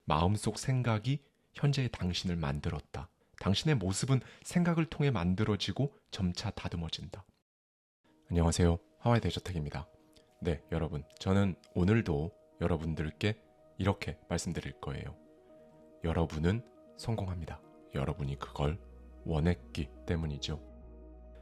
마음속 생각이 현재의 당신을 만들었다. 당신의 모습은 생각을 통해 만들어지고 점차 다듬어진다. 안녕하세요. 하와이 대저택입니다. 네, 여러분. 저는 오늘도 여러분들께 이렇게 말씀드릴 거예요. 여러분은 성공합니다. 여러분이 그걸 원했기 때문이죠.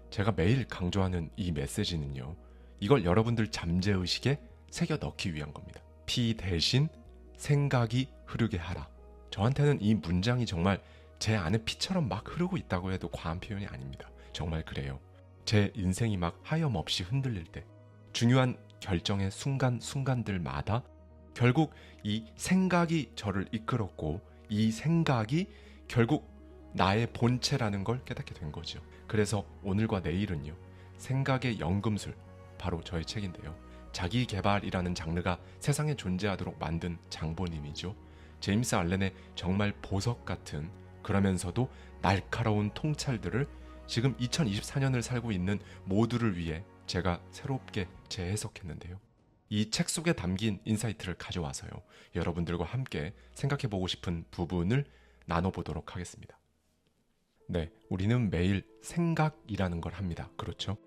제가 매일 강조하는 이 메시지는요, 이걸 여러분들 잠재의식에 새겨 넣기 위한 겁니다. 피 대신 생각이 흐르게 하라. 저한테는 이 문장이 정말 제 안에 피처럼 막 흐르고 있다고 해도 과한 표현이 아닙니다. 정말 그래요. 제 인생이 막 하염없이 흔들릴 때, 중요한 결정의 순간순간들마다 결국 이 생각이 저를 이끌었고, 이 생각이 결국 나의 본체라는 걸 깨닫게 된 거죠. 그래서 오늘과 내일은요, 생각의 연금술, 바로 저의 책인데요. 자기개발이라는 장르가 세상에 존재하도록 만든 장본인이죠. 제임스 알렌의 정말 보석 같은, 그러면서도 날카로운 통찰들을 지금 2024년을 살고 있는 모두를 위해 제가 새롭게 재해석했는데요. 이 책 속에 담긴 인사이트를 가져와서요, 여러분들과 함께 생각해보고 싶은 부분을 나눠보도록 하겠습니다. 네, 우리는 매일 생각이라는 걸 합니다. 그렇죠?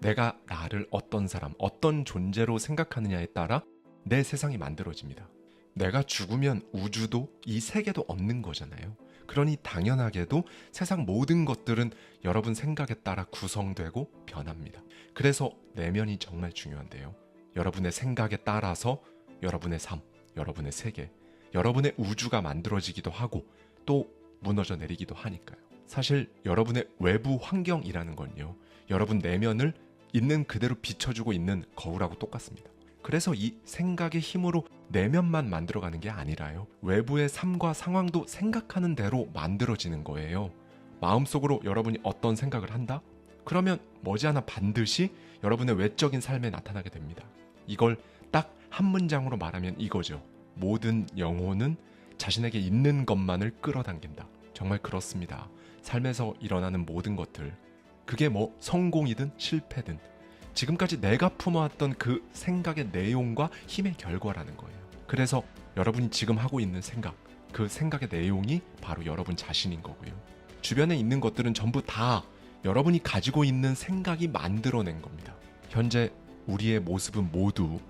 내가 나를 어떤 사람, 어떤 존재로 생각하느냐에 따라 내 세상이 만들어집니다. 내가 죽으면 우주도 이 세계도 없는 거잖아요. 그러니 당연하게도 세상 모든 것들은 여러분 생각에 따라 구성되고 변합니다. 그래서 내면이 정말 중요한데요. 여러분의 생각에 따라서 여러분의 삶, 여러분의 세계, 여러분의 우주가 만들어지기도 하고 또 무너져 내리기도 하니까요. 사실 여러분의 외부 환경이라는 건요, 여러분 내면을 있는 그대로 비춰주고 있는 거울하고 똑같습니다. 그래서 이 생각의 힘으로 내면만 만들어가는 게 아니라요, 외부의 삶과 상황도 생각하는 대로 만들어지는 거예요. 마음속으로 여러분이 어떤 생각을 한다? 그러면 머지않아 반드시 여러분의 외적인 삶에 나타나게 됩니다. 이걸 딱 한 문장으로 말하면 이거죠. 모든 영혼은 자신에게 있는 것만을 끌어당긴다. 정말 그렇습니다. 삶에서 일어나는 모든 것들, 그게 뭐 성공이든 실패든 지금까지 내가 품어왔던 그 생각의 내용과 힘의 결과라는 거예요. 그래서 여러분이 지금 하고 있는 생각, 그 생각의 내용이 바로 여러분 자신인 거고요. 주변에 있는 것들은 전부 다 여러분이 가지고 있는 생각이 만들어낸 겁니다. 현재 우리의 모습은 모두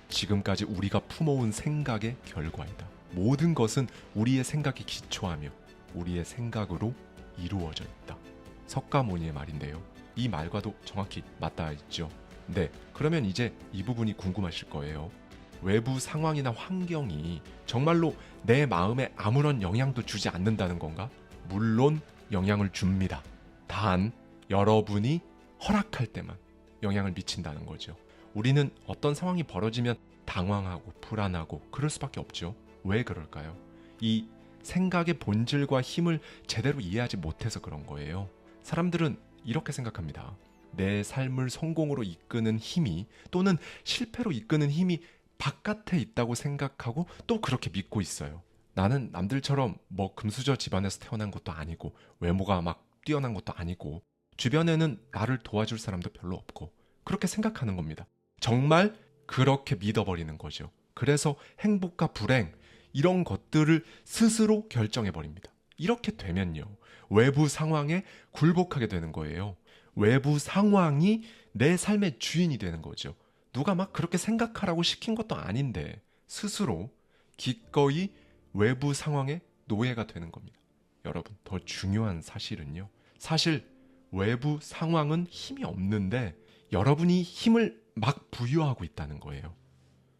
지금까지 우리가 품어온 생각의 결과이다. 모든 것은 우리의 생각에 기초하며 우리의 생각으로 이루어져 있다. 석가모니의 말인데요. 이 말과도 정확히 맞닿아 있죠. 네, 그러면 이제 이 부분이 궁금하실 거예요. 외부 상황이나 환경이 정말로 내 마음에 아무런 영향도 주지 않는다는 건가? 물론 영향을 줍니다. 단 여러분이 허락할 때만 영향을 미친다는 거죠. 우리는 어떤 상황이 벌어지면 당황하고 불안하고 그럴 수밖에 없죠. 왜 그럴까요? 이 생각의 본질과 힘을 제대로 이해하지 못해서 그런 거예요. 사람들은 이렇게 생각합니다. 내 삶을 성공으로 이끄는 힘이, 또는 실패로 이끄는 힘이 바깥에 있다고 생각하고 또 그렇게 믿고 있어요. 나는 남들처럼 뭐 금수저 집안에서 태어난 것도 아니고 외모가 막 뛰어난 것도 아니고 주변에는 나를 도와줄 사람도 별로 없고 그렇게 생각하는 겁니다. 정말 그렇게 믿어버리는 거죠. 그래서 행복과 불행, 이런 것들을 스스로 결정해버립니다. 이렇게 되면요, 외부 상황에 굴복하게 되는 거예요. 외부 상황이 내 삶의 주인이 되는 거죠. 누가 막 그렇게 생각하라고 시킨 것도 아닌데 스스로 기꺼이 외부 상황의 노예가 되는 겁니다. 여러분, 더 중요한 사실은요, 사실 외부 상황은 힘이 없는데 여러분이 힘을 막 부여하고 있다는 거예요.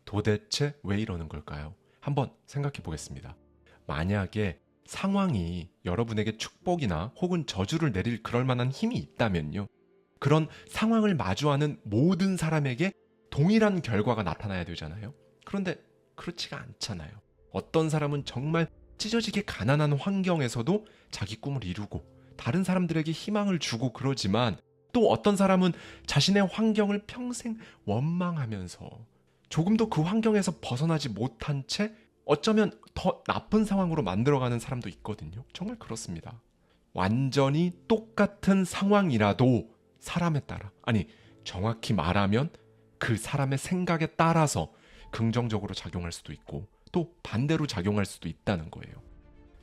도대체 왜 이러는 걸까요? 한번 생각해 보겠습니다. 만약에 상황이 여러분에게 축복이나 혹은 저주를 내릴 그럴 만한 힘이 있다면요, 그런 상황을 마주하는 모든 사람에게 동일한 결과가 나타나야 되잖아요. 그런데 그렇지가 않잖아요. 어떤 사람은 정말 찢어지게 가난한 환경에서도 자기 꿈을 이루고 다른 사람들에게 희망을 주고 그러지만, 또 어떤 사람은 자신의 환경을 평생 원망하면서 조금도 그 환경에서 벗어나지 못한 채 어쩌면 더 나쁜 상황으로 만들어가는 사람도 있거든요. 정말 그렇습니다. 완전히 똑같은 상황이라도 사람에 따라, 아니 정확히 말하면 그 사람의 생각에 따라서 긍정적으로 작용할 수도 있고 또 반대로 작용할 수도 있다는 거예요.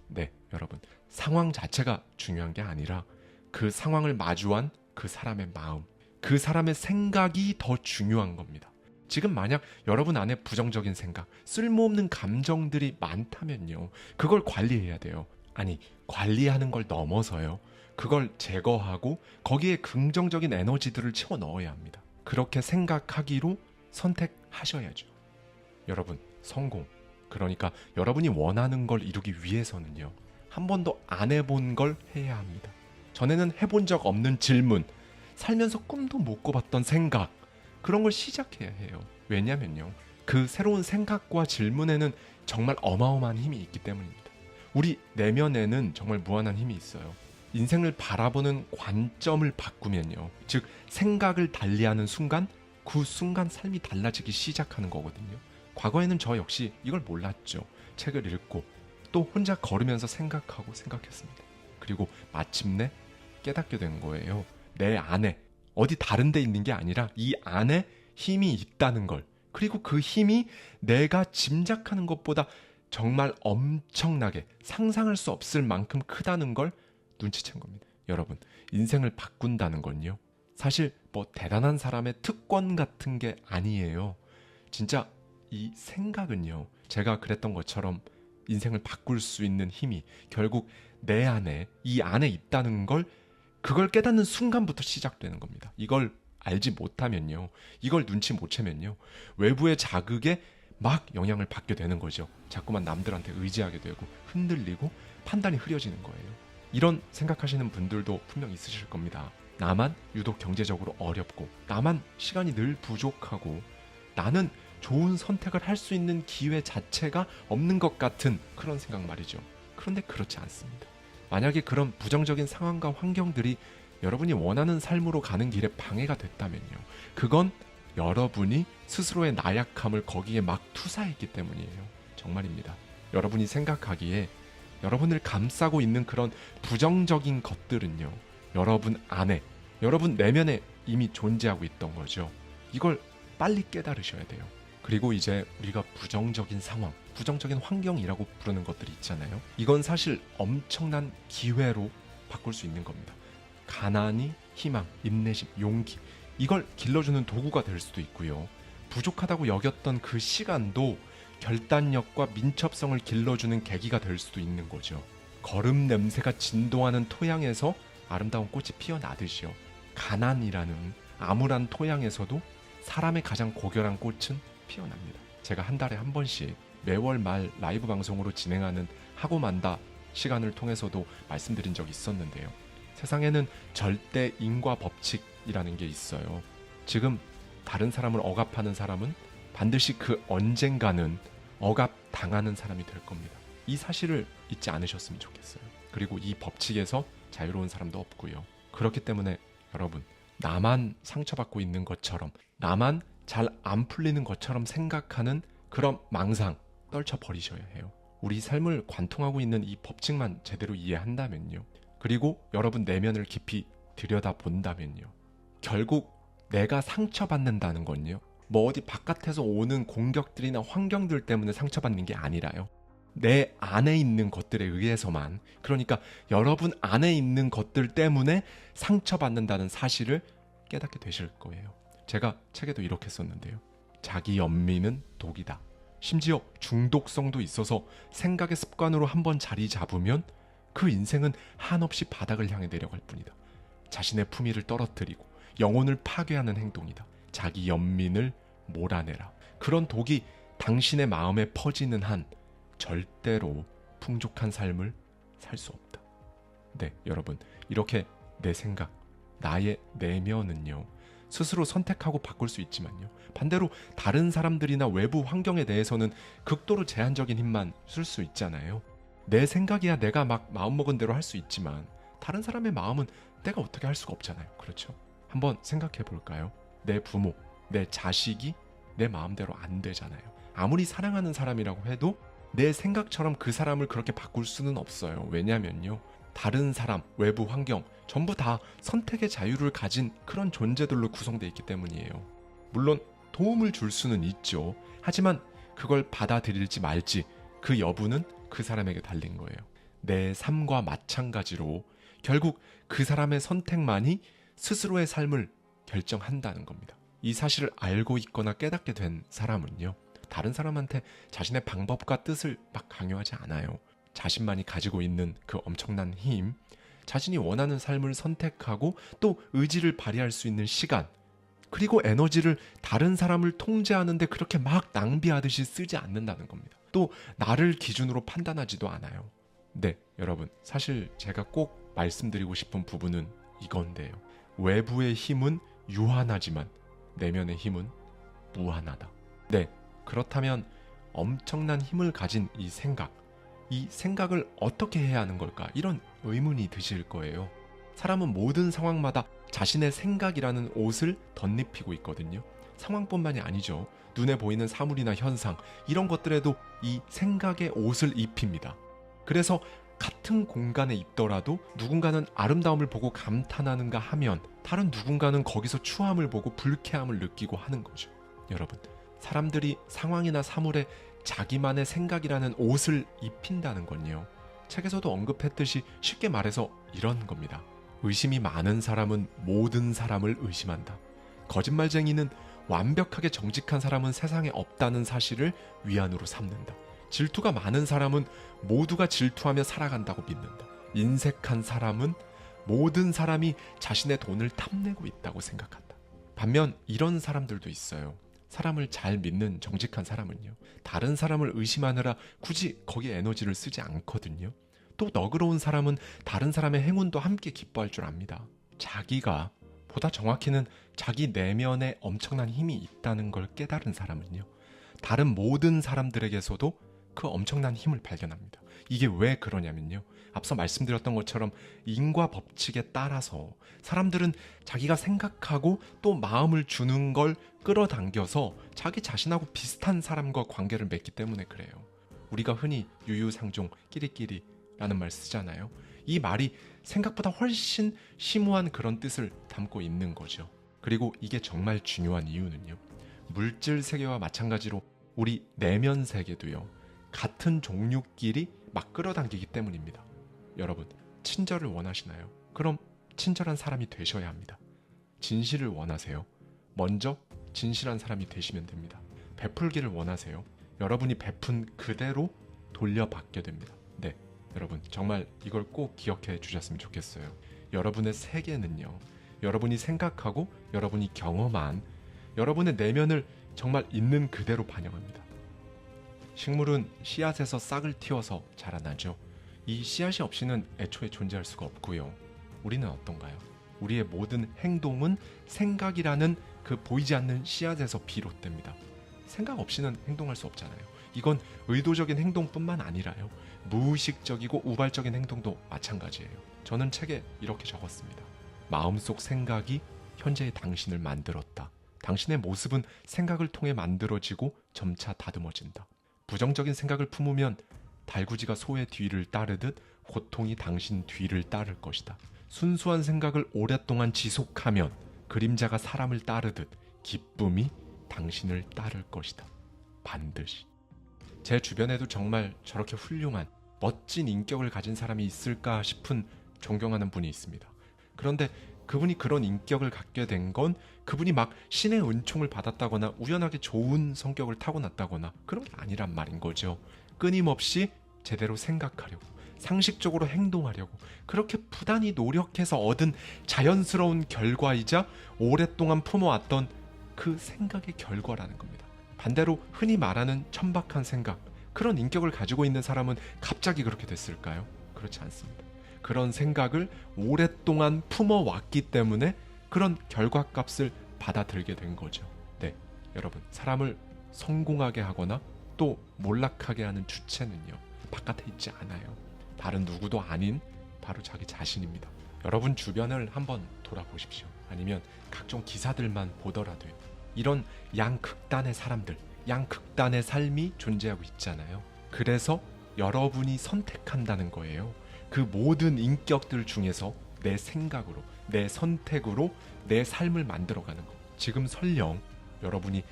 네, 여러분. 상황 자체가 중요한 게 아니라 그 상황을 마주한 그 사람의 마음, 그 사람의 생각이 더 중요한 겁니다. 지금 만약 여러분 안에 부정적인 생각, 쓸모없는 감정들이 많다면요. 그걸 관리해야 돼요. 아니, 관리하는 걸 넘어서요. 그걸 제거하고 거기에 긍정적인 에너지들을 채워 넣어야 합니다. 그렇게 생각하기로 선택하셔야죠. 여러분, 성공. 그러니까 여러분이 원하는 걸 이루기 위해서는요. 한 번도 안 해본 걸 해야 합니다. 전에는 해본 적 없는 질문, 살면서 꿈도 못 꿔봤던 생각, 그런 걸 시작해야 해요. 왜냐면요. 그 새로운 생각과 질문에는 정말 어마어마한 힘이 있기 때문입니다. 우리 내면에는 정말 무한한 힘이 있어요. 인생을 바라보는 관점을 바꾸면요. 즉 생각을 달리하는 순간 그 순간 삶이 달라지기 시작하는 거거든요. 과거에는 저 역시 이걸 몰랐죠. 책을 읽고 또 혼자 걸으면서 생각했습니다. 그리고 마침내 깨닫게 된 거예요. 내 안에 어디 다른 데 있는 게 아니라 이 안에 힘이 있다는 걸. 그리고 그 힘이 내가 짐작하는 것보다 정말 엄청나게 상상할 수 없을 만큼 크다는 걸 눈치챈 겁니다. 여러분, 인생을 바꾼다는 건요. 사실 뭐 대단한 사람의 특권 같은 게 아니에요. 진짜 이 생각은요. 제가 그랬던 것처럼 인생을 바꿀 수 있는 힘이 결국 내 안에, 이 안에 있다는 걸 그걸 깨닫는 순간부터 시작되는 겁니다. 이걸 알지 못하면요. 이걸 눈치 못 채면요. 외부의 자극에 막 영향을 받게 되는 거죠. 자꾸만 남들한테 의지하게 되고 흔들리고 판단이 흐려지는 거예요. 이런 생각하시는 분들도 분명 있으실 겁니다. 나만 유독 경제적으로 어렵고 나만 시간이 늘 부족하고 나는 좋은 선택을 할 수 있는 기회 자체가 없는 것 같은 그런 생각 말이죠. 그런데 그렇지 않습니다. 만약에 그런 부정적인 상황과 환경들이 여러분이 원하는 삶으로 가는 길에 방해가 됐다면요. 그건 여러분이 스스로의 나약함을 거기에 막 투사했기 때문이에요. 정말입니다. 여러분이 생각하기에 여러분을 감싸고 있는 그런 부정적인 것들은요. 여러분 안에, 여러분 내면에 이미 존재하고 있던 거죠. 이걸 빨리 깨달으셔야 돼요. 그리고 이제 우리가 부정적인 상황, 부정적인 환경이라고 부르는 것들이 있잖아요. 이건 사실 엄청난 기회로 바꿀 수 있는 겁니다. 가난이 희망, 인내심, 용기, 이걸 길러주는 도구가 될 수도 있고요. 부족하다고 여겼던 그 시간도 결단력과 민첩성을 길러주는 계기가 될 수도 있는 거죠. 거름 냄새가 진동하는 토양에서 아름다운 꽃이 피어나듯이요. 가난이라는 암울한 토양에서도 사람의 가장 고결한 꽃은 피어납니다. 제가 한 달에 한 번씩 매월 말 라이브 방송으로 진행하는 하고 만다 시간을 통해서도 말씀드린 적이 있었는데요. 세상에는 절대 인과 법칙이라는 게 있어요. 지금 다른 사람을 억압하는 사람은 반드시 그 언젠가는 억압당하는 사람이 될 겁니다. 이 사실을 잊지 않으셨으면 좋겠어요. 그리고 이 법칙에서 자유로운 사람도 없고요. 그렇기 때문에 여러분, 나만 상처받고 있는 것처럼, 나만 잘 안 풀리는 것처럼 생각하는 그런 망상 떨쳐버리셔야 해요. 우리 삶을 관통하고 있는 이 법칙만 제대로 이해한다면요. 그리고 여러분 내면을 깊이 들여다본다면요. 결국 내가 상처받는다는 건요. 뭐 어디 바깥에서 오는 공격들이나 환경들 때문에 상처받는 게 아니라요. 내 안에 있는 것들에 의해서만, 그러니까 여러분 안에 있는 것들 때문에 상처받는다는 사실을 깨닫게 되실 거예요. 제가 책에도 이렇게 썼는데요. 자기 연민은 독이다. 심지어 중독성도 있어서 생각의 습관으로 한번 자리 잡으면 그 인생은 한없이 바닥을 향해 내려갈 뿐이다. 자신의 품위를 떨어뜨리고 영혼을 파괴하는 행동이다. 자기 연민을 몰아내라. 그런 독이 당신의 마음에 퍼지는 한 절대로 풍족한 삶을 살 수 없다. 네, 여러분, 이렇게 내 생각, 나의 내면은요, 스스로 선택하고 바꿀 수 있지만요, 반대로 다른 사람들이나 외부 환경에 대해서는 극도로 제한적인 힘만 쓸 수 있잖아요. 내 생각이야 내가 막 마음먹은 대로 할 수 있지만 다른 사람의 마음은 내가 어떻게 할 수가 없잖아요. 그렇죠? 한번 생각해 볼까요? 내 부모, 내 자식이 내 마음대로 안 되잖아요. 아무리 사랑하는 사람이라고 해도 내 생각처럼 그 사람을 그렇게 바꿀 수는 없어요. 왜냐면요, 다른 사람, 외부 환경 전부 다 선택의 자유를 가진 그런 존재들로 구성되어 있기 때문이에요. 물론 도움을 줄 수는 있죠. 하지만 그걸 받아들일지 말지 그 여부는 그 사람에게 달린 거예요. 내 삶과 마찬가지로 결국 그 사람의 선택만이 스스로의 삶을 결정한다는 겁니다. 이 사실을 알고 있거나 깨닫게 된 사람은요, 다른 사람한테 자신의 방법과 뜻을 막 강요하지 않아요. 자신만이 가지고 있는 그 엄청난 힘, 자신이 원하는 삶을 선택하고 또 의지를 발휘할 수 있는 시간, 그리고 에너지를 다른 사람을 통제하는데 그렇게 막 낭비하듯이 쓰지 않는다는 겁니다. 또 나를 기준으로 판단하지도 않아요. 네, 여러분, 사실 제가 꼭 말씀드리고 싶은 부분은 이건데요. 외부의 힘은 유한하지만 내면의 힘은 무한하다. 네, 그렇다면 엄청난 힘을 가진 이 생각을 어떻게 해야 하는 걸까? 이런 의문이 드실 거예요. 사람은 모든 상황마다 자신의 생각이라는 옷을 덧입히고 있거든요. 상황뿐만이 아니죠. 눈에 보이는 사물이나 현상, 이런 것들에도 이 생각의 옷을 입힙니다. 그래서 같은 공간에 있더라도 누군가는 아름다움을 보고 감탄하는가 하면 다른 누군가는 거기서 추함을 보고 불쾌함을 느끼고 하는 거죠. 여러분, 사람들이 상황이나 사물에 자기만의 생각이라는 옷을 입힌다는 건요, 책에서도 언급했듯이 쉽게 말해서 이런 겁니다. 의심이 많은 사람은 모든 사람을 의심한다. 거짓말쟁이는 완벽하게 정직한 사람은 세상에 없다는 사실을 위안으로 삼는다. 질투가 많은 사람은 모두가 질투하며 살아간다고 믿는다. 인색한 사람은 모든 사람이 자신의 돈을 탐내고 있다고 생각한다. 반면 이런 사람들도 있어요. 사람을 잘 믿는 정직한 사람은요, 다른 사람을 의심하느라 굳이 거기에 에너지를 쓰지 않거든요. 또 너그러운 사람은 다른 사람의 행운도 함께 기뻐할 줄 압니다. 자기가, 보다 정확히는 자기 내면에 엄청난 힘이 있다는 걸 깨달은 사람은요, 다른 모든 사람들에게서도 그 엄청난 힘을 발견합니다. 이게 왜 그러냐면요, 앞서 말씀드렸던 것처럼 인과 법칙에 따라서 사람들은 자기가 생각하고 또 마음을 주는 걸 끌어당겨서 자기 자신하고 비슷한 사람과 관계를 맺기 때문에 그래요. 우리가 흔히 유유상종, 끼리끼리라는 말 쓰잖아요. 이 말이 생각보다 훨씬 심오한 그런 뜻을 담고 있는 거죠. 그리고 이게 정말 중요한 이유는요, 물질 세계와 마찬가지로 우리 내면 세계도요, 같은 종류끼리 막 끌어당기기 때문입니다. 여러분, 친절을 원하시나요? 그럼 친절한 사람이 되셔야 합니다. 진실을 원하세요? 먼저 진실한 사람이 되시면 됩니다. 베풀기를 원하세요? 여러분이 베푼 그대로 돌려받게 됩니다. 네, 여러분, 정말 이걸 꼭 기억해 주셨으면 좋겠어요. 여러분의 세계는요, 여러분이 생각하고 여러분이 경험한 여러분의 내면을 정말 있는 그대로 반영합니다. 식물은 씨앗에서 싹을 틔워서 자라나죠. 이 씨앗이 없이는 애초에 존재할 수가 없고요. 우리는 어떤가요? 우리의 모든 행동은 생각이라는 그 보이지 않는 씨앗에서 비롯됩니다. 생각 없이는 행동할 수 없잖아요. 이건 의도적인 행동뿐만 아니라요, 무의식적이고 우발적인 행동도 마찬가지예요. 저는 책에 이렇게 적었습니다. 마음속 생각이 현재의 당신을 만들었다. 당신의 모습은 생각을 통해 만들어지고 점차 다듬어진다. 부정적인 생각을 품으면 달구지가 소의 뒤를 따르듯 고통이 당신 뒤를 따를 것이다. 순수한 생각을 오랫동안 지속하면 그림자가 사람을 따르듯 기쁨이 당신을 따를 것이다. 반드시. 제 주변에도 정말 저렇게 훌륭한 멋진 인격을 가진 사람이 있을까 싶은 존경하는 분이 있습니다. 그런데 그분이 그런 인격을 갖게 된 건 그분이 막 신의 은총을 받았다거나 우연하게 좋은 성격을 타고났다거나 그런 게 아니란 말인 거죠. 끊임없이 제대로 생각하려고, 상식적으로 행동하려고 그렇게 부단히 노력해서 얻은 자연스러운 결과이자 오랫동안 품어왔던 그 생각의 결과라는 겁니다. 반대로 흔히 말하는 천박한 생각, 그런 인격을 가지고 있는 사람은 갑자기 그렇게 됐을까요? 그렇지 않습니다. 그런 생각을 오랫동안 품어왔기 때문에 그런 결과값을 받아들게 된 거죠. 네, 여러분, 사람을 성공하게 하거나 또 몰락하게 하는 주체는요, 바깥에 있지 않아요. 다른 누구도 아닌 바로 자기 자신입니다. 여러분 주변을 한번 돌아보십시오. 아니면 각종 기사들만 보더라도요, 이런 양극단의 사람들, 양극단의 삶이 존재하고 있잖아요. 그래서 여러분이 선택한다는 거예요. 그 모든 인격들 중에서 내 생각으로, 내 선택으로 내 삶을 만들어가는 거. 지금 설령 여러분이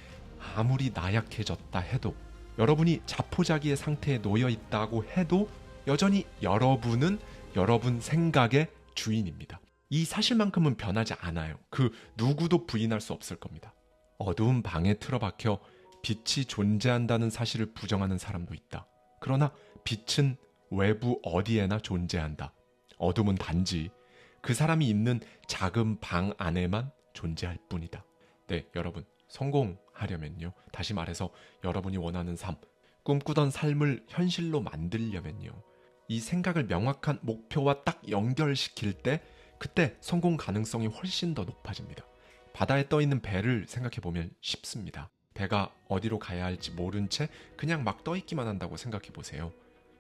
아무리 나약해졌다 해도 여러분이 자포자기의 상태에 놓여 있다고 해도 여전히 여러분은 여러분 생각의 주인입니다. 이 사실만큼은 변하지 않아요. 그 누구도 부인할 수 없을 겁니다. 어두운 방에 틀어박혀 빛이 존재한다는 사실을 부정하는 사람도 있다. 그러나 빛은 외부 어디에나 존재한다. 어둠은 단지 그 사람이 있는 작은 방 안에만 존재할 뿐이다. 네, 여러분, 성공하려면요. 다시 말해서 여러분이 원하는 삶, 꿈꾸던 삶을 현실로 만들려면요. 이 생각을 명확한 목표와 딱 연결시킬 때 그때 성공 가능성이 훨씬 더 높아집니다. 바다에 떠 있는 배를 생각해 보면 쉽습니다. 배가 어디로 가야 할지 모른 채 그냥 막 떠 있기만 한다고 생각해 보세요.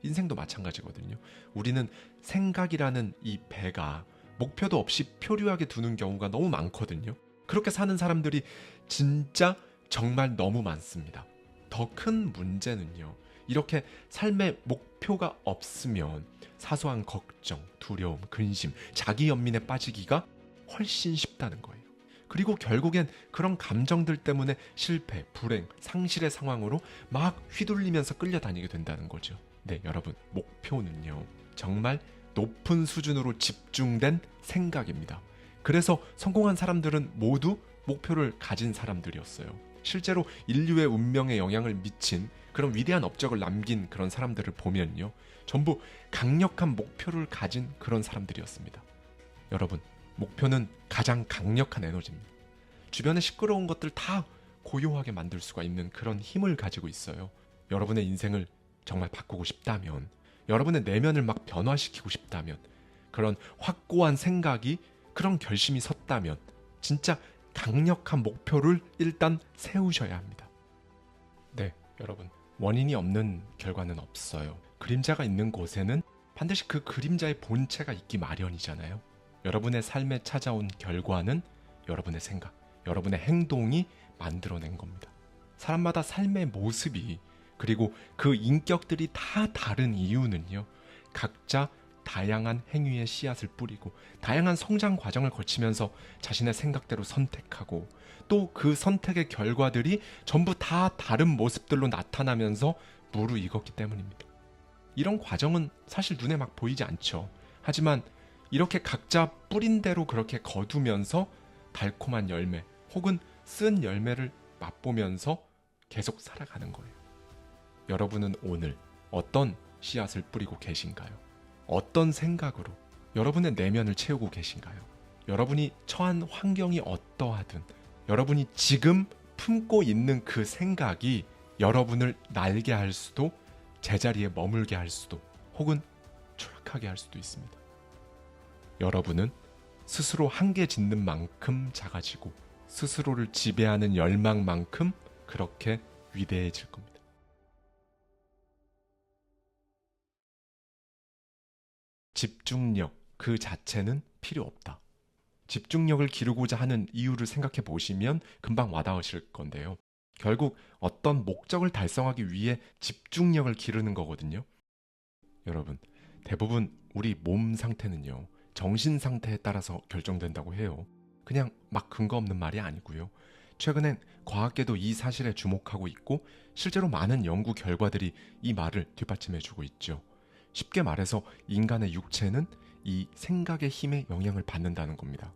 인생도 마찬가지거든요. 우리는 생각이라는 이 배가 목표도 없이 표류하게 두는 경우가 너무 많거든요. 그렇게 사는 사람들이 진짜 정말 너무 많습니다. 더 큰 문제는요. 이렇게 삶의 목표가 없으면 사소한 걱정, 두려움, 근심, 자기 연민에 빠지기가 훨씬 쉽다는 거예요. 그리고 결국엔 그런 감정들 때문에 실패, 불행, 상실의 상황으로 막 휘둘리면서 끌려다니게 된다는 거죠. 네, 여러분, 목표는요. 정말 높은 수준으로 집중된 생각입니다. 그래서 성공한 사람들은 모두 목표를 가진 사람들이었어요. 실제로 인류의 운명에 영향을 미친 그런 위대한 업적을 남긴 그런 사람들을 보면요. 전부 강력한 목표를 가진 그런 사람들이었습니다. 여러분, 목표는 가장 강력한 에너지입니다. 주변의 시끄러운 것들 다 고요하게 만들 수가 있는 그런 힘을 가지고 있어요. 여러분의 인생을 정말 바꾸고 싶다면, 여러분의 내면을 막 변화시키고 싶다면, 그런 확고한 생각이, 그런 결심이 섰다면 진짜 강력한 목표를 일단 세우셔야 합니다. 네, 여러분, 원인이 없는 결과는 없어요. 그림자가 있는 곳에는 반드시 그 그림자의 본체가 있기 마련이잖아요. 여러분의 삶에 찾아온 결과는 여러분의 생각, 여러분의 행동이 만들어낸 겁니다. 사람마다 삶의 모습이, 그리고 그 인격들이 다 다른 이유는요. 각자 다양한 행위의 씨앗을 뿌리고 다양한 성장 과정을 거치면서 자신의 생각대로 선택하고 또 그 선택의 결과들이 전부 다 다른 모습들로 나타나면서 무르익었기 때문입니다. 이런 과정은 사실 눈에 막 보이지 않죠. 하지만 이렇게 각자 뿌린 대로 그렇게 거두면서 달콤한 열매 혹은 쓴 열매를 맛보면서 계속 살아가는 거예요. 여러분은 오늘 어떤 씨앗을 뿌리고 계신가요? 어떤 생각으로 여러분의 내면을 채우고 계신가요? 여러분이 처한 환경이 어떠하든 여러분이 지금 품고 있는 그 생각이 여러분을 날게 할 수도, 제자리에 머물게 할 수도, 혹은 추락하게 할 수도 있습니다. 여러분은 스스로 한계 짓는 만큼 작아지고 스스로를 지배하는 열망만큼 그렇게 위대해질 겁니다. 집중력 그 자체는 필요 없다. 집중력을 기르고자 하는 이유를 생각해 보시면 금방 와닿으실 건데요. 결국 어떤 목적을 달성하기 위해 집중력을 기르는 거거든요. 여러분, 대부분 우리 몸 상태는요. 정신 상태에 따라서 결정된다고 해요. 그냥 막 근거 없는 말이 아니고요. 최근엔 과학계도 이 사실에 주목하고 있고 실제로 많은 연구 결과들이 이 말을 뒷받침해주고 있죠. 쉽게 말해서 인간의 육체는 이 생각의 힘에 영향을 받는다는 겁니다.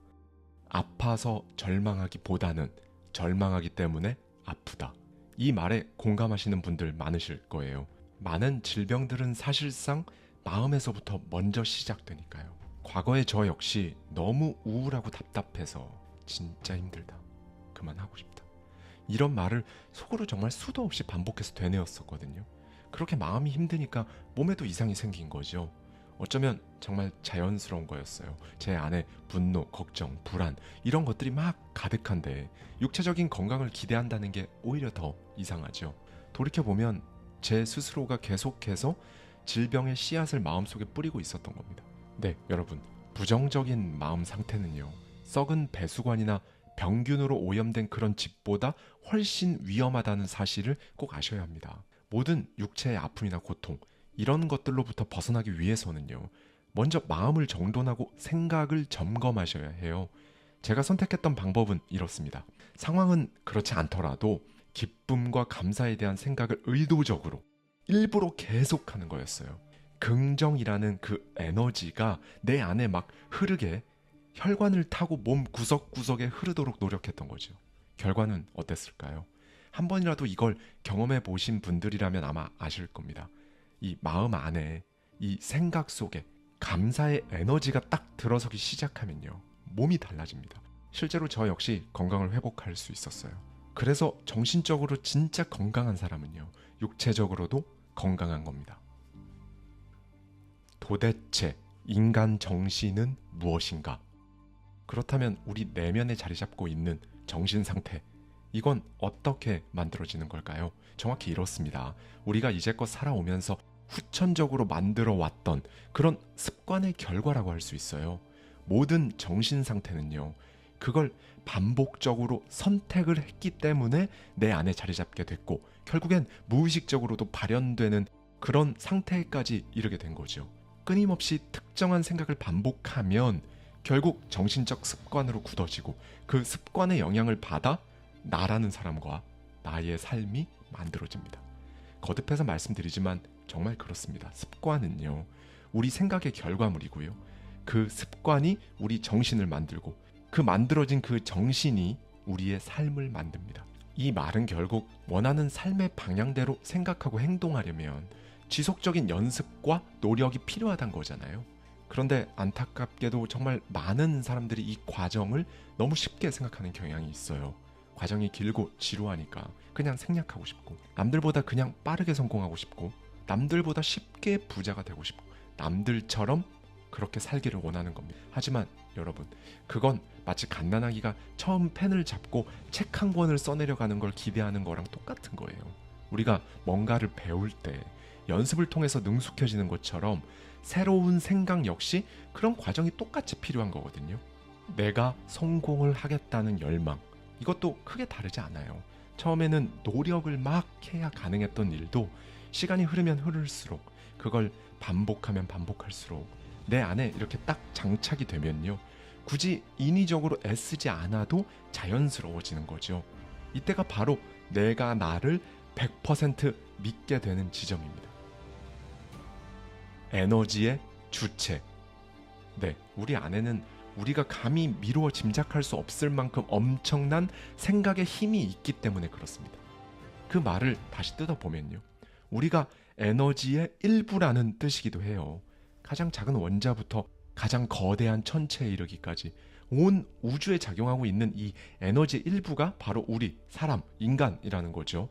아파서 절망하기보다는 절망하기 때문에 아프다. 이 말에 공감하시는 분들 많으실 거예요. 많은 질병들은 사실상 마음에서부터 먼저 시작되니까요. 과거의 저 역시 너무 우울하고 답답해서 진짜 힘들다. 그만하고 싶다. 이런 말을 속으로 정말 수도 없이 반복해서 되뇌었었거든요. 그렇게 마음이 힘드니까 몸에도 이상이 생긴 거죠. 어쩌면 정말 자연스러운 거였어요. 제 안에 분노, 걱정, 불안 이런 것들이 막 가득한데 육체적인 건강을 기대한다는 게 오히려 더 이상하죠. 돌이켜보면 제 스스로가 계속해서 질병의 씨앗을 마음속에 뿌리고 있었던 겁니다. 네, 여러분, 부정적인 마음 상태는요. 썩은 배수관이나 병균으로 오염된 그런 집보다 훨씬 위험하다는 사실을 꼭 아셔야 합니다. 모든 육체의 아픔이나 고통 이런 것들로부터 벗어나기 위해서는요. 먼저 마음을 정돈하고 생각을 점검하셔야 해요. 제가 선택했던 방법은 이렇습니다. 상황은 그렇지 않더라도 기쁨과 감사에 대한 생각을 의도적으로 일부러 계속하는 거였어요. 긍정이라는 그 에너지가 내 안에 막 흐르게 혈관을 타고 몸 구석구석에 흐르도록 노력했던 거죠. 결과는 어땠을까요? 한 번이라도 이걸 경험해 보신 분들이라면 아마 아실 겁니다. 이 마음 안에, 이 생각 속에 감사의 에너지가 딱 들어서기 시작하면요, 몸이 달라집니다. 실제로 저 역시 건강을 회복할 수 있었어요. 그래서 정신적으로 진짜 건강한 사람은요, 육체적으로도 건강한 겁니다. 도대체 인간 정신은 무엇인가? 그렇다면 우리 내면에 자리 잡고 있는 정신 상태, 이건 어떻게 만들어지는 걸까요? 정확히 이렇습니다. 우리가 이제껏 살아오면서 후천적으로 만들어 왔던 그런 습관의 결과라고 할 수 있어요. 모든 정신 상태는요, 그걸 반복적으로 선택을 했기 때문에 내 안에 자리 잡게 됐고, 결국엔 무의식적으로도 발현되는 그런 상태까지 이르게 된 거죠. 끊임없이 특정한 생각을 반복하면 결국 정신적 습관으로 굳어지고, 그 습관의 영향을 받아 나라는 사람과 나의 삶이 만들어집니다. 거듭해서 말씀드리지만 정말 그렇습니다. 습관은요, 우리 생각의 결과물이고요, 그 습관이 우리 정신을 만들고, 그 만들어진 그 정신이 우리의 삶을 만듭니다. 이 말은 결국 원하는 삶의 방향대로 생각하고 행동하려면 지속적인 연습과 노력이 필요하다는 거잖아요. 그런데 안타깝게도 정말 많은 사람들이 이 과정을 너무 쉽게 생각하는 경향이 있어요. 과정이 길고 지루하니까 그냥 생략하고 싶고, 남들보다 그냥 빠르게 성공하고 싶고, 남들보다 쉽게 부자가 되고 싶고, 남들처럼 그렇게 살기를 원하는 겁니다. 하지만 여러분, 그건 마치 갓난아기가 처음 펜을 잡고 책 한 권을 써내려가는 걸 기대하는 거랑 똑같은 거예요. 우리가 뭔가를 배울 때 연습을 통해서 능숙해지는 것처럼 새로운 생각 역시 그런 과정이 똑같이 필요한 거거든요. 내가 성공을 하겠다는 열망, 이것도 크게 다르지 않아요. 처음에는 노력을 막 해야 가능했던 일도 시간이 흐르면 흐를수록, 그걸 반복하면 반복할수록 내 안에 이렇게 딱 장착이 되면요, 굳이 인위적으로 애쓰지 않아도 자연스러워지는 거죠. 이때가 바로 내가 나를 100% 믿게 되는 지점입니다. 에너지의 주체. 네, 우리 안에는 우리가 감히 미루어 짐작할 수 없을 만큼 엄청난 생각의 힘이 있기 때문에 그렇습니다. 그 말을 다시 뜯어보면요, 우리가 에너지의 일부라는 뜻이기도 해요. 가장 작은 원자부터 가장 거대한 천체에 이르기까지 온 우주에 작용하고 있는 이 에너지의 일부가 바로 우리, 사람, 인간이라는 거죠.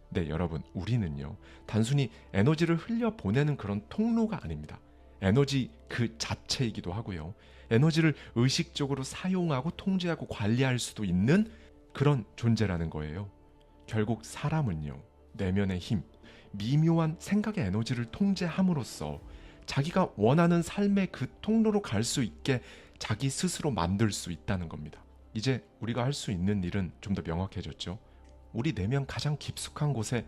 네, 여러분, 우리는요, 단순히 에너지를 흘려보내는 그런 통로가 아닙니다. 에너지 그 자체이기도 하고요, 에너지를 의식적으로 사용하고 통제하고 관리할 수도 있는 그런 존재라는 거예요. 결국 사람은요, 내면의 힘, 미묘한 생각의 에너지를 통제함으로써 자기가 원하는 삶의 그 통로로 갈 수 있게 자기 스스로 만들 수 있다는 겁니다. 이제 우리가 할 수 있는 일은 좀 더 명확해졌죠. 우리 내면 가장 깊숙한 곳에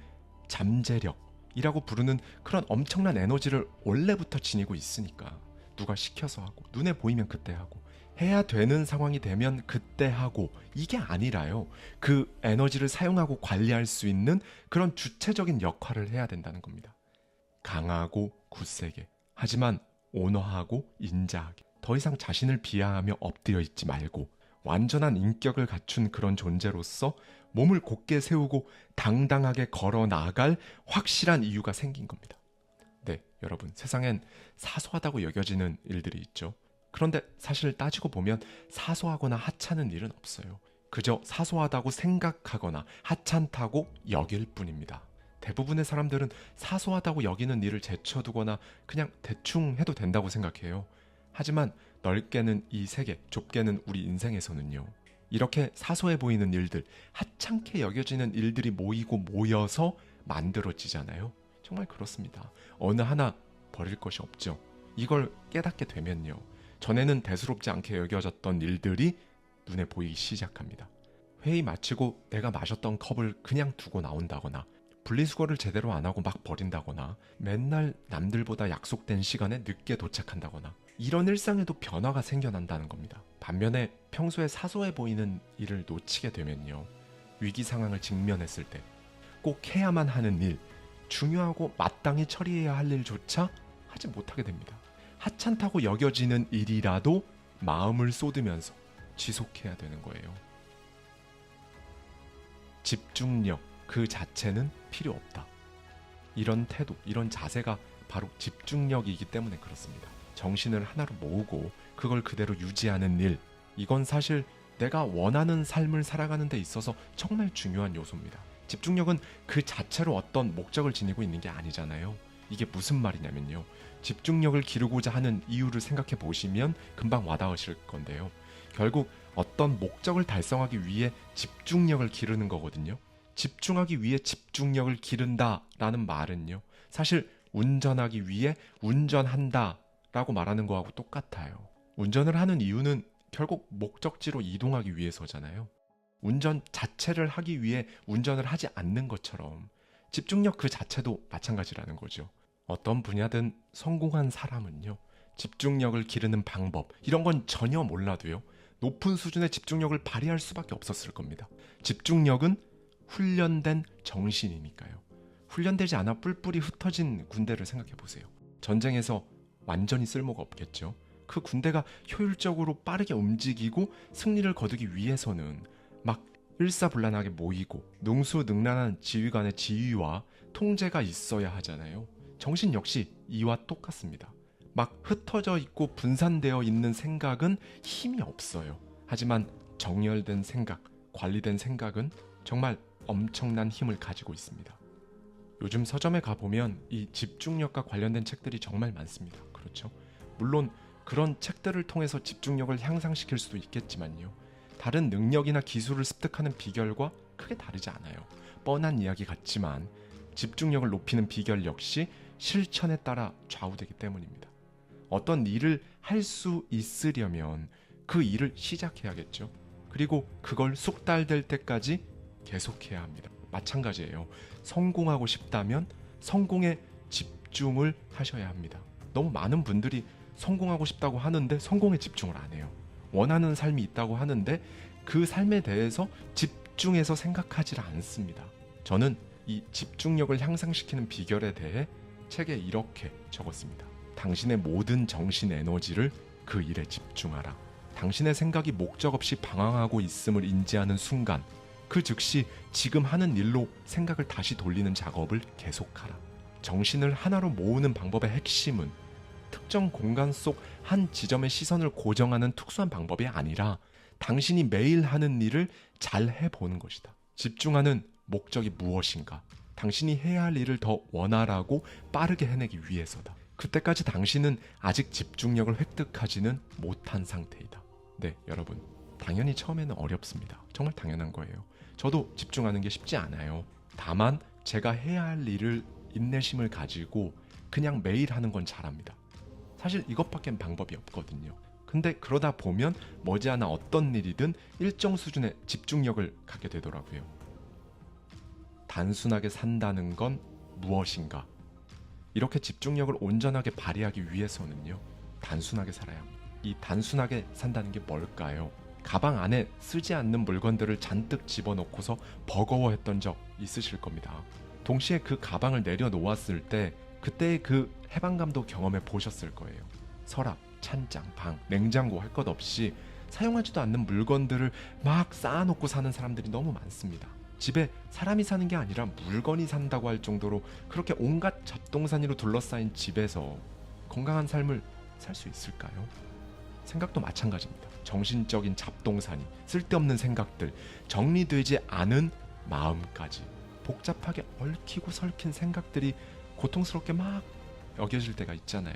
잠재력이라고 부르는 그런 엄청난 에너지를 원래부터 지니고 있으니까, 누가 시켜서 하고, 눈에 보이면 그때 하고, 해야 되는 상황이 되면 그때 하고, 이게 아니라요, 그 에너지를 사용하고 관리할 수 있는 그런 주체적인 역할을 해야 된다는 겁니다. 강하고 굳세게, 하지만 온화하고 인자하게, 더 이상 자신을 비하하며 엎드려 있지 말고 완전한 인격을 갖춘 그런 존재로서 몸을 곧게 세우고 당당하게 걸어 나갈 확실한 이유가 생긴 겁니다. 네, 여러분, 세상엔 사소하다고 여겨지는 일들이 있죠. 그런데 사실 따지고 보면 사소하거나 하찮은 일은 없어요. 그저 사소하다고 생각하거나 하찮다고 여길 뿐입니다. 대부분의 사람들은 사소하다고 여기는 일을 제쳐두거나 그냥 대충 해도 된다고 생각해요. 하지만 넓게는 이 세계, 좁게는 우리 인생에서는요, 이렇게 사소해 보이는 일들, 하찮게 여겨지는 일들이 모이고 모여서 만들어지잖아요. 정말 그렇습니다. 어느 하나 버릴 것이 없죠. 이걸 깨닫게 되면요, 전에는 대수롭지 않게 여겨졌던 일들이 눈에 보이기 시작합니다. 회의 마치고 내가 마셨던 컵을 그냥 두고 나온다거나, 분리수거를 제대로 안 하고 막 버린다거나, 맨날 남들보다 약속된 시간에 늦게 도착한다거나, 이런 일상에도 변화가 생겨난다는 겁니다. 반면에 평소에 사소해 보이는 일을 놓치게 되면요, 위기 상황을 직면했을 때 꼭 해야만 하는 일, 중요하고 마땅히 처리해야 할 일조차 하지 못하게 됩니다. 하찮다고 여겨지는 일이라도 마음을 쏟으면서 지속해야 되는 거예요. 집중력 그 자체는 필요 없다. 이런 태도, 이런 자세가 바로 집중력이기 때문에 그렇습니다. 정신을 하나로 모으고 그걸 그대로 유지하는 일, 이건 사실 내가 원하는 삶을 살아가는 데 있어서 정말 중요한 요소입니다. 집중력은 그 자체로 어떤 목적을 지니고 있는 게 아니잖아요. 이게 무슨 말이냐면요. 집중력을 기르고자 하는 이유를 생각해 보시면 금방 와닿으실 건데요. 결국 어떤 목적을 달성하기 위해 집중력을 기르는 거거든요. 집중하기 위해 집중력을 기른다라는 말은요. 사실 운전하기 위해 운전한다 라고 말하는 거하고 똑같아요. 운전을 하는 이유는 결국 목적지로 이동하기 위해서잖아요. 운전 자체를 하기 위해 운전을 하지 않는 것처럼 집중력 그 자체도 마찬가지라는 거죠. 어떤 분야든 성공한 사람은요. 집중력을 기르는 방법, 이런 건 전혀 몰라도요. 높은 수준의 집중력을 발휘할 수밖에 없었을 겁니다. 집중력은 훈련된 정신이니까요. 훈련되지 않아 뿔뿔이 흩어진 군대를 생각해 보세요. 전쟁에서 완전히 쓸모가 없겠죠. 그 군대가 효율적으로 빠르게 움직이고 승리를 거두기 위해서는 막 일사불란하게 모이고 능수능란한 지휘관의 지휘와 통제가 있어야 하잖아요. 정신 역시 이와 똑같습니다. 막 흩어져 있고 분산되어 있는 생각은 힘이 없어요. 하지만 정렬된 생각, 관리된 생각은 정말 엄청난 힘을 가지고 있습니다. 요즘 서점에 가보면 이 집중력과 관련된 책들이 정말 많습니다. 그렇죠? 물론 그런 책들을 통해서 집중력을 향상시킬 수도 있겠지만요. 다른 능력이나 기술을 습득하는 비결과 크게 다르지 않아요. 뻔한 이야기 같지만 집중력을 높이는 비결 역시 실천에 따라 좌우되기 때문입니다. 어떤 일을 할 수 있으려면 그 일을 시작해야겠죠. 그리고 그걸 숙달될 때까지 계속해야 합니다. 마찬가지예요. 성공하고 싶다면 성공에 집중을 하셔야 합니다. 너무 많은 분들이 성공하고 싶다고 하는데 성공에 집중을 안 해요. 원하는 삶이 있다고 하는데 그 삶에 대해서 집중해서 생각하지 않습니다. 저는 이 집중력을 향상시키는 비결에 대해 책에 이렇게 적었습니다. 당신의 모든 정신 에너지를 그 일에 집중하라. 당신의 생각이 목적 없이 방황하고 있음을 인지하는 순간 그 즉시 지금 하는 일로 생각을 다시 돌리는 작업을 계속하라. 정신을 하나로 모으는 방법의 핵심은 특정 공간 속 한 지점의 시선을 고정하는 특수한 방법이 아니라 당신이 매일 하는 일을 잘 해보는 것이다. 집중하는 목적이 무엇인가? 당신이 해야 할 일을 더 원활하고 빠르게 해내기 위해서다. 그때까지 당신은 아직 집중력을 획득하지는 못한 상태이다. 네, 여러분. 당연히 처음에는 어렵습니다. 정말 당연한 거예요. 저도 집중하는 게 쉽지 않아요. 다만 제가 해야 할 일을 인내심을 가지고 그냥 매일 하는 건 잘합니다. 사실 이것밖엔 방법이 없거든요. 근데 그러다 보면 머지않아 어떤 일이든 일정 수준의 집중력을 갖게 되더라고요. 단순하게 산다는 건 무엇인가? 이렇게 집중력을 온전하게 발휘하기 위해서는요. 단순하게 살아야 합니다. 이 단순하게 산다는 게 뭘까요? 가방 안에 쓰지 않는 물건들을 잔뜩 집어넣고서 버거워했던 적 있으실 겁니다. 동시에 그 가방을 내려놓았을 때 그때의 그 해방감도 경험해 보셨을 거예요. 서랍, 찬장, 방, 냉장고 할 것 없이 사용하지도 않는 물건들을 막 쌓아놓고 사는 사람들이 너무 많습니다. 집에 사람이 사는 게 아니라 물건이 산다고 할 정도로 그렇게 온갖 잡동사니로 둘러싸인 집에서 건강한 삶을 살 수 있을까요? 생각도 마찬가지입니다. 정신적인 잡동사니, 쓸데없는 생각들, 정리되지 않은 마음까지 복잡하게 얽히고 설킨 생각들이 고통스럽게 막 여겨질 때가 있잖아요.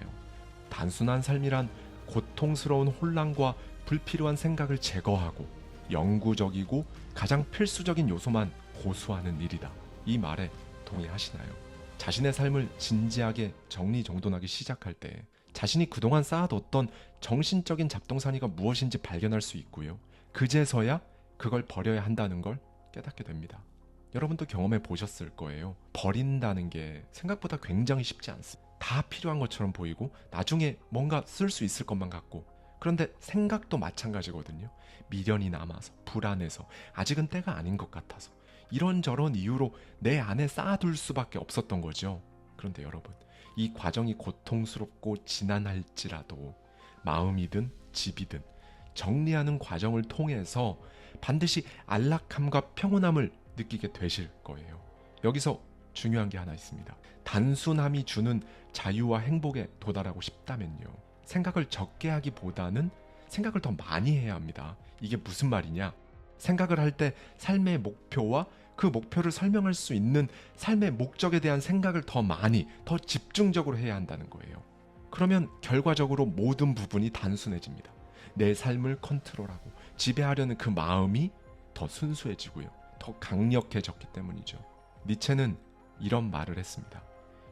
단순한 삶이란 고통스러운 혼란과 불필요한 생각을 제거하고 영구적이고 가장 필수적인 요소만 고수하는 일이다. 이 말에 동의하시나요? 자신의 삶을 진지하게 정리정돈하기 시작할 때 자신이 그동안 쌓아뒀던 정신적인 잡동사니가 무엇인지 발견할 수 있고요. 그제서야 그걸 버려야 한다는 걸 깨닫게 됩니다. 여러분도 경험해 보셨을 거예요. 버린다는 게 생각보다 굉장히 쉽지 않습니다. 다 필요한 것처럼 보이고 나중에 뭔가 쓸 수 있을 것만 같고 그런데 생각도 마찬가지거든요. 미련이 남아서, 불안해서, 아직은 때가 아닌 것 같아서 이런저런 이유로 내 안에 쌓아둘 수밖에 없었던 거죠. 그런데 여러분, 이 과정이 고통스럽고 지난할지라도 마음이든 집이든 정리하는 과정을 통해서 반드시 안락함과 평온함을 느끼게 되실 거예요. 여기서 중요한 게 하나 있습니다. 단순함이 주는 자유와 행복에 도달하고 싶다면요, 생각을 적게 하기보다는 생각을 더 많이 해야 합니다. 이게 무슨 말이냐? 생각을 할 때 삶의 목표와 그 목표를 설명할 수 있는 삶의 목적에 대한 생각을 더 많이, 더 집중적으로 해야 한다는 거예요. 그러면 결과적으로 모든 부분이 단순해집니다. 내 삶을 컨트롤하고 지배하려는 그 마음이 더 순수해지고요, 더 강력해졌기 때문이죠. 니체는 이런 말을 했습니다.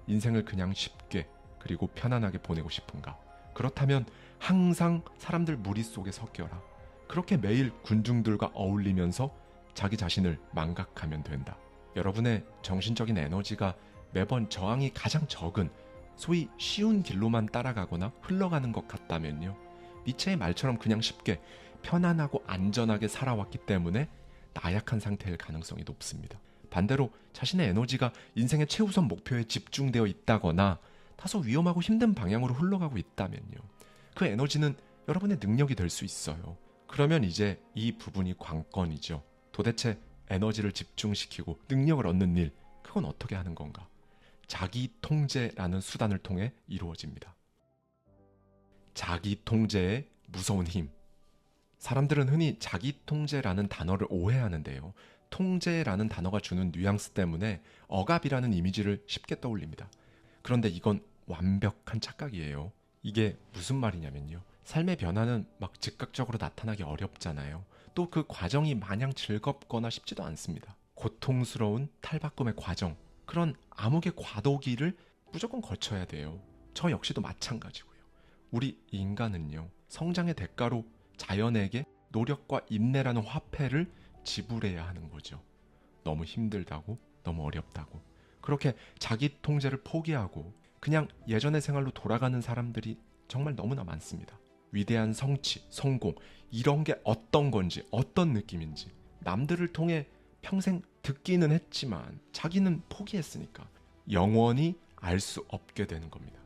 인생을 그냥 쉽게 그리고 편안하게 보내고 싶은가? 그렇다면 항상 사람들 무리 속에 섞여라. 그렇게 매일 군중들과 어울리면서 자기 자신을 망각하면 된다. 여러분의 정신적인 에너지가 매번 저항이 가장 적은, 소위 쉬운 길로만 따라가거나 흘러가는 것 같다면요, 니체의 말처럼 그냥 쉽게 편안하고 안전하게 살아왔기 때문에 나약한 상태일 가능성이 높습니다. 반대로 자신의 에너지가 인생의 최우선 목표에 집중되어 있다거나 다소 위험하고 힘든 방향으로 흘러가고 있다면요, 그 에너지는 여러분의 능력이 될 수 있어요. 그러면 이제 이 부분이 관건이죠. 도대체 에너지를 집중시키고 능력을 얻는 일, 그건 어떻게 하는 건가? 자기 통제라는 수단을 통해 이루어집니다. 자기 통제의 무서운 힘. 사람들은 흔히 자기 통제라는 단어를 오해하는데요, 통제라는 단어가 주는 뉘앙스 때문에 억압이라는 이미지를 쉽게 떠올립니다. 그런데 이건 완벽한 착각이에요. 이게 무슨 말이냐면요, 삶의 변화는 막 즉각적으로 나타나기 어렵잖아요. 또 그 과정이 마냥 즐겁거나 쉽지도 않습니다. 고통스러운 탈바꿈의 과정, 그런 암흑의 과도기를 무조건 거쳐야 돼요. 저 역시도 마찬가지고요. 우리 인간은요, 성장의 대가로 자연에게 노력과 인내라는 화폐를 지불해야 하는 거죠. 너무 힘들다고, 너무 어렵다고, 그렇게 자기 통제를 포기하고 그냥 예전의 생활로 돌아가는 사람들이 정말 너무나 많습니다. 위대한 성취, 성공, 이런 게 어떤 건지, 어떤 느낌인지 남들을 통해 평생 듣기는 했지만 자기는 포기했으니까 영원히 알 수 없게 되는 겁니다.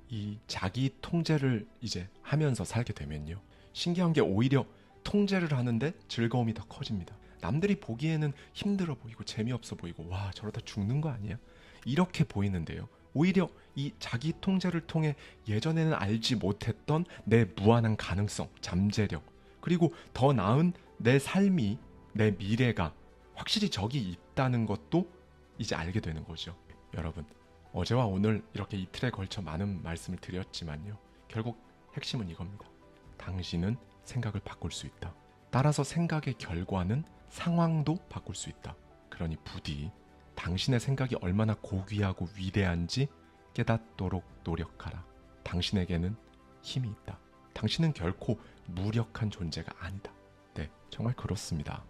이 자기 통제를 이제 하면서 살게 되면요, 신기한 게 오히려 통제를 하는데 즐거움이 더 커집니다. 남들이 보기에는 힘들어 보이고 재미없어 보이고, 와, 저러다 죽는 거 아니야? 이렇게 보이는데요, 오히려 이 자기 통제를 통해 예전에는 알지 못했던 내 무한한 가능성, 잠재력, 그리고 더 나은 내 삶이, 내 미래가 확실히 저기 있다는 것도 이제 알게 되는 거죠. 여러분, 어제와 오늘 이렇게 이틀에 걸쳐 많은 말씀을 드렸지만요, 결국 핵심은 이겁니다. 당신은 생각을 바꿀 수 있다. 따라서 생각의 결과는 상황도 바꿀 수 있다. 그러니 부디 당신의 생각이 얼마나 고귀하고 위대한지 깨닫도록 노력하라. 당신에게는 힘이 있다. 당신은 결코 무력한 존재가 아니다. 네, 정말 그렇습니다.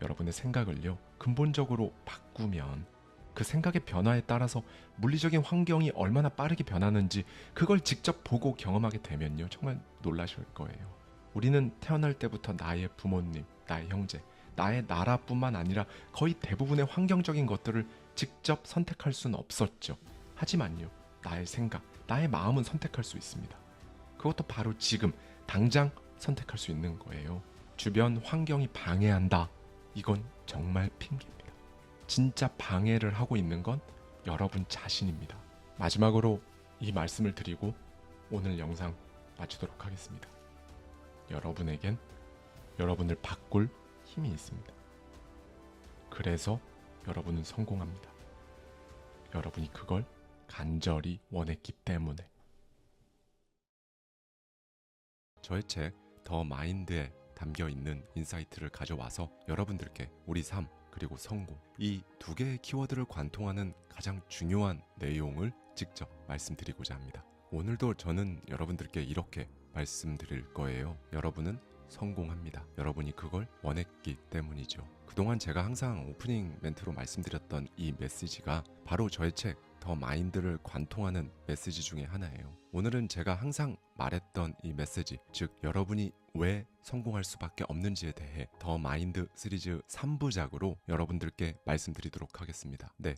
여러분의 생각을요, 근본적으로 바꾸면 그 생각의 변화에 따라서 물리적인 환경이 얼마나 빠르게 변하는지 그걸 직접 보고 경험하게 되면요, 정말 놀라실 거예요. 우리는 태어날 때부터 나의 부모님, 나의 형제, 나의 나라뿐만 아니라 거의 대부분의 환경적인 것들을 직접 선택할 수는 없었죠. 하지만요, 나의 생각, 나의 마음은 선택할 수 있습니다. 그것도 바로 지금 당장 선택할 수 있는 거예요. 주변 환경이 방해한다, 이건 정말 핑계입니다. 진짜 방해를 하고 있는 건 여러분 자신입니다. 마지막으로 이 말씀을 드리고 오늘 영상 마치도록 하겠습니다. 여러분에겐 여러분을 바꿀 힘이 있습니다. 그래서 여러분은 성공합니다. 여러분이 그걸 간절히 원했기 때문에. 저의 책 더 마인드에 담겨있는 인사이트를 가져와서 여러분들께 우리 삶 그리고 성공, 이 두 개의 키워드를 관통하는 가장 중요한 내용을 직접 말씀드리고자 합니다. 오늘도 저는 여러분들께 이렇게 말씀드릴 거예요. 여러분은 성공합니다. 여러분이 그걸 원했기 때문이죠. 그동안 제가 항상 오프닝 멘트로 말씀드렸던 이 메시지가 바로 저의 책 더 마인드를 관통하는 메시지 중에 하나예요. 오늘은 제가 항상 말했던 이 메시지, 즉 여러분이 왜 성공할 수밖에 없는지에 대해 더 마인드 시리즈 3부작으로 여러분들께 말씀드리도록 하겠습니다. 네,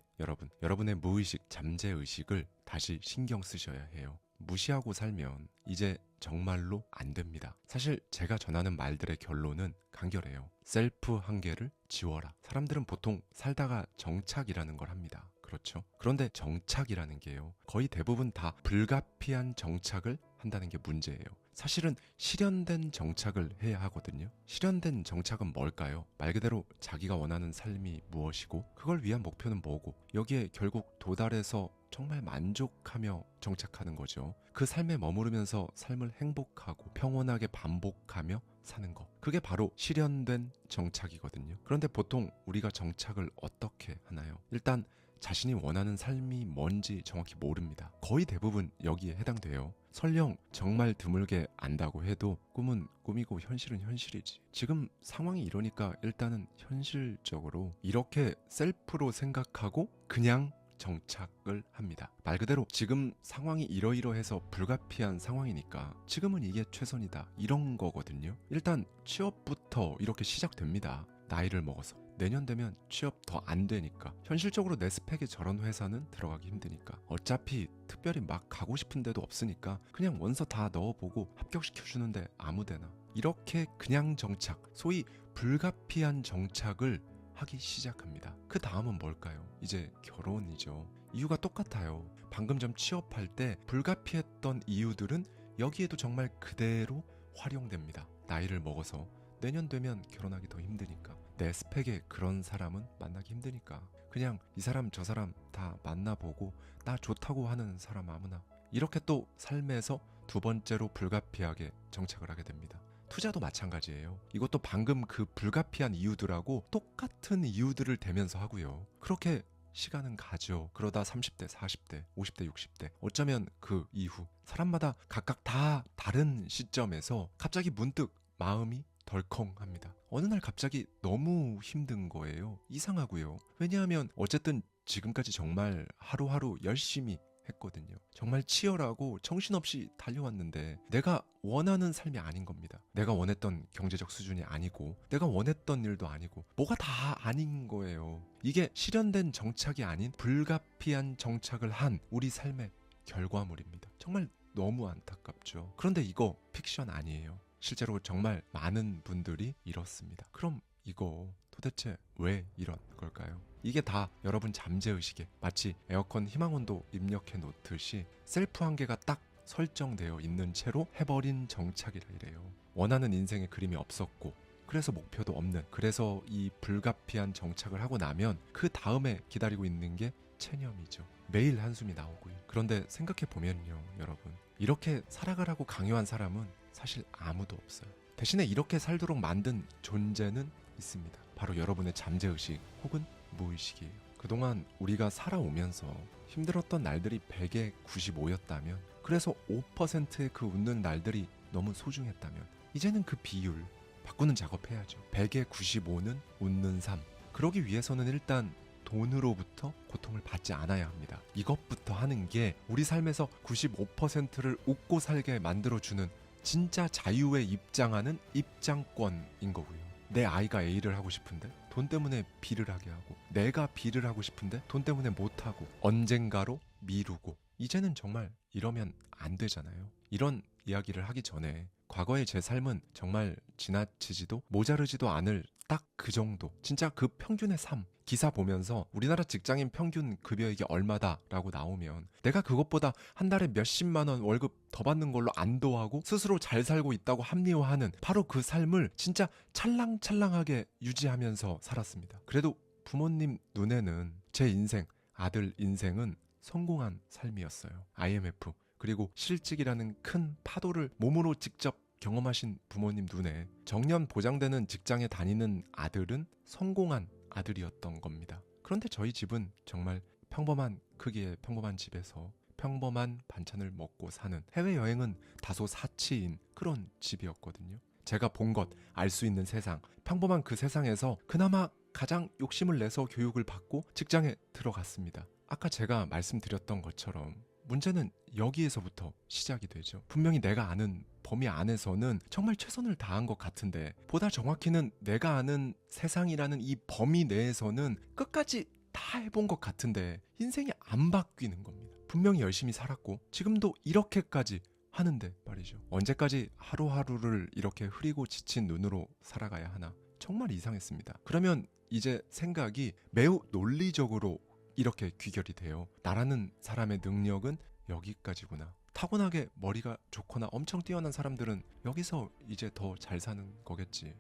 여러분의 무의식, 잠재의식을 다시 신경 쓰셔야 해요. 무시하고 살면 이제 정말로 안 됩니다. 사실 제가 전하는 말들의 결론은 간결해요. 셀프 한계를 지워라. 사람들은 보통 살다가 정착이라는 걸 합니다. 그렇죠? 그런데 정착이라는 게요, 거의 대부분 다 불가피한 정착을 한다는 게 문제예요. 사실은 실현된 정착을 해야 하거든요. 실현된 정착은 뭘까요? 말 그대로 자기가 원하는 삶이 무엇이고 그걸 위한 목표는 뭐고 여기에 결국 도달해서 정말 만족하며 정착하는 거죠. 그 삶에 머무르면서 삶을 행복하고 평온하게 반복하며 사는 것. 그게 바로 실현된 정착이거든요. 그런데 보통 우리가 정착을 어떻게 하나요? 일단 자신이 원하는 삶이 뭔지 정확히 모릅니다. 거의 대부분 여기에 해당돼요. 설령 정말 드물게 안다고 해도 꿈은 꿈이고 현실은 현실이지. 지금 상황이 이러니까 일단은 현실적으로 이렇게 셀프로 생각하고 그냥 정착을 합니다. 말 그대로 지금 상황이 이러이러해서 불가피한 상황이니까 지금은 이게 최선이다, 이런 거거든요. 일단 취업부터 이렇게 시작됩니다. 나이를 먹어서 내년 되면 취업 더 안 되니까, 현실적으로 내 스펙에 저런 회사는 들어가기 힘드니까, 어차피 특별히 막 가고 싶은 데도 없으니까 그냥 원서 다 넣어보고 합격시켜주는데 아무데나, 이렇게 그냥 정착, 소위 불가피한 정착을 하기 시작합니다. 그 다음은 뭘까요? 이제 결혼이죠. 이유가 똑같아요. 방금 전 취업할 때 불가피했던 이유들은 여기에도 정말 그대로 활용됩니다. 나이를 먹어서 내년 되면 결혼하기 더 힘드니까, 내 스펙에 그런 사람은 만나기 힘드니까, 그냥 이 사람 저 사람 다 만나보고 나 좋다고 하는 사람 아무나, 이렇게 또 삶에서 두 번째로 불가피하게 정착을 하게 됩니다. 투자도 마찬가지예요. 이것도 방금 그 불가피한 이유들하고 똑같은 이유들을 대면서 하고요. 그렇게 시간은 가죠. 그러다 30대, 40대, 50대, 60대, 어쩌면 그 이후 사람마다 각각 다 다른 시점에서 갑자기 문득 마음이 덜컹합니다. 어느 날 갑자기 너무 힘든 거예요. 이상하고요. 왜냐하면 어쨌든 지금까지 정말 하루하루 열심히 했거든요. 정말 치열하고 정신없이 달려왔는데 내가 원하는 삶이 아닌 겁니다. 내가 원했던 경제적 수준이 아니고 내가 원했던 일도 아니고 뭐가 다 아닌 거예요. 이게 실현된 정착이 아닌 불가피한 정착을 한 우리 삶의 결과물입니다. 정말 너무 안타깝죠. 그런데 이거 픽션 아니에요. 실제로 정말 많은 분들이 이렇습니다. 그럼 이거 도대체 왜 이런 걸까요? 이게 다 여러분 잠재의식에 마치 에어컨 희망온도 입력해 놓듯이 셀프 한계가 딱 설정되어 있는 채로 해버린 정착이라 이래요. 원하는 인생의 그림이 없었고, 그래서 목표도 없는, 그래서 이 불가피한 정착을 하고 나면 그 다음에 기다리고 있는 게 체념이죠. 매일 한숨이 나오고요. 그런데 생각해보면요, 여러분, 이렇게 살아가라고 강요한 사람은 사실 아무도 없어요. 대신에 이렇게 살도록 만든 존재는 있습니다. 바로 여러분의 잠재의식 혹은 무의식이에요. 그동안 우리가 살아오면서 힘들었던 날들이 100에 95였다면, 그래서 5%의 그 웃는 날들이 너무 소중했다면, 이제는 그 비율 바꾸는 작업해야죠. 100에 95는 웃는 삶. 그러기 위해서는 일단 돈으로부터 고통을 받지 않아야 합니다. 이것부터 하는 게 우리 삶에서 95%를 웃고 살게 만들어주는 진짜 자유에 입장하는 입장권인 거고요. 내 아이가 A를 하고 싶은데 돈 때문에 B를 하게 하고, 내가 B를 하고 싶은데 돈 때문에 못하고, 언젠가로 미루고, 이제는 정말 이러면 안 되잖아요. 이런 이야기를 하기 전에 과거의 제 삶은 정말 지나치지도 모자르지도 않을 딱 그 정도, 진짜 그 평균의 삶, 기사 보면서 우리나라 직장인 평균 급여 이게 얼마다라고 나오면 내가 그것보다 한 달에 몇십만 원 월급 더 받는 걸로 안도하고 스스로 잘 살고 있다고 합리화하는 바로 그 삶을 진짜 찰랑찰랑하게 유지하면서 살았습니다. 그래도 부모님 눈에는 제 인생, 아들 인생은 성공한 삶이었어요. IMF 그리고 실직이라는 큰 파도를 몸으로 직접 경험하신 부모님 눈에 정년 보장되는 직장에 다니는 아들은 성공한 아들이었던 겁니다. 그런데 저희 집은 정말 평범한 크기의 평범한 집에서 평범한 반찬을 먹고 사는, 해외여행은 다소 사치인 그런 집이었거든요. 제가 본 것, 알 수 있는 세상, 평범한 그 세상에서 그나마 가장 욕심을 내서 교육을 받고 직장에 들어갔습니다. 아까 제가 말씀드렸던 것처럼 문제는 여기에서부터 시작이 되죠. 분명히 내가 아는 범위 안에서는 정말 최선을 다한 것 같은데, 보다 정확히는 내가 아는 세상이라는 이 범위 내에서는 끝까지 다 해본 것 같은데 인생이 안 바뀌는 겁니다. 분명히 열심히 살았고 지금도 이렇게까지 하는데 말이죠. 언제까지 하루하루를 이렇게 흐리고 지친 눈으로 살아가야 하나? 정말 이상했습니다. 그러면 이제 생각이 매우 논리적으로 이렇게 귀결이 돼요. 나라는 사람의 능력은 여기까지구나. 타고나게 머리가 좋거나 엄청 뛰어난 사람들은 여기서 이제 더 잘 사는 거겠지.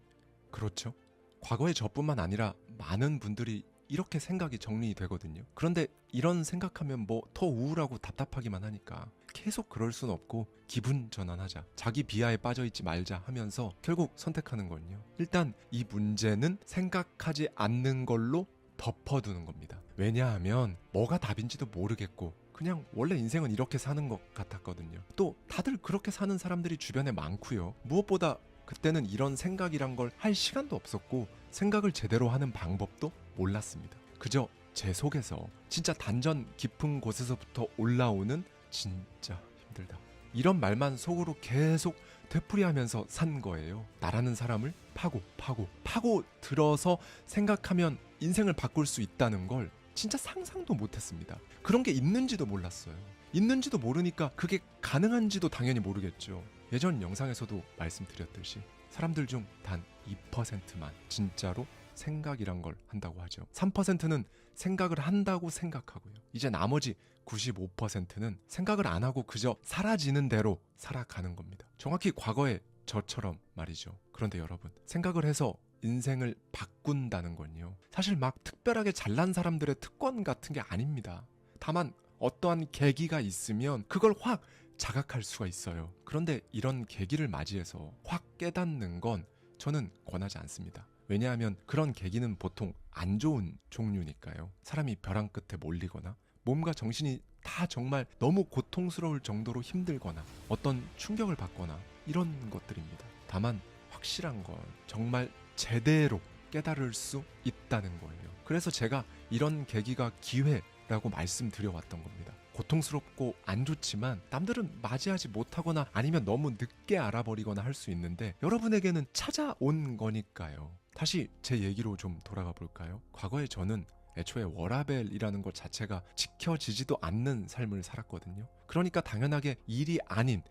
그렇죠? 과거의 저뿐만 아니라 많은 분들이 이렇게 생각이 정리되거든요. 그런데 이런 생각하면 뭐 더 우울하고 답답하기만 하니까 계속 그럴 순 없고 기분 전환하자, 자기 비하에 빠져있지 말자 하면서 결국 선택하는 건요, 일단 이 문제는 생각하지 않는 걸로 덮어두는 겁니다. 왜냐하면 뭐가 답인지도 모르겠고 그냥 원래 인생은 이렇게 사는 것 같았거든요. 또 다들 그렇게 사는 사람들이 주변에 많고요. 무엇보다 그때는 이런 생각이란 걸 할 시간도 없었고 생각을 제대로 하는 방법도 몰랐습니다. 그저 제 속에서 진짜 단전 깊은 곳에서부터 올라오는 진짜 힘들다, 이런 말만 속으로 계속 되풀이하면서 산 거예요. 나라는 사람을 파고 들어서 생각하면 인생을 바꿀 수 있다는 걸 진짜 상상도 못했습니다. 그런 게 있는지도 몰랐어요. 있는지도 모르니까 그게 가능한지도 당연히 모르겠죠. 예전 영상에서도 말씀드렸듯이 사람들 중 단 2%만 진짜로 생각이란 걸 한다고 하죠. 3%는 생각을 한다고 생각하고요. 이제 나머지 95%는 생각을 안 하고 그저 사라지는 대로 살아가는 겁니다. 정확히 과거의 저처럼 말이죠. 그런데 여러분, 생각을 해서 인생을 바꾼다는 건요, 사실 막 특별하게 잘난 사람들의 특권 같은 게 아닙니다. 다만 어떠한 계기가 있으면 그걸 확 자각할 수가 있어요. 그런데 이런 계기를 맞이해서 확 깨닫는 건 저는 권하지 않습니다. 왜냐하면 그런 계기는 보통 안 좋은 종류니까요. 사람이 벼랑 끝에 몰리거나 몸과 정신이 다 정말 너무 고통스러울 정도로 힘들거나 어떤 충격을 받거나 이런 것들입니다. 다만 확실한 건 정말 제대로 깨달을 수 있다는 거예요. 그래서 제가 이런 계기가 기회라고 말씀드려왔던 겁니다. 고통스럽고 안 좋지만 남들은 맞이하지 못하거나 아니면 너무 늦게 알아버리거나 할 수 있는데 여러분에게는 찾아온 거니까요. 다시 제 얘기로 좀 돌아가 볼까요? 과거에 저는 애초에 워라벨이라는 것 자체가 지켜지지도 않는 삶을 살았거든요. 그러니까 당연하게 일이 아닌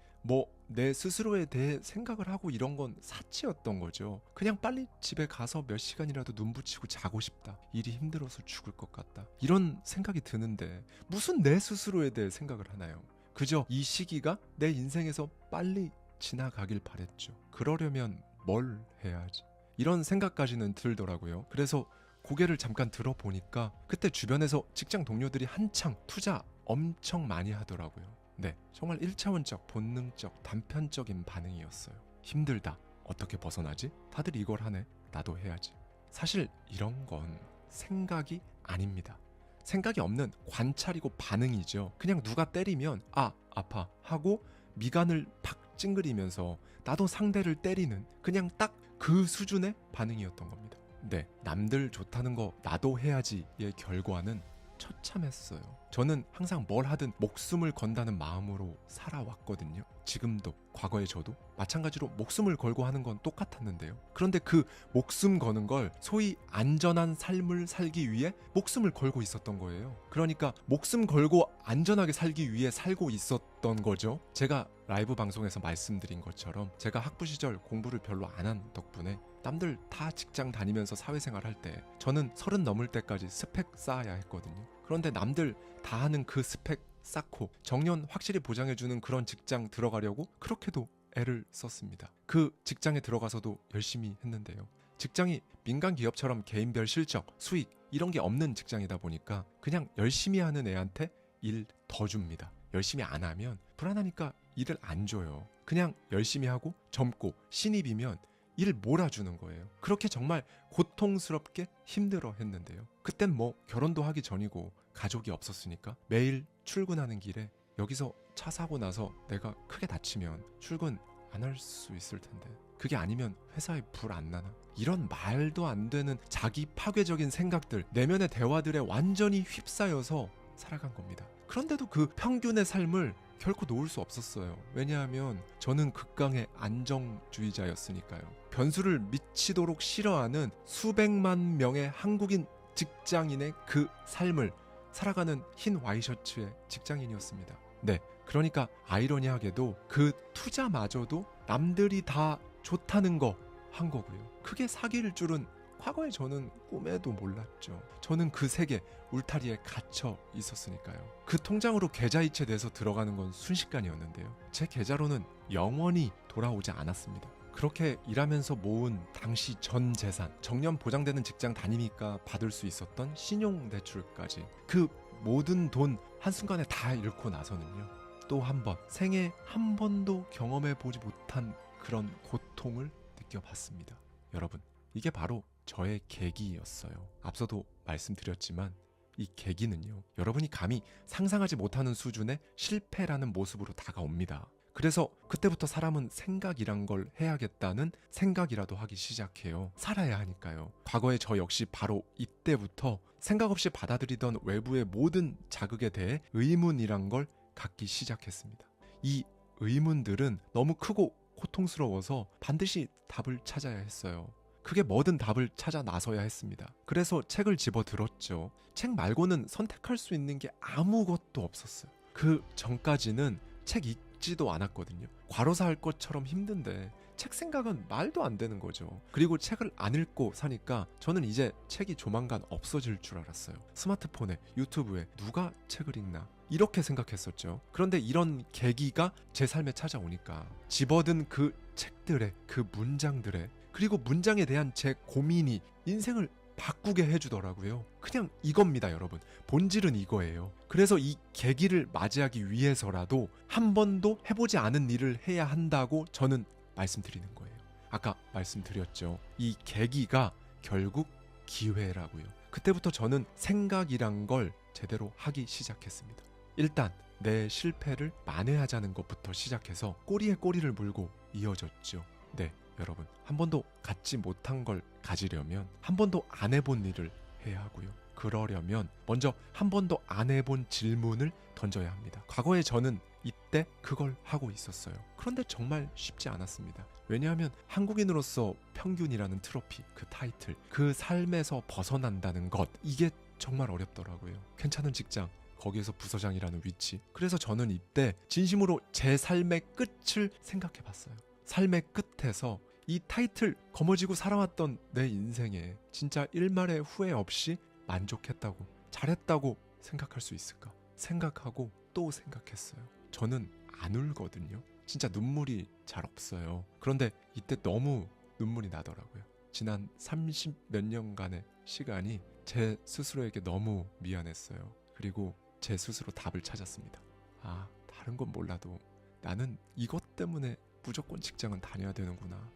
내 스스로에 대해 생각을 하고 이런 건 사치였던 거죠. 그냥 빨리 집에 가서 몇 시간이라도 눈 붙이고 자고 싶다, 일이 힘들어서 죽을 것 같다, 이런 생각이 드는데 무슨 내 스스로에 대해 생각을 하나요? 그저 이 시기가 내 인생에서 빨리 지나가길 바랬죠. 그러려면 뭘 해야지, 이런 생각까지는 들더라고요. 그래서 고개를 잠깐 들어보니까 그때 주변에서 직장 동료들이 한창 투자 엄청 많이 하더라고요. 네, 정말 1차원적, 본능적, 단편적인 반응이었어요. 힘들다, 어떻게 벗어나지? 다들 이걸 하네, 나도 해야지. 사실 이런 건 생각이 아닙니다. 생각이 없는 관찰이고 반응이죠. 그냥 누가 때리면 아파 하고 미간을 팍 찡그리면서 나도 상대를 때리는 그냥 딱 그 수준의 반응이었던 겁니다. 네, 남들 좋다는 거 나도 해야지의 결과는 처참했어요. 저는 항상 뭘 하든 목숨을 건다는 마음으로 살아왔거든요. 지금도, 과거의 저도 마찬가지로 목숨을 걸고 하는 건 똑같았는데요. 그런데 그 목숨 거는 걸 소위 안전한 삶을 살기 위해 목숨을 걸고 있었던 거예요. 그러니까 목숨 걸고 안전하게 살기 위해 살고 있었던 거죠. 제가 라이브 방송에서 말씀드린 것처럼 제가 학부 시절 공부를 별로 안 한 덕분에 남들 다 직장 다니면서 사회생활 할 때 저는 30 넘을 때까지 스펙 쌓아야 했거든요. 그런데 남들 다 하는 그 스펙 쌓고 정년 확실히 보장해주는 그런 직장 들어가려고 그렇게도 애를 썼습니다. 그 직장에 들어가서도 열심히 했는데요. 직장이 민간 기업처럼 개인별 실적, 수익 이런 게 없는 직장이다 보니까 그냥 열심히 하는 애한테 일 더 줍니다. 열심히 안 하면 불안하니까 일을 안 줘요. 그냥 열심히 하고 젊고 신입이면 일 몰아주는 거예요. 그렇게 정말 고통스럽게 힘들어 했는데요. 그땐 결혼도 하기 전이고 가족이 없었으니까 매일 출근하는 길에 여기서 차 사고 나서 내가 크게 다치면 출근 안 할 수 있을 텐데 그게 아니면 회사에 불 안 나나? 이런 말도 안 되는 자기 파괴적인 생각들, 내면의 대화들에 완전히 휩싸여서 살아간 겁니다. 그런데도 그 평균의 삶을 결코 놓을 수 없었어요. 왜냐하면 저는 극강의 안정주의자였으니까요. 변수를 미치도록 싫어하는 수백만 명의 한국인 직장인의 그 삶을 살아가는 흰 와이셔츠의 직장인이었습니다. 네, 그러니까 아이러니하게도 그 투자마저도 남들이 다 좋다는 거 한 거고요. 그게 사기일 줄은 과거에 저는 꿈에도 몰랐죠. 저는 그 세계 울타리에 갇혀 있었으니까요. 그 통장으로 계좌이체 돼서 들어가는 건 순식간이었는데요. 제 계좌로는 영원히 돌아오지 않았습니다. 그렇게 일하면서 모은 당시 전 재산, 정년 보장되는 직장 다니니까 받을 수 있었던 신용대출까지 그 모든 돈 한순간에 다 잃고 나서는요. 또 한 번, 생애 한 번도 경험해보지 못한 그런 고통을 느껴봤습니다. 여러분, 이게 바로 저의 계기였어요. 앞서도 말씀드렸지만 이 계기는요, 여러분이 감히 상상하지 못하는 수준의 실패라는 모습으로 다가옵니다. 그래서 그때부터 사람은 생각이란 걸 해야겠다는 생각이라도 하기 시작해요. 살아야 하니까요. 과거에 저 역시 바로 이때부터 생각 없이 받아들이던 외부의 모든 자극에 대해 의문이란 걸 갖기 시작했습니다. 이 의문들은 너무 크고 고통스러워서 반드시 답을 찾아야 했어요. 그게 뭐든 답을 찾아 나서야 했습니다. 그래서 책을 집어들었죠. 책 말고는 선택할 수 있는 게 아무것도 없었어요. 그 전까지는 책 읽지도 않았거든요. 과로사 할 것처럼 힘든데 책 생각은 말도 안 되는 거죠. 그리고 책을 안 읽고 사니까 저는 이제 책이 조만간 없어질 줄 알았어요. 스마트폰에, 유튜브에 누가 책을 읽나 이렇게 생각했었죠. 그런데 이런 계기가 제 삶에 찾아오니까 집어든 그 책들의 그 문장들의 그리고 문장에 대한 제 고민이 인생을 바꾸게 해주더라고요. 그냥 이겁니다, 여러분. 본질은 이거예요. 그래서 이 계기를 맞이하기 위해서라도 한 번도 해보지 않은 일을 해야 한다고 저는 말씀드리는 거예요. 아까 말씀드렸죠. 이 계기가 결국 기회라고요. 그때부터 저는 생각이란 걸 제대로 하기 시작했습니다. 일단 내 실패를 만회하자는 것부터 시작해서 꼬리에 꼬리를 물고 이어졌죠. 네, 여러분, 한 번도 갖지 못한 걸 가지려면 한 번도 안 해본 일을 해야 하고요. 그러려면 먼저 한 번도 안 해본 질문을 던져야 합니다. 과거에 저는 이때 그걸 하고 있었어요. 그런데 정말 쉽지 않았습니다. 왜냐하면 한국인으로서 평균이라는 트로피, 그 타이틀, 그 삶에서 벗어난다는 것, 이게 정말 어렵더라고요. 괜찮은 직장, 거기에서 부서장이라는 위치. 그래서 저는 이때 진심으로 제 삶의 끝을 생각해 봤어요. 삶의 끝에서 이 타이틀 거머쥐고 살아왔던 내 인생에 진짜 일말의 후회 없이 만족했다고, 잘했다고 생각할 수 있을까? 생각하고 또 생각했어요. 저는 안 울거든요. 진짜 눈물이 잘 없어요. 그런데 이때 너무 눈물이 나더라고요. 지난 30몇 년간의 시간이 제 스스로에게 너무 미안했어요. 그리고 제 스스로 답을 찾았습니다. 아, 다른 건 몰라도 나는 이것 때문에 무조건 직장은 다녀야 되는구나.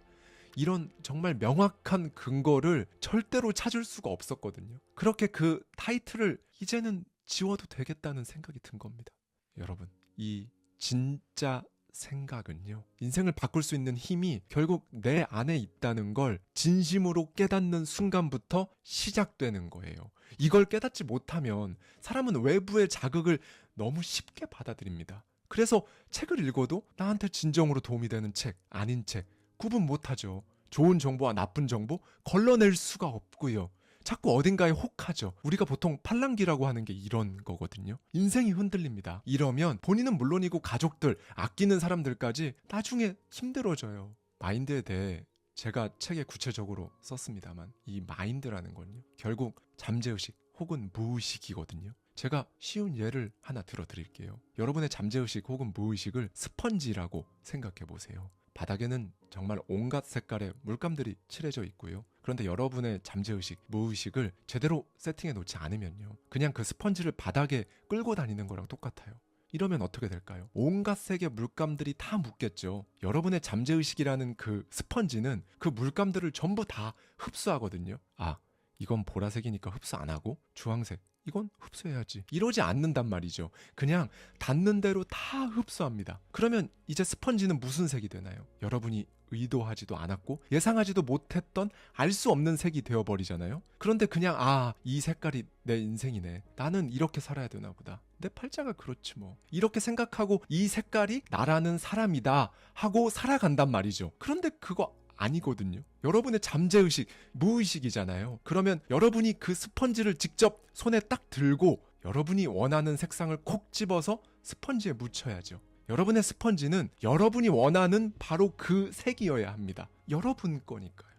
이런 정말 명확한 근거를 절대로 찾을 수가 없었거든요. 그렇게 그 타이틀을 이제는 지워도 되겠다는 생각이 든 겁니다. 여러분, 이 진짜 생각은요, 인생을 바꿀 수 있는 힘이 결국 내 안에 있다는 걸 진심으로 깨닫는 순간부터 시작되는 거예요. 이걸 깨닫지 못하면 사람은 외부의 자극을 너무 쉽게 받아들입니다. 그래서 책을 읽어도 나한테 진정으로 도움이 되는 책, 아닌 책 구분 못하죠. 좋은 정보와 나쁜 정보 걸러낼 수가 없고요. 자꾸 어딘가에 혹하죠. 우리가 보통 팔랑귀라고 하는 게 이런 거거든요. 인생이 흔들립니다. 이러면 본인은 물론이고 가족들, 아끼는 사람들까지 나중에 힘들어져요. 마인드에 대해 제가 책에 구체적으로 썼습니다만 이 마인드라는 건요, 결국 잠재의식 혹은 무의식이거든요. 제가 쉬운 예를 하나 들어드릴게요. 여러분의 잠재의식 혹은 무의식을 스펀지라고 생각해 보세요. 바닥에는 정말 온갖 색깔의 물감들이 칠해져 있고요. 그런데 여러분의 잠재의식, 무의식을 제대로 세팅해 놓지 않으면요, 그냥 그 스펀지를 바닥에 끌고 다니는 거랑 똑같아요. 이러면 어떻게 될까요? 온갖 색의 물감들이 다 묻겠죠. 여러분의 잠재의식이라는 그 스펀지는 그 물감들을 전부 다 흡수하거든요. 아, 이건 보라색이니까 흡수 안 하고 주황색, 이건 흡수해야지. 이러지 않는단 말이죠. 그냥 닿는 대로 다 흡수합니다. 그러면 이제 스펀지는 무슨 색이 되나요? 여러분이 의도하지도 않았고 예상하지도 못했던 알 수 없는 색이 되어버리잖아요. 그런데 그냥 이 색깔이 내 인생이네. 나는 이렇게 살아야 되나 보다. 내 팔자가 그렇지 뭐. 이렇게 생각하고 이 색깔이 나라는 사람이다 하고 살아간단 말이죠. 그런데 그거 아니거든요. 여러분의 잠재의식, 무의식이잖아요. 그러면 여러분이 그 스펀지를 직접 손에 딱 들고 여러분이 원하는 색상을 콕 집어서 스펀지에 묻혀야죠. 여러분의 스펀지는 여러분이 원하는 바로 그 색이어야 합니다. 여러분 거니까요.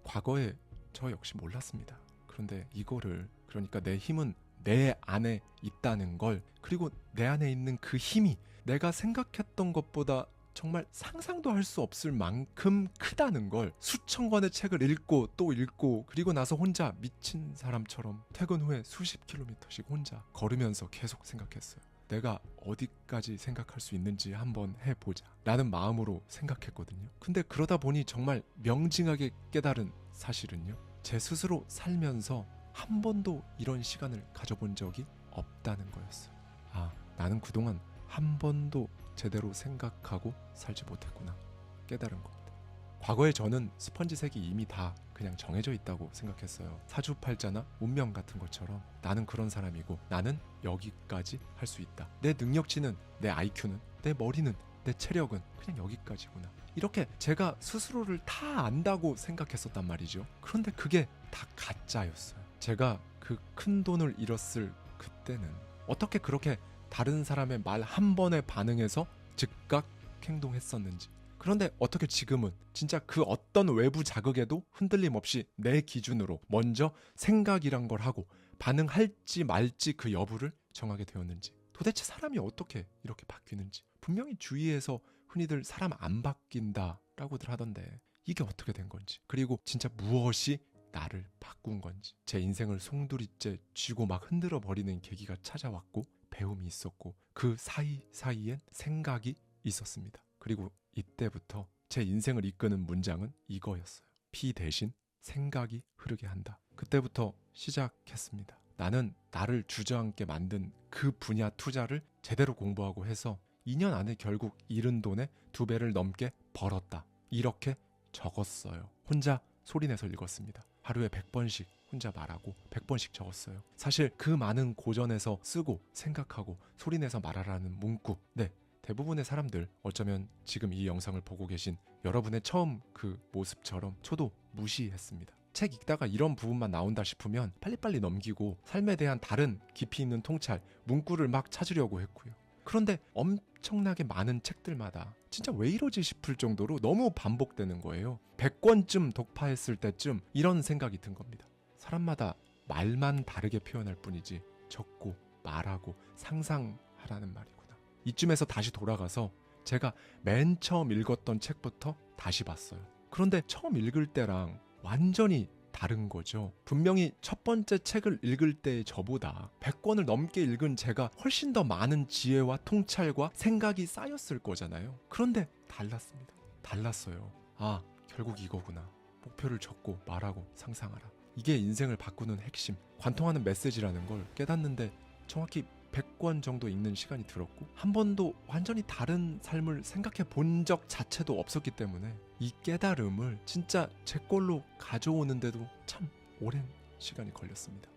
과거에 저 역시 몰랐습니다. 그런데 이거를, 그러니까 내 힘은 내 안에 있다는 걸, 그리고 내 안에 있는 그 힘이 내가 생각했던 것보다 정말 상상도 할 수 없을 만큼 크다는 걸 수천 권의 책을 읽고 또 읽고, 그리고 나서 혼자 미친 사람처럼 퇴근 후에 수십 킬로미터씩 혼자 걸으면서 계속 생각했어요. 내가 어디까지 생각할 수 있는지 한번 해보자 라는 마음으로 생각했거든요. 근데 그러다 보니 정말 명징하게 깨달은 사실은요, 제 스스로 살면서 한 번도 이런 시간을 가져본 적이 없다는 거였어요. 나는 그동안 한 번도 제대로 생각하고 살지 못했구나 깨달은 겁니다. 과거에 저는 스펀지색이 이미 다 그냥 정해져 있다고 생각했어요. 사주팔자나 운명 같은 것처럼 나는 그런 사람이고 나는 여기까지 할 수 있다. 내 능력치는, 내 IQ는, 내 머리는, 내 체력은 그냥 여기까지구나. 이렇게 제가 스스로를 다 안다고 생각했었단 말이죠. 그런데 그게 다 가짜였어요. 제가 그 큰 돈을 잃었을 그때는 어떻게 그렇게 다른 사람의 말 한 번에 반응해서 즉각 행동했었는지. 그런데 어떻게 지금은 진짜 그 어떤 외부 자극에도 흔들림 없이 내 기준으로 먼저 생각이란 걸 하고 반응할지 말지 그 여부를 정하게 되었는지. 도대체 사람이 어떻게 이렇게 바뀌는지. 분명히 주위에서 흔히들 사람 안 바뀐다라고들 하던데 이게 어떻게 된 건지, 그리고 진짜 무엇이 나를 바꾼 건지. 제 인생을 송두리째 쥐고 막 흔들어 버리는 계기가 찾아왔고 배움이 있었고 그 사이사이엔 생각이 있었습니다. 그리고 이때부터 제 인생을 이끄는 문장은 이거였어요. 피 대신 생각이 흐르게 한다. 그때부터 시작했습니다. 나는 나를 주저앉게 만든 그 분야 투자를 제대로 공부하고 해서 2년 안에 결국 잃은 돈의 2배를 넘게 벌었다. 이렇게 적었어요. 혼자 소리내서 읽었습니다. 하루에 100번씩 혼자 말하고 100번씩 적었어요. 사실 그 많은 고전에서 쓰고 생각하고 소리내서 말하라는 문구, 대부분의 사람들, 어쩌면 지금 이 영상을 보고 계신 여러분의 처음 그 모습처럼 저도 무시했습니다. 책 읽다가 이런 부분만 나온다 싶으면 빨리빨리 넘기고 삶에 대한 다른 깊이 있는 통찰, 문구를 막 찾으려고 했고요. 그런데 엄청나게 많은 책들마다 진짜 왜 이러지 싶을 정도로 너무 반복되는 거예요. 100권쯤 독파했을 때쯤 이런 생각이 든 겁니다. 사람마다 말만 다르게 표현할 뿐이지 적고 말하고 상상하라는 말이구나. 이쯤에서 다시 돌아가서 제가 맨 처음 읽었던 책부터 다시 봤어요. 그런데 처음 읽을 때랑 완전히 다른 거죠. 분명히 첫 번째 책을 읽을 때의 저보다 100권을 넘게 읽은 제가 훨씬 더 많은 지혜와 통찰과 생각이 쌓였을 거잖아요. 그런데 달랐습니다. 달랐어요. 결국 이거구나. 목표를 적고 말하고 상상하라. 이게 인생을 바꾸는 핵심, 관통하는 메시지라는 걸 깨닫는데 정확히 100권 정도 읽는 시간이 들었고 한 번도 완전히 다른 삶을 생각해 본 적 자체도 없었기 때문에 이 깨달음을 진짜 제 걸로 가져오는데도 참 오랜 시간이 걸렸습니다.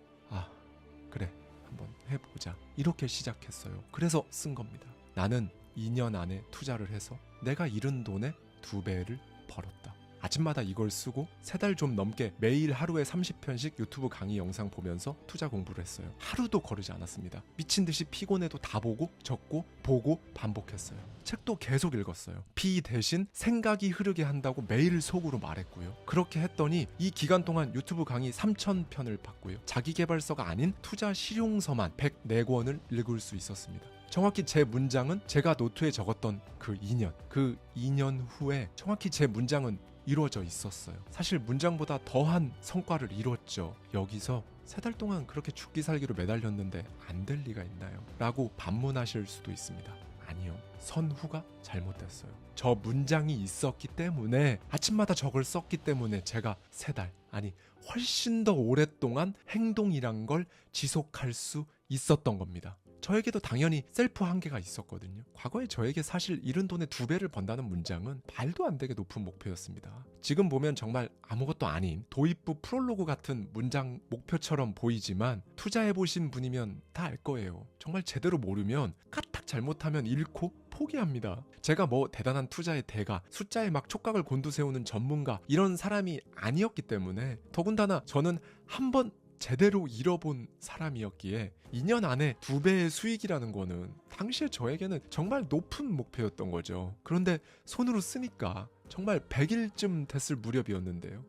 그래, 한번 해보자. 이렇게 시작했어요. 그래서 쓴 겁니다. 나는 2년 안에 투자를 해서 내가 잃은 돈의 2배를 벌었다. 아침마다 이걸 쓰고 3달 좀 넘게 매일 하루에 30편씩 유튜브 강의 영상 보면서 투자 공부를 했어요. 하루도 거르지 않았습니다. 미친 듯이 피곤해도 다 보고 적고 보고 반복했어요. 책도 계속 읽었어요. 피 대신 생각이 흐르게 한다고 매일 속으로 말했고요. 그렇게 했더니 이 기간 동안 유튜브 강의 3,000편을 봤고요. 자기계발서가 아닌 투자 실용서만 104권을 읽을 수 있었습니다. 정확히 제 문장은 제가 노트에 적었던 그 2년 후에 정확히 제 문장은 이루어져 있었어요. 사실 문장보다 더한 성과를 이뤘죠. 여기서 3달 동안 그렇게 죽기 살기로 매달렸는데 안 될 리가 있나요? 라고 반문하실 수도 있습니다. 아니요. 선후가 잘못됐어요. 저 문장이 있었기 때문에, 아침마다 저걸 썼기 때문에 제가 3달, 아니 훨씬 더 오랫동안 행동이란 걸 지속할 수 있었던 겁니다. 저에게도 당연히 셀프 한계가 있었거든요. 과거에 저에게 사실 잃은 돈의 2배를 번다는 문장은 말도 안 되게 높은 목표였습니다. 지금 보면 정말 아무것도 아닌 도입부 프롤로그 같은 문장 목표처럼 보이지만, 투자해보신 분이면 다 알 거예요. 정말 제대로 모르면 까딱 잘못하면 잃고 포기합니다. 제가 뭐 대단한 투자의 대가, 숫자에 막 촉각을 곤두세우는 전문가, 이런 사람이 아니었기 때문에, 더군다나 저는 한번 제대로 잃어본 사람이었기에 2년 안에 2배의 수익이라는 거는 당시에 저에게는 정말 높은 목표였던 거죠. 그런데 손으로 쓰니까 정말 100일쯤 됐을 무렵이었는데요.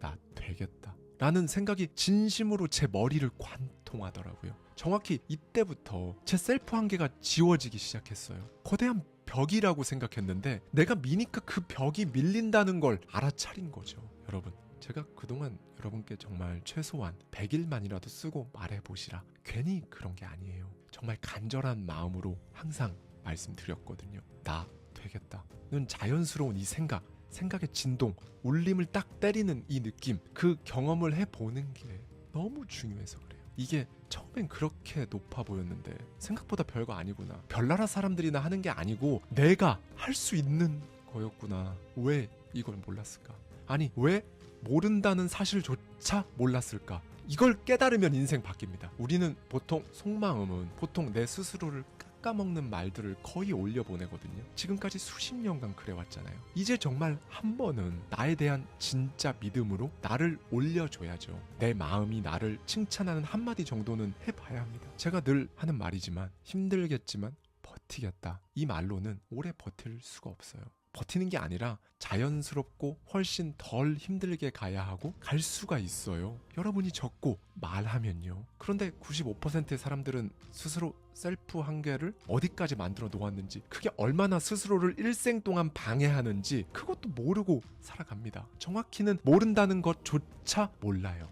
나 되겠다 라는 생각이 진심으로 제 머리를 관통하더라고요. 정확히 이때부터 제 셀프 한계가 지워지기 시작했어요. 거대한 벽이라고 생각했는데 내가 미니까 그 벽이 밀린다는 걸 알아차린 거죠. 여러분, 제가 그동안 여러분께 정말 최소한 100일만이라도 쓰고 말해보시라, 괜히 그런 게 아니에요. 정말 간절한 마음으로 항상 말씀드렸거든요. 나 되겠다는 자연스러운 이 생각의 진동, 울림을 딱 때리는 이 느낌, 그 경험을 해보는 게 너무 중요해서 그래요. 이게 처음엔 그렇게 높아 보였는데 생각보다 별거 아니구나. 별나라 사람들이나 하는 게 아니고 내가 할 수 있는 거였구나. 왜 이걸 몰랐을까? 아니, 왜 모른다는 사실조차 몰랐을까? 이걸 깨달으면 인생 바뀝니다. 우리는 보통 속마음은 보통 내 스스로를 깎아먹는 말들을 거의 올려보내거든요. 지금까지 수십 년간 그래왔잖아요. 이제 정말 한 번은 나에 대한 진짜 믿음으로 나를 올려줘야죠. 내 마음이 나를 칭찬하는 한마디 정도는 해봐야 합니다. 제가 늘 하는 말이지만, 힘들겠지만 버티겠다, 이 말로는 오래 버틸 수가 없어요. 버티는 게 아니라 자연스럽고 훨씬 덜 힘들게 가야 하고 갈 수가 있어요. 여러분이 적고 말하면요. 그런데 95%의 사람들은 스스로 셀프 한계를 어디까지 만들어 놓았는지, 그게 얼마나 스스로를 일생 동안 방해하는지 그것도 모르고 살아갑니다. 정확히는 모른다는 것조차 몰라요.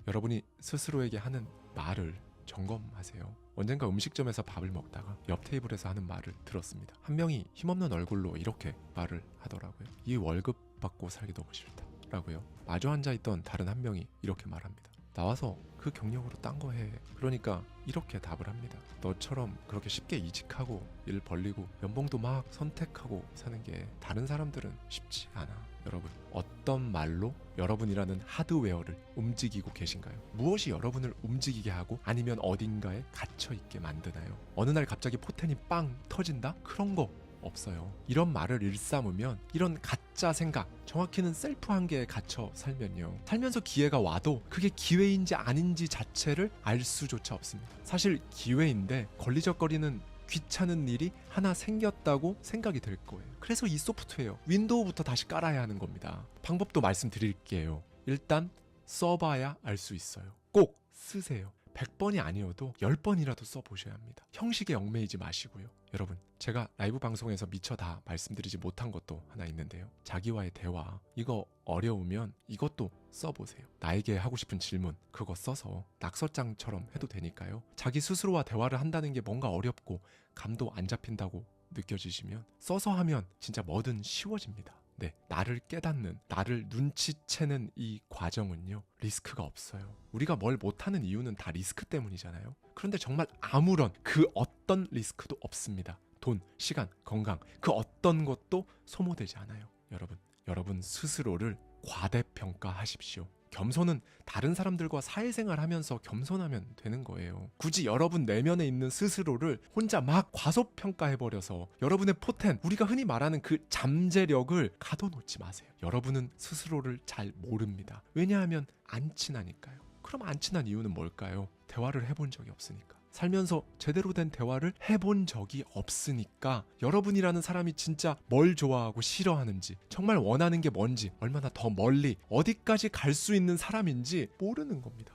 여러분이 스스로에게 하는 말을 점검하세요. 언젠가 음식점에서 밥을 먹다가 옆 테이블에서 하는 말을 들었습니다. 한 명이 힘없는 얼굴로 이렇게 말을 하더라고요. 이 월급 받고 살기 너무 싫다 라고요. 마주 앉아있던 다른 한 명이 이렇게 말합니다. 나와서 그 경력으로 딴 거 해. 그러니까 이렇게 답을 합니다. 너처럼 그렇게 쉽게 이직하고 일 벌리고 연봉도 막 선택하고 사는 게 다른 사람들은 쉽지 않아. 여러분, 어떤 말로 여러분이라는 하드웨어를 움직이고 계신가요? 무엇이 여러분을 움직이게 하고 아니면 어딘가에 갇혀있게 만드나요? 어느 날 갑자기 포텐이 빵 터진다? 그런 거 없어요. 이런 말을 일삼으면, 이런 가짜 생각, 정확히는 셀프 한계에 갇혀 살면요, 살면서 기회가 와도 그게 기회인지 아닌지 자체를 알 수조차 없습니다. 사실 기회인데 걸리적거리는 귀찮은 일이 하나 생겼다고 생각이 될 거예요. 그래서 이 소프트웨어 윈도우부터 다시 깔아야 하는 겁니다. 방법도 말씀드릴게요. 일단 써봐야 알 수 있어요. 꼭 쓰세요. 100번이 아니어도 10번이라도 써보셔야 합니다. 형식에 얽매이지 마시고요. 여러분, 제가 라이브 방송에서 미처 다 말씀드리지 못한 것도 하나 있는데요. 자기와의 대화, 이거 어려우면 이것도 써보세요. 나에게 하고 싶은 질문, 그거 써서 낙서장처럼 해도 되니까요. 자기 스스로와 대화를 한다는 게 뭔가 어렵고 감도 안 잡힌다고 느껴지시면 써서 하면 진짜 뭐든 쉬워집니다. 네, 나를 깨닫는, 나를 눈치채는 이 과정은요, 리스크가 없어요. 우리가 뭘 못하는 이유는 다 리스크 때문이잖아요. 그런데 정말 아무런 그 어떤 리스크도 없습니다. 돈, 시간, 건강, 그 어떤 것도 소모되지 않아요. 여러분 스스로를 과대평가하십시오. 겸손은 다른 사람들과 사회생활 하면서 겸손하면 되는 거예요. 굳이 여러분 내면에 있는 스스로를 혼자 막 과소평가해버려서 여러분의 포텐, 우리가 흔히 말하는 그 잠재력을 가둬놓지 마세요. 여러분은 스스로를 잘 모릅니다. 왜냐하면 안 친하니까요. 그럼 안 친한 이유는 뭘까요? 대화를 해본 적이 없으니까. 살면서 제대로 된 대화를 해본 적이 없으니까 여러분이라는 사람이 진짜 뭘 좋아하고 싫어하는지, 정말 원하는 게 뭔지, 얼마나 더 멀리 어디까지 갈 수 있는 사람인지 모르는 겁니다.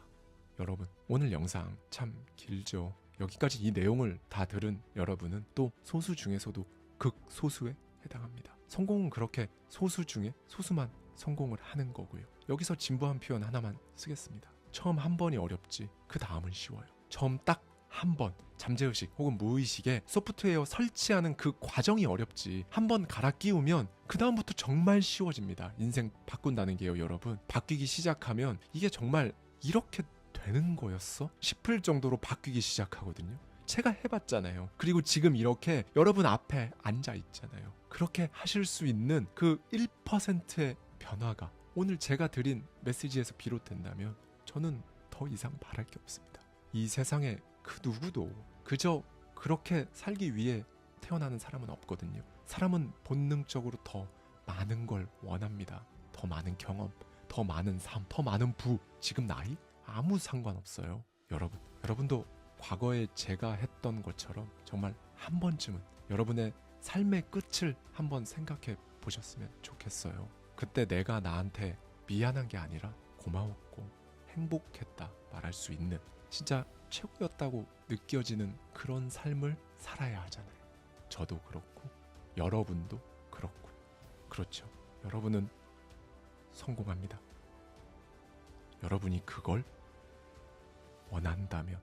여러분, 오늘 영상 참 길죠. 여기까지 이 내용을 다 들은 여러분은 또 소수 중에서도 극소수에 해당합니다. 성공은 그렇게 소수 중에 소수만 성공을 하는 거고요. 여기서 진부한 표현 하나만 쓰겠습니다. 처음 한 번이 어렵지 그 다음은 쉬워요. 처음 딱 한번 잠재의식 혹은 무의식에 소프트웨어 설치하는 그 과정이 어렵지, 한번 갈아 끼우면 그 다음부터 정말 쉬워집니다. 인생 바꾼다는 게요, 여러분. 바뀌기 시작하면 이게 정말 이렇게 되는 거였어? 싶을 정도로 바뀌기 시작하거든요. 제가 해봤잖아요. 그리고 지금 이렇게 여러분 앞에 앉아 있잖아요. 그렇게 하실 수 있는 그 1%의 변화가 오늘 제가 드린 메시지에서 비롯된다면 저는 더 이상 바랄 게 없습니다. 이 세상에 그 누구도 그저 그렇게 살기 위해 태어나는 사람은 없거든요. 사람은 본능적으로 더 많은 걸 원합니다. 더 많은 경험, 더 많은 삶, 더 많은 부. 지금 나이? 아무 상관없어요. 여러분도 과거에 제가 했던 것처럼 정말 한 번쯤은 여러분의 삶의 끝을 한번 생각해 보셨으면 좋겠어요. 그때 내가 나한테 미안한 게 아니라 고마웠고 행복했다 말할 수 있는, 진짜 최고였다고 느껴지는 그런 삶을 살아야 하잖아요. 저도 그렇고 여러분도 그렇고. 그렇죠. 여러분은 성공합니다. 여러분이 그걸 원한다면.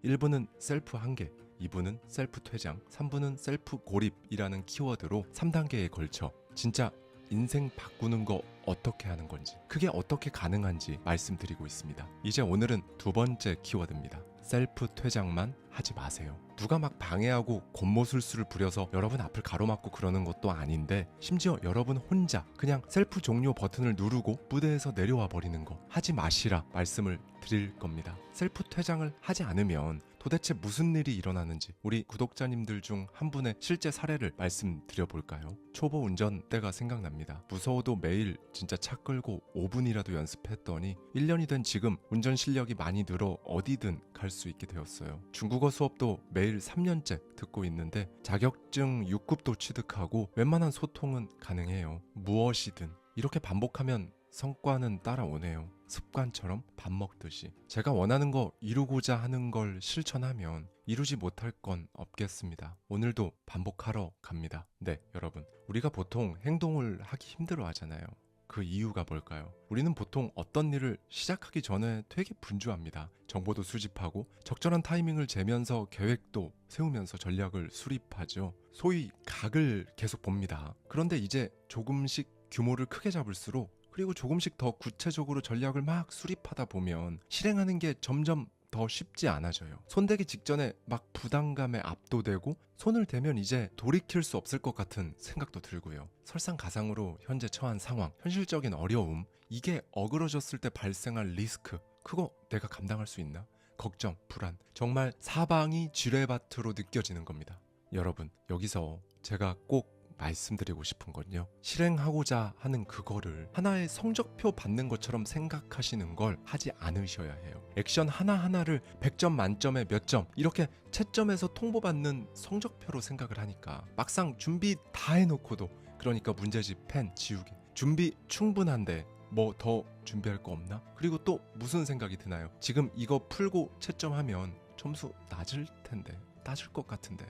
(1부는) 셀프 한계, 2부는 셀프 퇴장, 3부는 셀프 고립이라는 키워드로 3단계에 걸쳐 진짜 인생 바꾸는 거 어떻게 하는 건지, 그게 어떻게 가능한지 말씀드리고 있습니다. 이제 오늘은 두 번째 키워드입니다. 셀프 퇴장만 하지 마세요. 누가 막 방해하고 곤모술수를 부려서 여러분 앞을 가로막고 그러는 것도 아닌데, 심지어 여러분 혼자 그냥 셀프 종료 버튼을 누르고 무대에서 내려와 버리는 거 하지 마시라 말씀을 드릴 겁니다. 셀프 퇴장을 하지 않으면 도대체 무슨 일이 일어나는지 우리 구독자님들 중 한 분의 실제 사례를 말씀드려 볼까요? 초보 운전대가 생각납니다. 무서워도 매일 진짜 차 끌고 5분이라도 연습했더니 1년이 된 지금 운전 실력이 많이 늘어 어디든 갈 수 있게 되었어요. 중국어 수업도 매일 3년째 듣고 있는데 자격증 6급도 취득하고 웬만한 소통은 가능해요. 무엇이든 이렇게 반복하면 성과는 따라오네요. 습관처럼 밥 먹듯이. 제가 원하는 거 이루고자 하는 걸 실천하면 이루지 못할 건 없겠습니다. 오늘도 반복하러 갑니다. 네, 여러분. 우리가 보통 행동을 하기 힘들어 하잖아요. 그 이유가 뭘까요? 우리는 보통 어떤 일을 시작하기 전에 되게 분주합니다. 정보도 수집하고 적절한 타이밍을 재면서 계획도 세우면서 전략을 수립하죠. 소위 각을 계속 봅니다. 그런데 이제 조금씩 규모를 크게 잡을수록, 그리고 조금씩 더 구체적으로 전략을 막 수립하다 보면 실행하는 게 점점 더 쉽지 않아져요. 손대기 직전에 막 부담감에 압도되고 손을 대면 이제 돌이킬 수 없을 것 같은 생각도 들고요. 설상가상으로 현재 처한 상황, 현실적인 어려움, 이게 어그러졌을 때 발생할 리스크, 그거 내가 감당할 수 있나? 걱정, 불안, 정말 사방이 지뢰밭으로 느껴지는 겁니다. 여러분, 여기서 제가 꼭 말씀드리고 싶은 건요, 실행하고자 하는 그거를 하나의 성적표 받는 것처럼 생각하시는 걸 하지 않으셔야 해요. 액션 하나하나를 100점 만점에 몇 점 이렇게 채점해서 통보받는 성적표로 생각을 하니까 막상 준비 다 해놓고도, 그러니까 문제집 펜 지우개, 준비 충분한데 뭐 더 준비할 거 없나? 그리고 또 무슨 생각이 드나요? 지금 이거 풀고 채점하면 점수 낮을 텐데, 따질 것 같은데,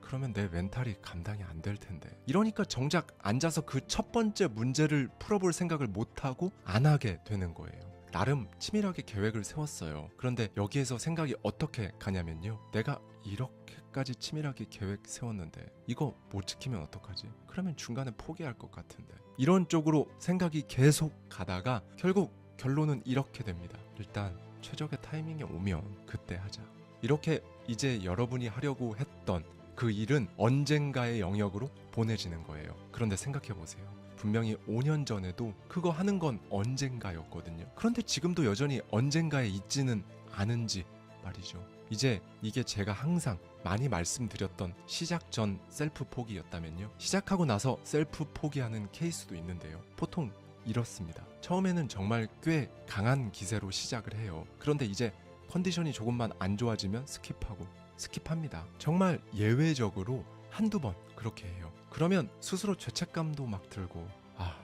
그러면 내 멘탈이 감당이 안 될 텐데, 이러니까 정작 앉아서 그 첫 번째 문제를 풀어볼 생각을 못하고 안 하게 되는 거예요. 나름 치밀하게 계획을 세웠어요. 그런데 여기에서 생각이 어떻게 가냐면요, 내가 이렇게까지 치밀하게 계획 세웠는데 이거 못 지키면 어떡하지? 그러면 중간에 포기할 것 같은데, 이런 쪽으로 생각이 계속 가다가 결국 결론은 이렇게 됩니다. 일단 최적의 타이밍이 오면 그때 하자. 이렇게 이제 여러분이 하려고 했던 그 일은 언젠가의 영역으로 보내지는 거예요. 그런데 생각해보세요. 분명히 5년 전에도 그거 하는 건 언젠가였거든요. 그런데 지금도 여전히 언젠가에 있지는 않은지 말이죠. 이제 이게 제가 항상 많이 말씀드렸던 시작 전 셀프 포기였다면요, 시작하고 나서 셀프 포기하는 케이스도 있는데요, 보통 이렇습니다. 처음에는 정말 꽤 강한 기세로 시작을 해요. 그런데 이제 컨디션이 조금만 안 좋아지면 스킵합니다. 정말 예외적으로 한두 번 그렇게 해요. 그러면 스스로 죄책감도 막 들고,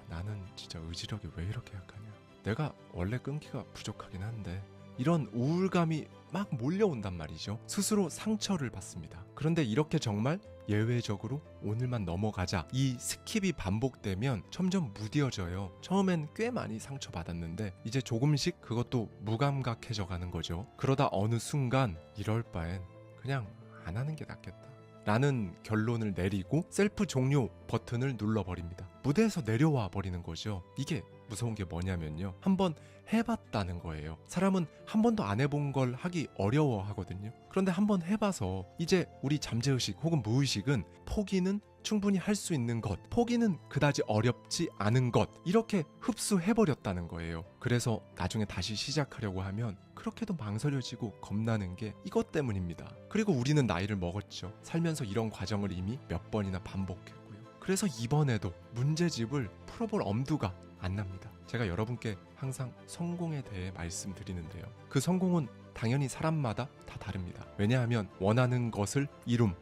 나는 진짜 의지력이 왜 이렇게 약하냐, 내가 원래 끈기가 부족하긴 한데 이런 우울감이 막 몰려온단 말이죠. 스스로 상처를 받습니다. 그런데 이렇게 정말 예외적으로 오늘만 넘어가자 이 스킵이 반복되면 점점 무뎌져요. 처음엔 꽤 많이 상처받았는데 이제 조금씩 그것도 무감각해져 가는 거죠. 그러다 어느 순간 이럴 바엔 그냥 안 하는 게 낫겠다 라는 결론을 내리고 셀프 종료 버튼을 눌러버립니다. 무대에서 내려와 버리는 거죠. 이게 무서운 게 뭐냐면요, 한번 해봤다는 거예요. 사람은 한 번도 안 해본 걸 하기 어려워하거든요. 그런데 한번 해봐서 이제 우리 잠재의식 혹은 무의식은 포기는 충분히 할 수 있는 것, 포기는 그다지 어렵지 않은 것, 이렇게 흡수해버렸다는 거예요. 그래서 나중에 다시 시작하려고 하면 그렇게도 망설여지고 겁나는 게 이것 때문입니다. 그리고 우리는 나이를 먹었죠. 살면서 이런 과정을 이미 몇 번이나 반복했고요. 그래서 이번에도 문제집을 풀어볼 엄두가 안 납니다. 제가 여러분께 항상 성공에 대해 말씀드리는데요, 그 성공은 당연히 사람마다 다 다릅니다. 왜냐하면 원하는 것을 이룸,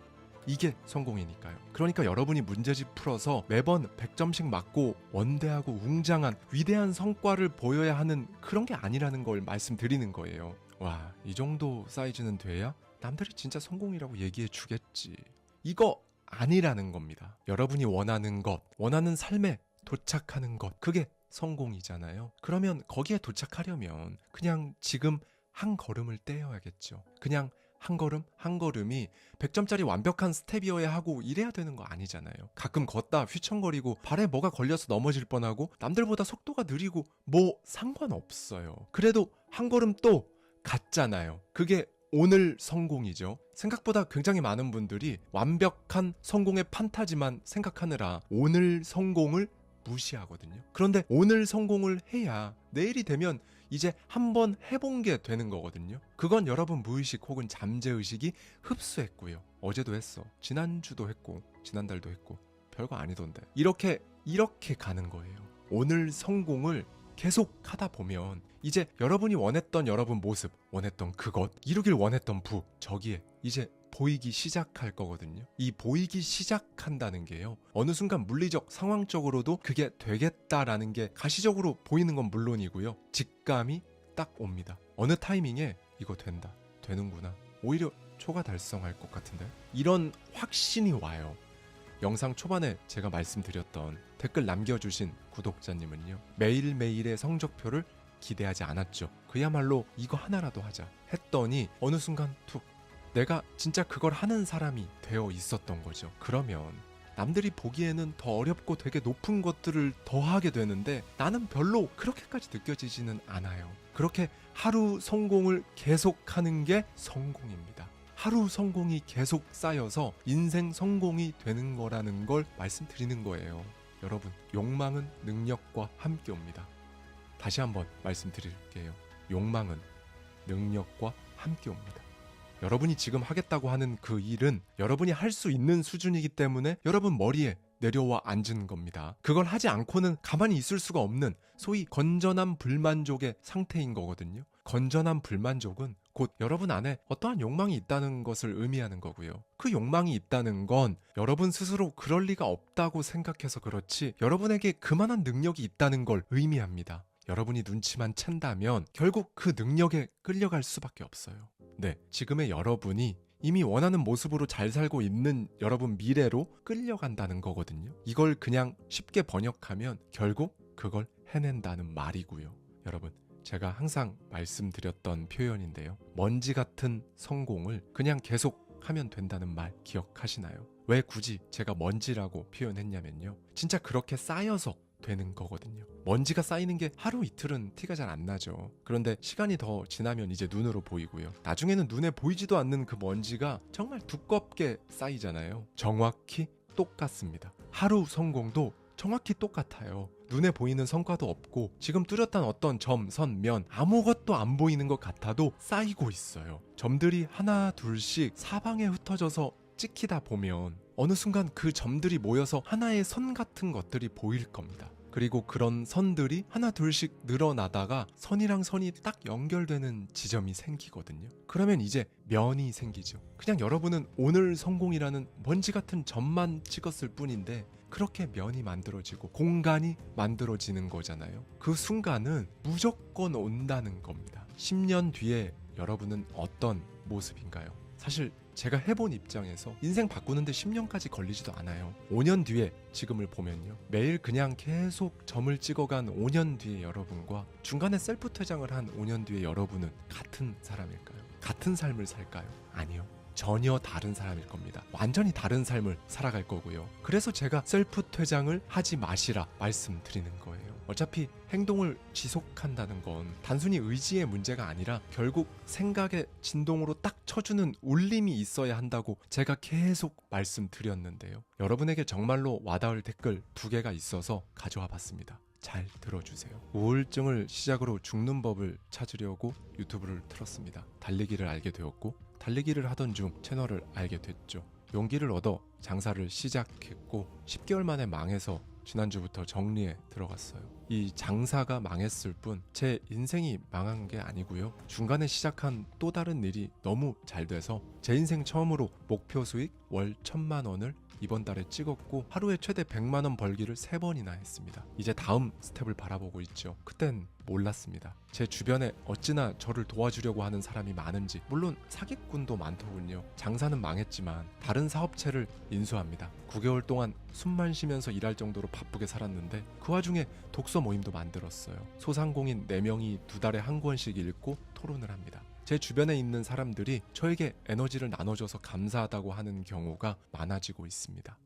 이게 성공이니까요. 그러니까 여러분이 문제집 풀어서 매번 100점씩 맞고 원대하고 웅장한 위대한 성과를 보여야 하는 그런 게 아니라는 걸 말씀드리는 거예요. 와, 이 정도 사이즈는 돼야 남들이 진짜 성공이라고 얘기해 주겠지, 이거 아니라는 겁니다. 여러분이 원하는 것, 원하는 삶에 도착하는 것, 그게 성공이잖아요. 그러면 거기에 도착하려면 그냥 지금 한 걸음을 떼어야겠죠. 그냥 한 걸음 한 걸음이 100점짜리 완벽한 스텝이어야 하고 이래야 되는 거 아니잖아요. 가끔 걷다 휘청거리고 발에 뭐가 걸려서 넘어질 뻔하고 남들보다 속도가 느리고 뭐 상관없어요. 그래도 한 걸음 또 갔잖아요. 그게 오늘 성공이죠. 생각보다 굉장히 많은 분들이 완벽한 성공의 판타지만 생각하느라 오늘 성공을 무시하거든요. 그런데 오늘 성공을 해야 내일이 되면 이제 한번 해본 게 되는 거거든요. 그건 여러분 무의식 혹은 잠재의식이 흡수했고요. 어제도 했어, 지난주도 했고 지난달도 했고 별거 아니던데, 이렇게 가는 거예요. 오늘 성공을 계속 하다 보면 이제 여러분이 원했던 여러분 모습, 원했던 그것, 이루길 원했던 부, 저기에 이제 보이기 시작할 거거든요. 이 보이기 시작한다는 게요, 어느 순간 물리적, 상황적으로도 그게 되겠다라는 게 가시적으로 보이는 건 물론이고요, 직감이 딱 옵니다. 어느 타이밍에 이거 된다, 되는구나, 오히려 초과 달성할 것 같은데, 이런 확신이 와요. 영상 초반에 제가 말씀드렸던 댓글 남겨주신 구독자님은요, 매일매일의 성적표를 기대하지 않았죠. 그야말로 이거 하나라도 하자 했더니 어느 순간 툭, 내가 진짜 그걸 하는 사람이 되어 있었던 거죠. 그러면 남들이 보기에는 더 어렵고 되게 높은 것들을 더 하게 되는데 나는 별로 그렇게까지 느껴지지는 않아요. 그렇게 하루 성공을 계속하는 게 성공입니다. 하루 성공이 계속 쌓여서 인생 성공이 되는 거라는 걸 말씀드리는 거예요. 여러분, 욕망은 능력과 함께 옵니다. 다시 한번 말씀드릴게요. 욕망은 능력과 함께 옵니다. 여러분이 지금 하겠다고 하는 그 일은 여러분이 할 수 있는 수준이기 때문에 여러분 머리에 내려와 앉은 겁니다. 그걸 하지 않고는 가만히 있을 수가 없는 소위 건전한 불만족의 상태인 거거든요. 건전한 불만족은 곧 여러분 안에 어떠한 욕망이 있다는 것을 의미하는 거고요. 그 욕망이 있다는 건 여러분 스스로 그럴 리가 없다고 생각해서 그렇지 여러분에게 그만한 능력이 있다는 걸 의미합니다. 여러분이 눈치만 챈다면 결국 그 능력에 끌려갈 수밖에 없어요. 네, 지금의 여러분이 이미 원하는 모습으로 잘 살고 있는 여러분 미래로 끌려간다는 거거든요. 이걸 그냥 쉽게 번역하면 결국 그걸 해낸다는 말이고요. 여러분, 제가 항상 말씀드렸던 표현인데요, 먼지 같은 성공을 그냥 계속 하면 된다는 말 기억하시나요? 왜 굳이 제가 먼지라고 표현했냐면요, 진짜 그렇게 쌓여서 되는 거거든요. 먼지가 쌓이는 게 하루 이틀은 티가 잘 안 나죠. 그런데 시간이 더 지나면 이제 눈으로 보이고요. 나중에는 눈에 보이지도 않는 그 먼지가 정말 두껍게 쌓이잖아요. 정확히 똑같습니다. 하루 성공도 정확히 똑같아요. 눈에 보이는 성과도 없고 지금 뚜렷한 어떤 점, 선, 면 아무것도 안 보이는 것 같아도 쌓이고 있어요. 점들이 하나 둘씩 사방에 흩어져서 찍히다 보면 어느 순간 그 점들이 모여서 하나의 선 같은 것들이 보일 겁니다. 그리고 그런 선들이 하나 둘씩 늘어나다가 선이랑 선이 딱 연결되는 지점이 생기거든요. 그러면 이제 면이 생기죠. 그냥 여러분은 오늘 성공이라는 먼지 같은 점만 찍었을 뿐인데 그렇게 면이 만들어지고 공간이 만들어지는 거잖아요. 그 순간은 무조건 온다는 겁니다. 10년 뒤에 여러분은 어떤 모습인가요? 사실 제가 해본 입장에서 인생 바꾸는데 10년까지 걸리지도 않아요. 5년 뒤에 지금을 보면요, 매일 그냥 계속 점을 찍어간 5년 뒤의 여러분과 중간에 셀프 퇴장을 한 5년 뒤의 여러분은 같은 사람일까요? 같은 삶을 살까요? 아니요. 전혀 다른 사람일 겁니다. 완전히 다른 삶을 살아갈 거고요. 그래서 제가 셀프 퇴장을 하지 마시라 말씀드리는 거예요. 어차피 행동을 지속한다는 건 단순히 의지의 문제가 아니라 결국 생각의 진동으로 딱 쳐주는 울림이 있어야 한다고 제가 계속 말씀드렸는데요. 여러분에게 정말로 와닿을 댓글 2개가 있어서 가져와 봤습니다. 잘 들어주세요. 우울증을 시작으로 죽는 법을 찾으려고 유튜브를 틀었습니다. 달리기를 알게 되었고, 달리기를 하던 중 채널을 알게 됐죠. 용기를 얻어 장사를 시작했고 10개월 만에 망해서 지난주부터 정리에 들어갔어요. 이 장사가 망했을 뿐 제 인생이 망한 게 아니고요. 중간에 시작한 또 다른 일이 너무 잘 돼서 제 인생 처음으로 목표 수익 월 1,000만 원을 이번 달에 찍었고 하루에 최대 100만 원 벌기를 3번이나 했습니다. 이제 다음 스텝을 바라보고 있죠. 그땐 몰랐습니다. 제 주변에 어찌나 저를 도와주려고 하는 사람이 많은지. 물론 사기꾼도 많더군요. 장사는 망했지만 다른 사업체를 인수합니다. 9개월 동안 숨만 쉬면서 일할 정도로 바쁘게 살았는데 그 와중에 독서 모임도 만들었어요. 소상공인 4명이 2달에 한 권씩 읽고 토론을 합니다. 제 주변에 있는 사람들이 저에게 에너지를 나눠줘서 감사하다고 하는 경우가 많아지고 있습니다.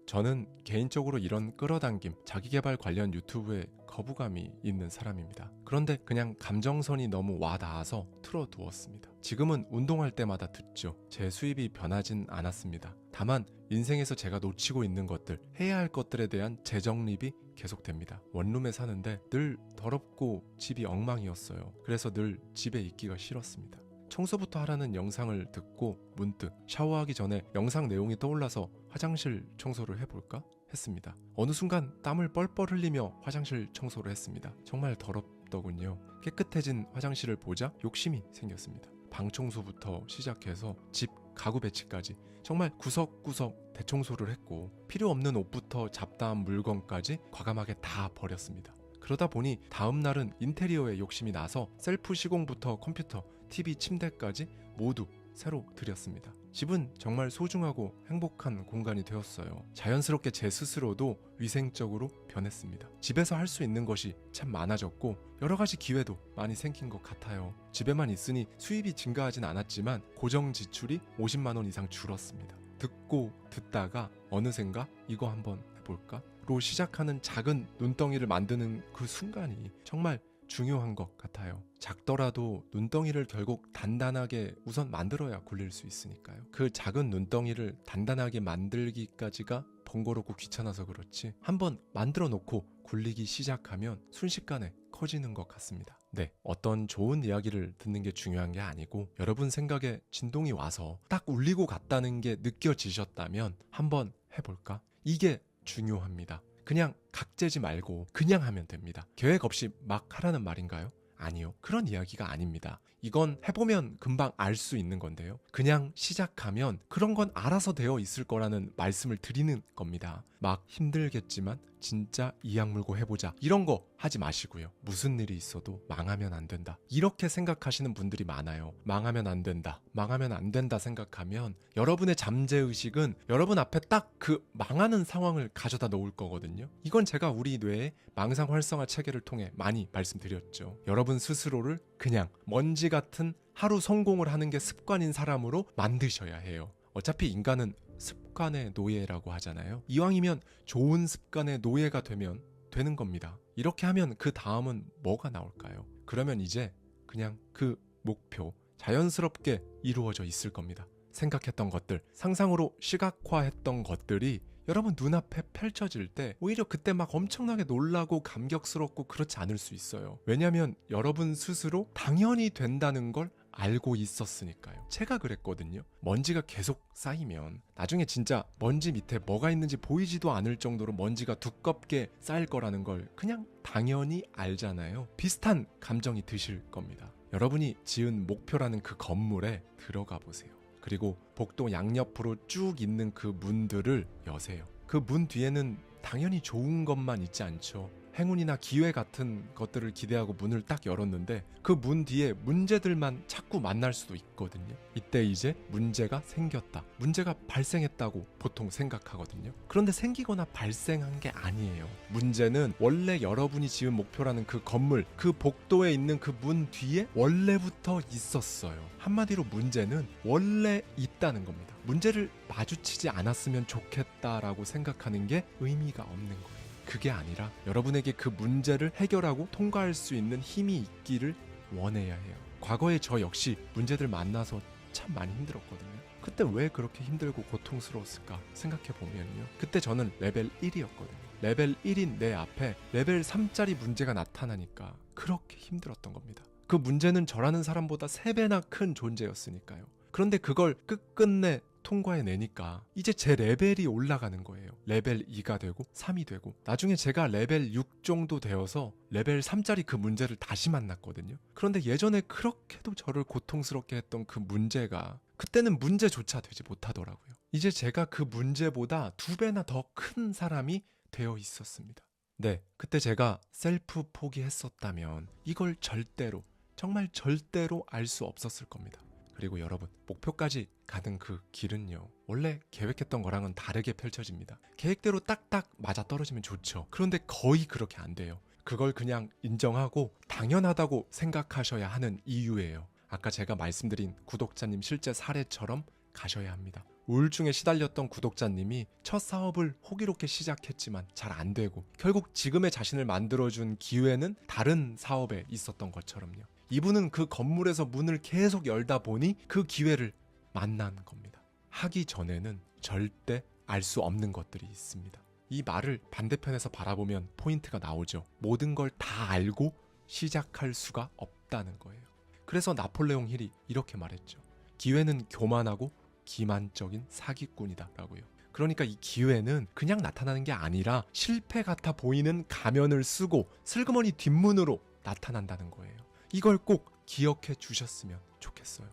저는 개인적으로 이런 끌어당김, 자기계발 관련 유튜브에 거부감이 있는 사람입니다. 그런데 그냥 감정선이 너무 와닿아서 틀어두었습니다. 지금은 운동할 때마다 듣죠. 제 수입이 변하진 않았습니다. 다만 인생에서 제가 놓치고 있는 것들, 해야 할 것들에 대한 재정립이 계속됩니다. 원룸에 사는데 늘 더럽고 집이 엉망이었어요. 그래서 늘 집에 있기가 싫었습니다. 청소부터 하라는 영상을 듣고 문득 샤워하기 전에 영상 내용이 떠올라서 화장실 청소를 해볼까 했습니다. 어느 순간 땀을 뻘뻘 흘리며 화장실 청소를 했습니다. 정말 더럽더군요. 깨끗해진 화장실을 보자 욕심이 생겼습니다. 방 청소부터 시작해서 집 가구 배치까지 정말 구석구석 대청소를 했고 필요 없는 옷부터 잡다한 물건까지 과감하게 다 버렸습니다. 그러다 보니 다음 날은 인테리어에 욕심이 나서 셀프 시공부터 컴퓨터, TV, 침대까지 모두 새로 들였습니다. 집은 정말 소중하고 행복한 공간이 되었어요. 자연스럽게 제 스스로도 위생적으로 변했습니다. 집에서 할 수 있는 것이 참 많아졌고 여러 가지 기회도 많이 생긴 것 같아요. 집에만 있으니 수입이 증가하진 않았지만 고정 지출이 50만 원 이상 줄었습니다. 듣고 듣다가 어느샌가 이거 한번 해볼까? 로 시작하는 작은 눈덩이를 만드는 그 순간이 정말 중요한 것 같아요. 작더라도 눈덩이를 결국 단단하게 우선 만들어야 굴릴 수 있으니까요. 그 작은 눈덩이를 단단하게 만들기까지가 번거롭고 귀찮아서 그렇지 한번 만들어 놓고 굴리기 시작하면 순식간에 커지는 것 같습니다. 네, 어떤 좋은 이야기를 듣는 게 중요한 게 아니고 여러분 생각에 진동이 와서 딱 울리고 갔다는 게 느껴지셨다면 한번 해볼까? 이게 중요합니다. 그냥 각재지 말고 그냥 하면 됩니다. 계획 없이 막 하라는 말인가요? 아니요. 그런 이야기가 아닙니다. 이건 해보면 금방 알 수 있는 건데요. 그냥 시작하면 그런 건 알아서 되어 있을 거라는 말씀을 드리는 겁니다. 막 힘들겠지만 진짜 이악 물고 해보자. 이런 거 하지 마시고요. 무슨 일이 있어도 망하면 안 된다. 이렇게 생각하시는 분들이 많아요. 망하면 안 된다. 망하면 안 된다 생각하면 여러분의 잠재의식은 여러분 앞에 딱 그 망하는 상황을 가져다 놓을 거거든요. 이건 제가 우리 뇌의 망상 활성화 체계를 통해 많이 말씀드렸죠. 여러분 스스로를 그냥 먼지 같은 하루 성공을 하는 게 습관인 사람으로 만드셔야 해요. 어차피 인간은 습관의 노예라고 하잖아요. 이왕이면 좋은 습관의 노예가 되면 되는 겁니다. 이렇게 하면 그 다음은 뭐가 나올까요? 그러면 이제 그냥 그 목표 자연스럽게 이루어져 있을 겁니다. 생각했던 것들, 상상으로 시각화했던 것들이 여러분 눈앞에 펼쳐질 때 오히려 그때 막 엄청나게 놀라고 감격스럽고 그렇지 않을 수 있어요. 왜냐하면 여러분 스스로 당연히 된다는 걸 알고 있었으니까요. 제가 그랬거든요. 먼지가 계속 쌓이면 나중에 진짜 먼지 밑에 뭐가 있는지 보이지도 않을 정도로 먼지가 두껍게 쌓일 거라는 걸 그냥 당연히 알잖아요. 비슷한 감정이 드실 겁니다. 여러분이 지은 목표라는 그 건물에 들어가 보세요. 그리고 복도 양옆으로 쭉 있는 그 문들을 여세요. 그 문 뒤에는 당연히 좋은 것만 있지 않죠. 행운이나 기회 같은 것들을 기대하고 문을 딱 열었는데 그 문 뒤에 문제들만 자꾸 만날 수도 있거든요. 이때 이제 문제가 생겼다, 문제가 발생했다고 보통 생각하거든요. 그런데 생기거나 발생한 게 아니에요. 문제는 원래 여러분이 지은 목표라는 그 건물, 그 복도에 있는 그 문 뒤에 원래부터 있었어요. 한마디로 문제는 원래 있다는 겁니다. 문제를 마주치지 않았으면 좋겠다라고 생각하는 게 의미가 없는 거예요. 그게 아니라 여러분에게 그 문제를 해결하고 통과할 수 있는 힘이 있기를 원해야 해요. 과거에 저 역시 문제들 만나서 참 많이 힘들었거든요. 그때 왜 그렇게 힘들고 고통스러웠을까 생각해보면요, 그때 저는 레벨 1이었거든요. 레벨 1인 내 앞에 레벨 3짜리 문제가 나타나니까 그렇게 힘들었던 겁니다. 그 문제는 저라는 사람보다 3배나 큰 존재였으니까요. 그런데 그걸 끝끝내 통과해내니까 이제 제 레벨이 올라가는 거예요. 레벨 2가 되고 3이 되고 나중에 제가 레벨 6 정도 되어서 레벨 3짜리 그 문제를 다시 만났거든요. 그런데 예전에 그렇게도 저를 고통스럽게 했던 그 문제가 그때는 문제조차 되지 못하더라고요. 이제 제가 그 문제보다 2배나 더 큰 사람이 되어 있었습니다. 네, 그때 제가 셀프 포기했었다면 이걸 절대로, 정말 절대로 알 수 없었을 겁니다. 그리고 여러분, 목표까지 가는 그 길은요, 원래 계획했던 거랑은 다르게 펼쳐집니다. 계획대로 딱딱 맞아떨어지면 좋죠. 그런데 거의 그렇게 안 돼요. 그걸 그냥 인정하고 당연하다고 생각하셔야 하는 이유예요. 아까 제가 말씀드린 구독자님 실제 사례처럼 가셔야 합니다. 우울증에 시달렸던 구독자님이 첫 사업을 호기롭게 시작했지만 잘 안 되고 결국 지금의 자신을 만들어준 기회는 다른 사업에 있었던 것처럼요. 이분은 그 건물에서 문을 계속 열다 보니 그 기회를 만난 겁니다. 하기 전에는 절대 알 수 없는 것들이 있습니다. 이 말을 반대편에서 바라보면 포인트가 나오죠. 모든 걸 다 알고 시작할 수가 없다는 거예요. 그래서 나폴레옹 힐이 이렇게 말했죠. 기회는 교만하고 기만적인 사기꾼이다 라고요. 그러니까 이 기회는 그냥 나타나는 게 아니라 실패 같아 보이는 가면을 쓰고 슬그머니 뒷문으로 나타난다는 거예요. 이걸 꼭 기억해 주셨으면 좋겠어요.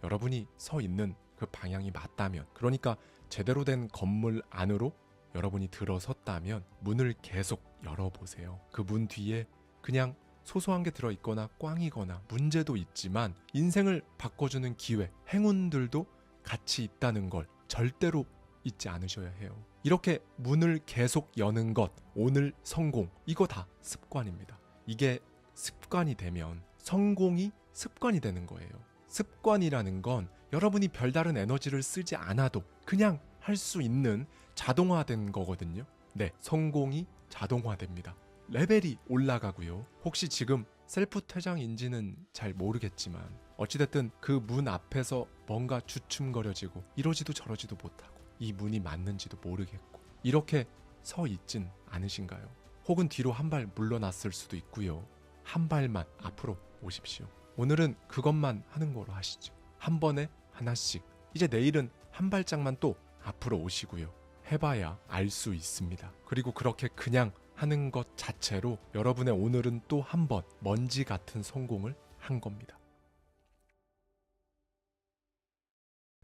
여러분이 서 있는 그 방향이 맞다면, 그러니까 제대로 된 건물 안으로 여러분이 들어섰다면 문을 계속 열어보세요. 그 문 뒤에 그냥 소소한 게 들어있거나 꽝이거나 문제도 있지만 인생을 바꿔주는 기회, 행운들도 같이 있다는 걸 절대로 잊지 않으셔야 해요. 이렇게 문을 계속 여는 것, 오늘 성공, 이거 다 습관입니다. 이게 습관이 되면 성공이 습관이 되는 거예요. 습관이라는 건 여러분이 별다른 에너지를 쓰지 않아도 그냥 할 수 있는 자동화된 거거든요. 네, 성공이 자동화됩니다. 레벨이 올라가고요. 혹시 지금 셀프 퇴장인지는 잘 모르겠지만 어찌됐든 그 문 앞에서 뭔가 주춤거려지고 이러지도 저러지도 못하고 이 문이 맞는지도 모르겠고 이렇게 서 있진 않으신가요? 혹은 뒤로 한 발 물러났을 수도 있고요. 한 발만 앞으로 오십시오. 오늘은 그것만 하는 거로 하시죠. 한 번에 하나씩. 이제 내일은 한 발짝만 또 앞으로 오시고요. 해봐야 알 수 있습니다. 그리고 그렇게 그냥 하는 것 자체로 여러분의 오늘은 또 한 번 먼지 같은 성공을 한 겁니다.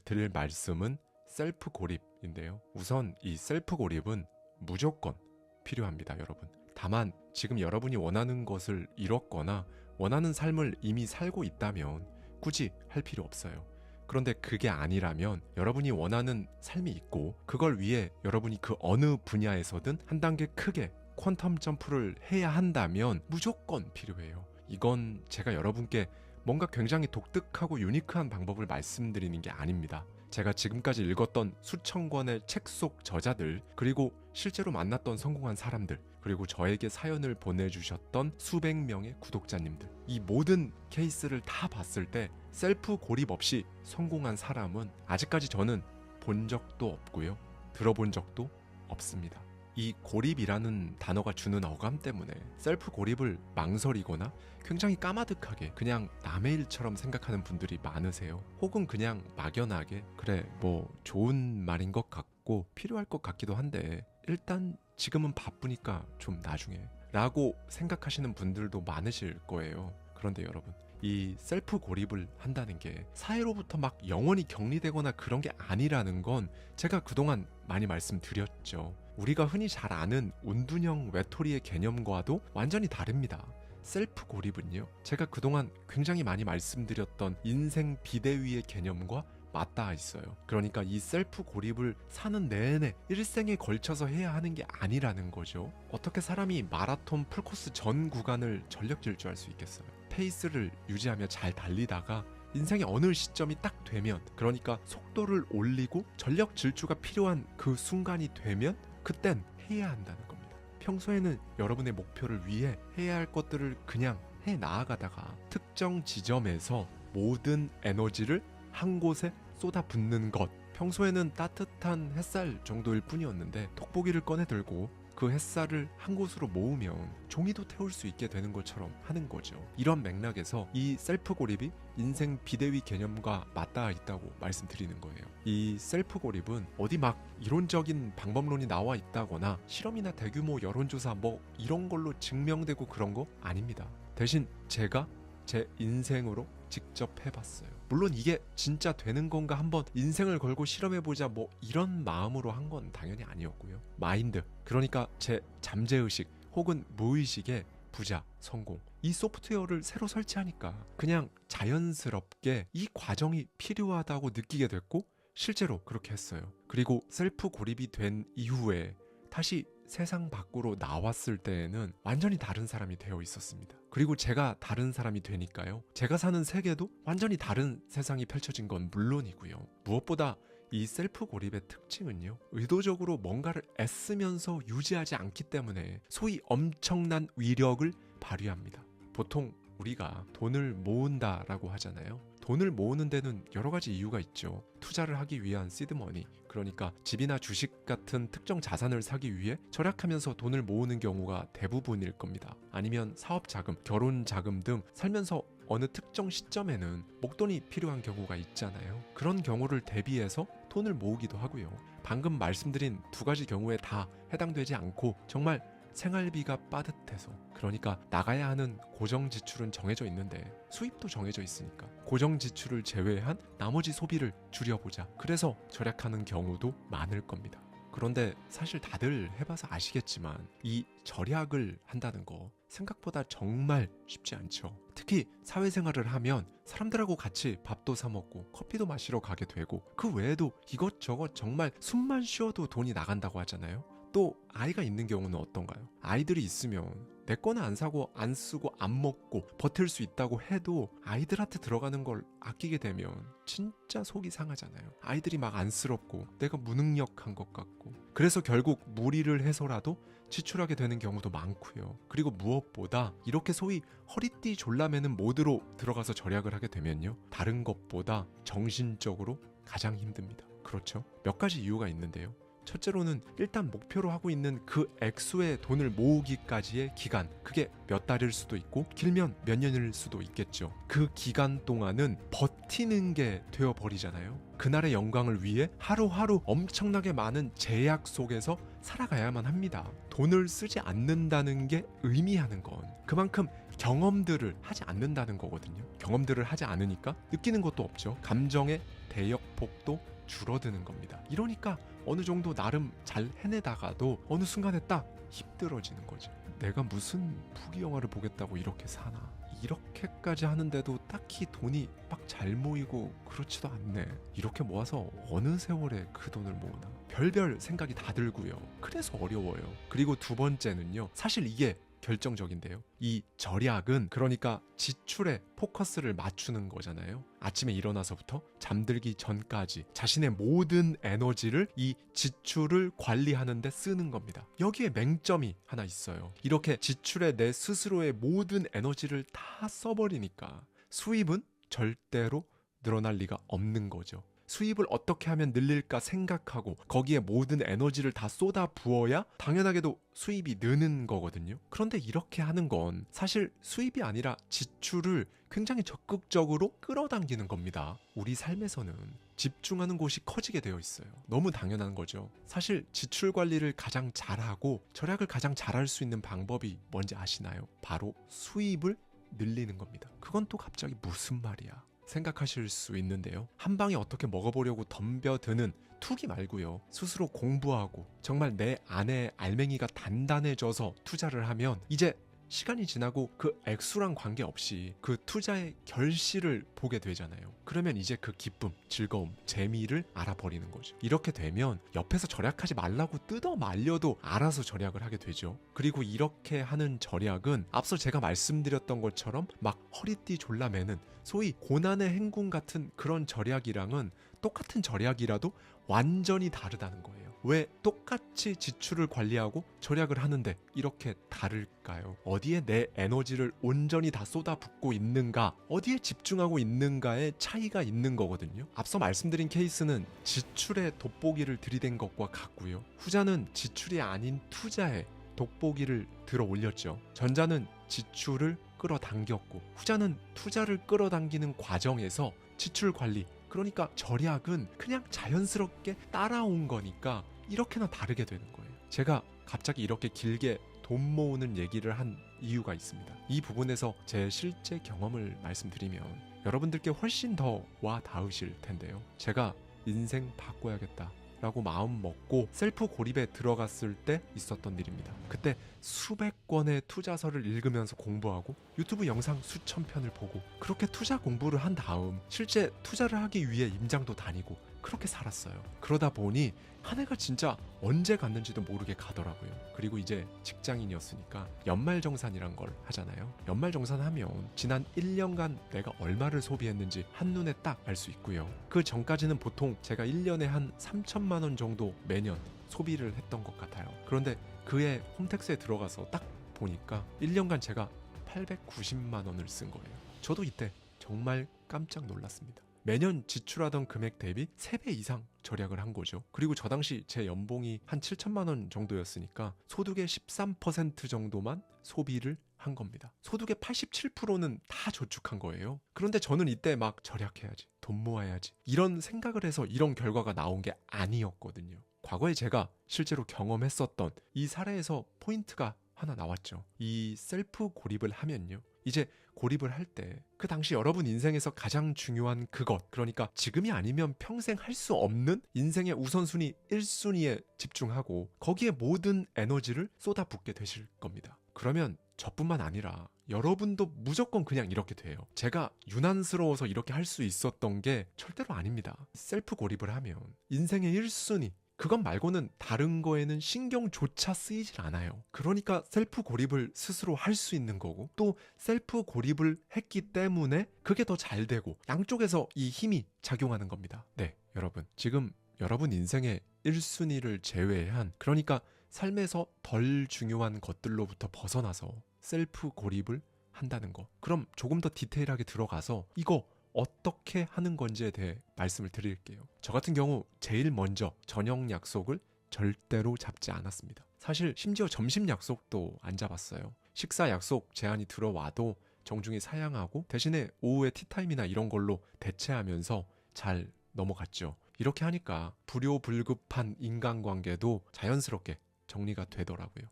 드릴 말씀은 셀프 고립인데요. 우선 이 셀프 고립은 무조건 필요합니다, 여러분. 다만 지금 여러분이 원하는 것을 이뤘거나 원하는 삶을 이미 살고 있다면 굳이 할 필요 없어요. 그런데 그게 아니라면 여러분이 원하는 삶이 있고 그걸 위해 여러분이 그 어느 분야에서든 한 단계 크게 퀀텀 점프를 해야 한다면 무조건 필요해요. 이건 제가 여러분께 뭔가 굉장히 독특하고 유니크한 방법을 말씀드리는 게 아닙니다. 제가 지금까지 읽었던 수천 권의 책 속 저자들, 그리고 실제로 만났던 성공한 사람들, 그리고 저에게 사연을 보내주셨던 수백 명의 구독자님들, 이 모든 케이스를 다 봤을 때 셀프 고립 없이 성공한 사람은 아직까지 저는 본 적도 없고요. 들어본 적도 없습니다. 이 고립이라는 단어가 주는 어감 때문에 셀프 고립을 망설이거나 굉장히 까마득하게 그냥 남의 일처럼 생각하는 분들이 많으세요. 혹은 그냥 막연하게 그래 뭐 좋은 말인 것 같고 필요할 것 같기도 한데 일단 지금은 바쁘니까 좀 나중에 라고 생각하시는 분들도 많으실 거예요. 그런데 여러분, 이 셀프 고립을 한다는 게 사회로부터 막 영원히 격리되거나 그런 게 아니라는 건 제가 그동안 많이 말씀드렸죠. 우리가 흔히 잘 아는 온둔형 외톨이의 개념과도 완전히 다릅니다. 셀프 고립은요, 제가 그동안 굉장히 많이 말씀드렸던 인생 비대위의 개념과 맞닿아 있어요. 그러니까 이 셀프 고립을 사는 내내 일생에 걸쳐서 해야 하는 게 아니라는 거죠. 어떻게 사람이 마라톤 풀코스 전 구간을 전력 질주할 수 있겠어요? 페이스를 유지하며 잘 달리다가 인생의 어느 시점이 딱 되면, 그러니까 속도를 올리고 전력 질주가 필요한 그 순간이 되면 그땐 해야 한다는 겁니다. 평소에는 여러분의 목표를 위해 해야 할 것들을 그냥 해 나아가다가 특정 지점에서 모든 에너지를 한 곳에 쏟아붓는 것. 평소에는 따뜻한 햇살 정도일 뿐이었는데 돋보기를 꺼내 들고 그 햇살을 한 곳으로 모으면 종이도 태울 수 있게 되는 것처럼 하는 거죠. 이런 맥락에서 이 셀프 고립이 인생 비대위 개념과 맞닿아 있다고 말씀드리는 거예요. 이 셀프 고립은 어디 막 이론적인 방법론이 나와 있다거나 실험이나 대규모 여론조사 뭐 이런 걸로 증명되고 그런 거 아닙니다. 대신 제가 제 인생으로 직접 해봤어요. 물론 이게 진짜 되는 건가 한번 인생을 걸고 실험해보자 뭐 이런 마음으로 한 건 당연히 아니었고요. 마인드, 그러니까 제 잠재의식 혹은 무의식의 부자, 성공, 이 소프트웨어를 새로 설치하니까 그냥 자연스럽게 이 과정이 필요하다고 느끼게 됐고 실제로 그렇게 했어요. 그리고 셀프 고립이 된 이후에 다시 세상 밖으로 나왔을 때에는 완전히 다른 사람이 되어 있었습니다. 그리고 제가 다른 사람이 되니까요, 제가 사는 세계도 완전히 다른 세상이 펼쳐진 건 물론이고요. 무엇보다 이 셀프 고립의 특징은요, 의도적으로 뭔가를 애쓰면서 유지하지 않기 때문에 소위 엄청난 위력을 발휘합니다. 보통 우리가 돈을 모은다라고 하잖아요. 돈을 모으는 데는 여러 가지 이유가 있죠. 투자를 하기 위한 시드머니, 그러니까 집이나 주식 같은 특정 자산을 사기 위해 절약하면서 돈을 모으는 경우가 대부분일 겁니다. 아니면 사업 자금, 결혼 자금 등 살면서 어느 특정 시점에는 목돈이 필요한 경우가 있잖아요. 그런 경우를 대비해서 돈을 모으기도 하고요. 방금 말씀드린 두 가지 경우에 다 해당되지 않고 정말 생활비가 빠듯해서, 그러니까 나가야 하는 고정 지출은 정해져 있는데 수입도 정해져 있으니까 고정 지출을 제외한 나머지 소비를 줄여보자, 그래서 절약하는 경우도 많을 겁니다. 그런데 사실 다들 해봐서 아시겠지만 이 절약을 한다는 거 생각보다 정말 쉽지 않죠. 특히 사회생활을 하면 사람들하고 같이 밥도 사 먹고 커피도 마시러 가게 되고 그 외에도 이것저것 정말 숨만 쉬어도 돈이 나간다고 하잖아요. 또 아이가 있는 경우는 어떤가요? 아이들이 있으면 내 거는 안 사고 안 쓰고 안 먹고 버틸 수 있다고 해도 아이들한테 들어가는 걸 아끼게 되면 진짜 속이 상하잖아요. 아이들이 막 안쓰럽고 내가 무능력한 것 같고, 그래서 결국 무리를 해서라도 지출하게 되는 경우도 많고요. 그리고 무엇보다 이렇게 소위 허리띠 졸라매는 모드로 들어가서 절약을 하게 되면요, 다른 것보다 정신적으로 가장 힘듭니다. 그렇죠? 몇 가지 이유가 있는데요. 첫째로는 일단 목표로 하고 있는 그 액수의 돈을 모으기까지의 기간, 그게 몇 달일 수도 있고 길면 몇 년일 수도 있겠죠. 그 기간 동안은 버티는 게 되어버리잖아요. 그날의 영광을 위해 하루하루 엄청나게 많은 제약 속에서 살아가야만 합니다. 돈을 쓰지 않는다는 게 의미하는 건 그만큼 경험들을 하지 않는다는 거거든요. 경험들을 하지 않으니까 느끼는 것도 없죠. 감정의 대역폭도 줄어드는 겁니다. 이러니까 어느 정도 나름 잘 해내다가도 어느 순간에 딱 힘들어지는 거죠. 내가 무슨 부귀 영화를 보겠다고 이렇게 사나? 이렇게까지 하는데도 딱히 돈이 막 잘 모이고 그렇지도 않네. 이렇게 모아서 어느 세월에 그 돈을 모으나? 별별 생각이 다 들고요. 그래서 어려워요. 그리고 두 번째는요, 사실 이게 결정적인데요. 이 절약은 그러니까 지출에 포커스를 맞추는 거잖아요. 아침에 일어나서부터 잠들기 전까지 자신의 모든 에너지를 이 지출을 관리하는 데 쓰는 겁니다. 여기에 맹점이 하나 있어요. 이렇게 지출에 내 스스로의 모든 에너지를 다 써버리니까 수입은 절대로 늘어날 리가 없는 거죠. 수입을 어떻게 하면 늘릴까 생각하고 거기에 모든 에너지를 다 쏟아 부어야 당연하게도 수입이 느는 거거든요. 그런데 이렇게 하는 건 사실 수입이 아니라 지출을 굉장히 적극적으로 끌어당기는 겁니다. 우리 삶에서는 집중하는 곳이 커지게 되어 있어요. 너무 당연한 거죠. 사실 지출 관리를 가장 잘하고 절약을 가장 잘할 수 있는 방법이 뭔지 아시나요? 바로 수입을 늘리는 겁니다. 그건 또 갑자기 무슨 말이야 생각하실 수 있는데요. 한 방에 어떻게 먹어보려고 덤벼드는 투기 말고요. 스스로 공부하고 정말 내 안에 알맹이가 단단해져서 투자를 하면 이제 시간이 지나고 그 액수랑 관계없이 그 투자의 결실을 보게 되잖아요. 그러면 이제 그 기쁨, 즐거움, 재미를 알아버리는 거죠. 이렇게 되면 옆에서 절약하지 말라고 뜯어 말려도 알아서 절약을 하게 되죠. 그리고 이렇게 하는 절약은 앞서 제가 말씀드렸던 것처럼 막 허리띠 졸라매는 소위 고난의 행군 같은 그런 절약이랑은 똑같은 절약이라도 완전히 다르다는 거예요. 왜 똑같이 지출을 관리하고 절약을 하는데 이렇게 다를까요? 어디에 내 에너지를 온전히 다 쏟아붓고 있는가, 어디에 집중하고 있는가에 차이가 있는 거거든요. 앞서 말씀드린 케이스는 지출에 돋보기를 들이댄 것과 같고요. 후자는 지출이 아닌 투자에 돋보기를 들어 올렸죠. 전자는 지출을 끌어당겼고 후자는 투자를 끌어당기는 과정에서 지출 관리, 그러니까 절약은 그냥 자연스럽게 따라온 거니까 이렇게나 다르게 되는 거예요. 제가 갑자기 이렇게 길게 돈 모으는 얘기를 한 이유가 있습니다. 이 부분에서 제 실제 경험을 말씀드리면 여러분들께 훨씬 더 와 닿으실 텐데요. 제가 인생 바꿔야겠다 라고 마음 먹고 셀프 고립에 들어갔을 때 있었던 일입니다. 그때 수백 권의 투자서를 읽으면서 공부하고 유튜브 영상 수천 편을 보고 그렇게 투자 공부를 한 다음 실제 투자를 하기 위해 임장도 다니고 그렇게 살았어요. 그러다 보니 한 해가 진짜 언제 갔는지도 모르게 가더라고요. 그리고 이제 직장인이었으니까 연말정산이란 걸 하잖아요. 연말정산하면 지난 1년간 내가 얼마를 소비했는지 한눈에 딱 알 수 있고요. 그 전까지는 보통 제가 1년에 한 3천만 원 정도 매년 소비를 했던 것 같아요. 그런데 그해 홈택스에 들어가서 딱 보니까 1년간 제가 890만 원을 쓴 거예요. 저도 이때 정말 깜짝 놀랐습니다. 매년 지출하던 금액 대비 3배 이상 절약을 한 거죠. 그리고 저 당시 제 연봉이 한 7천만 원 정도였으니까 소득의 13% 정도만 소비를 한 겁니다. 소득의 87%는 다 저축한 거예요. 그런데 저는 이때 막 절약해야지, 돈 모아야지 이런 생각을 해서 이런 결과가 나온 게 아니었거든요. 과거에 제가 실제로 경험했었던 이 사례에서 포인트가 하나 나왔죠. 이 셀프 고립을 하면요, 이제 고립을 할 때 그 당시 여러분 인생에서 가장 중요한 그것, 그러니까 지금이 아니면 평생 할 수 없는 인생의 우선순위 1순위에 집중하고 거기에 모든 에너지를 쏟아붓게 되실 겁니다. 그러면 저뿐만 아니라 여러분도 무조건 그냥 이렇게 돼요. 제가 유난스러워서 이렇게 할 수 있었던 게 절대로 아닙니다. 셀프 고립을 하면 인생의 1순위, 그것 말고는 다른 거에는 신경조차 쓰이질 않아요. 그러니까 셀프 고립을 스스로 할 수 있는 거고 또 셀프 고립을 했기 때문에 그게 더 잘 되고 양쪽에서 이 힘이 작용하는 겁니다. 네, 여러분. 지금 여러분 인생의 1순위를 제외한, 그러니까 삶에서 덜 중요한 것들로부터 벗어나서 셀프 고립을 한다는 거. 그럼 조금 더 디테일하게 들어가서 이거 어떻게 하는 건지에 대해 말씀을 드릴게요. 저 같은 경우 제일 먼저 저녁 약속을 절대로 잡지 않았습니다. 사실 심지어 점심 약속도 안 잡았어요. 식사 약속 제안이 들어와도 정중히 사양하고 대신에 오후에 티타임이나 이런 걸로 대체하면서 잘 넘어갔죠. 이렇게 하니까 불효불급한 인간관계도 자연스럽게 정리가 되더라고요.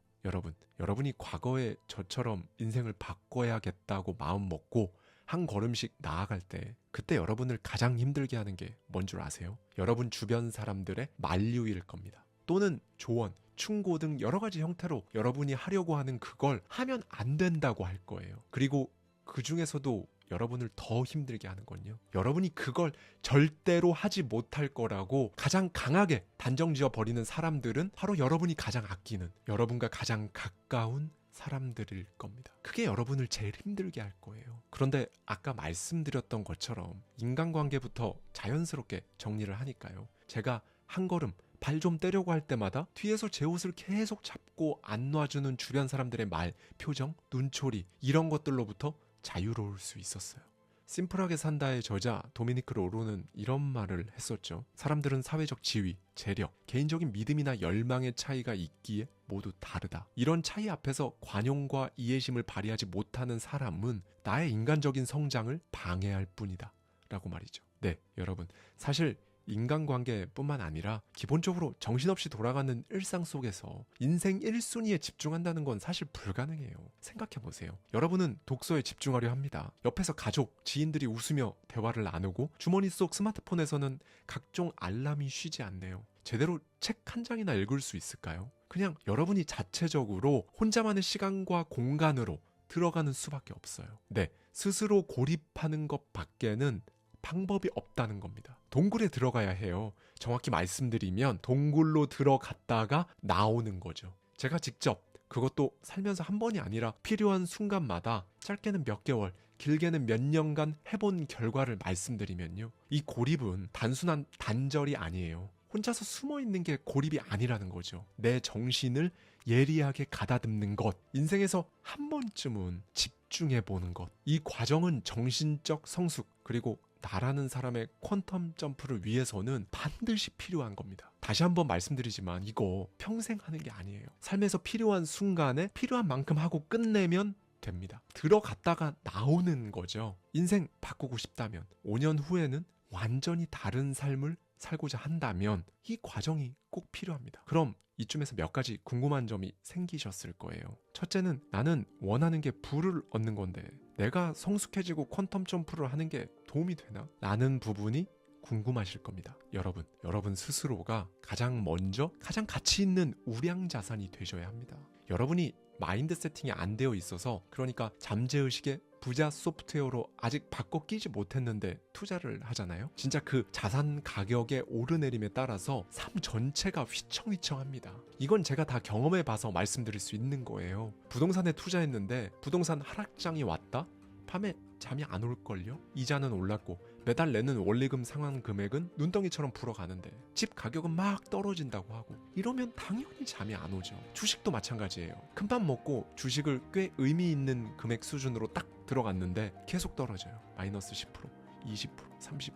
여러분이 과거에 저처럼 인생을 바꿔야겠다고 마음 먹고 한 걸음씩 나아갈 때 그때 여러분을 가장 힘들게 하는 게 뭔 줄 아세요? 여러분 주변 사람들의 만류일 겁니다. 또는 조언, 충고 등 여러 가지 형태로 여러분이 하려고 하는 그걸 하면 안 된다고 할 거예요. 그리고 그 중에서도 여러분을 더 힘들게 하는 건요, 여러분이 그걸 절대로 하지 못할 거라고 가장 강하게 단정지어 버리는 사람들은 바로 여러분이 가장 아끼는, 여러분과 가장 가까운 사람들일 겁니다. 그게 여러분을 제일 힘들게 할 거예요. 그런데 아까 말씀드렸던 것처럼 인간관계부터 자연스럽게 정리를 하니까요, 제가 한 걸음 발 좀 떼려고 할 때마다 뒤에서 제 옷을 계속 잡고 안 놔주는 주변 사람들의 말, 표정, 눈초리 이런 것들로부터 자유로울 수 있었어요. 심플하게 산다의 저자 도미니크 로로는 이런 말을 했었죠. 사람들은 사회적 지위, 재력, 개인적인 믿음이나 열망의 차이가 있기에 모두 다르다. 이런 차이 앞에서 관용과 이해심을 발휘하지 못하는 사람은 나의 인간적인 성장을 방해할 뿐이다 라고 말이죠. 네, 여러분, 사실 인간관계뿐만 아니라 기본적으로 정신없이 돌아가는 일상 속에서 인생 1순위에 집중한다는 건 사실 불가능해요. 생각해보세요. 여러분은 독서에 집중하려 합니다. 옆에서 가족, 지인들이 웃으며 대화를 나누고 주머니 속 스마트폰에서는 각종 알람이 쉬지 않네요. 제대로 책 한 장이나 읽을 수 있을까요? 그냥 여러분이 자체적으로 혼자만의 시간과 공간으로 들어가는 수밖에 없어요. 네, 스스로 고립하는 것 밖에는 방법이 없다는 겁니다. 동굴에 들어가야 해요. 정확히 말씀드리면 동굴로 들어갔다가 나오는 거죠. 제가 직접 그것도 살면서 한 번이 아니라 필요한 순간마다 짧게는 몇 개월, 길게는 몇 년간 해본 결과를 말씀드리면요. 이 고립은 단순한 단절이 아니에요. 혼자서 숨어있는 게 고립이 아니라는 거죠. 내 정신을 예리하게 가다듬는 것, 인생에서 한 번쯤은 집중해보는 것. 이 과정은 정신적 성숙, 그리고 나라는 사람의 퀀텀 점프를 위해서는 반드시 필요한 겁니다. 다시 한번 말씀드리지만 이거 평생 하는 게 아니에요. 삶에서 필요한 순간에 필요한 만큼 하고 끝내면 됩니다. 들어갔다가 나오는 거죠. 인생 바꾸고 싶다면 5년 후에는 완전히 다른 삶을 살고자 한다면 이 과정이 꼭 필요합니다. 그럼 이쯤에서 몇 가지 궁금한 점이 생기셨을 거예요. 첫째는 나는 원하는 게 부를 얻는 건데 내가 성숙해지고 퀀텀 점프를 하는 게 도움이 되나? 라는 부분이 궁금하실 겁니다. 여러분 스스로가 가장 먼저 가장 가치 있는 우량 자산이 되셔야 합니다. 여러분이 마인드 세팅이 안 되어 있어서, 그러니까 잠재의식에 부자 소프트웨어로 아직 바꿔 끼지 못했는데 투자를 하잖아요. 진짜 그 자산 가격의 오르내림에 따라서 삶 전체가 휘청휘청합니다. 이건 제가 다 경험해 봐서 말씀드릴 수 있는 거예요. 부동산에 투자했는데 부동산 하락장이 왔다? 밤에 잠이 안 올걸요? 이자는 올랐고 매달 내는 원리금 상환 금액은 눈덩이처럼 불어가는데 집 가격은 막 떨어진다고 하고, 이러면 당연히 잠이 안 오죠. 주식도 마찬가지예요. 큰밥 먹고 주식을 꽤 의미 있는 금액 수준으로 딱 들어갔는데 계속 떨어져요. 마이너스 10%, 20%, 30%.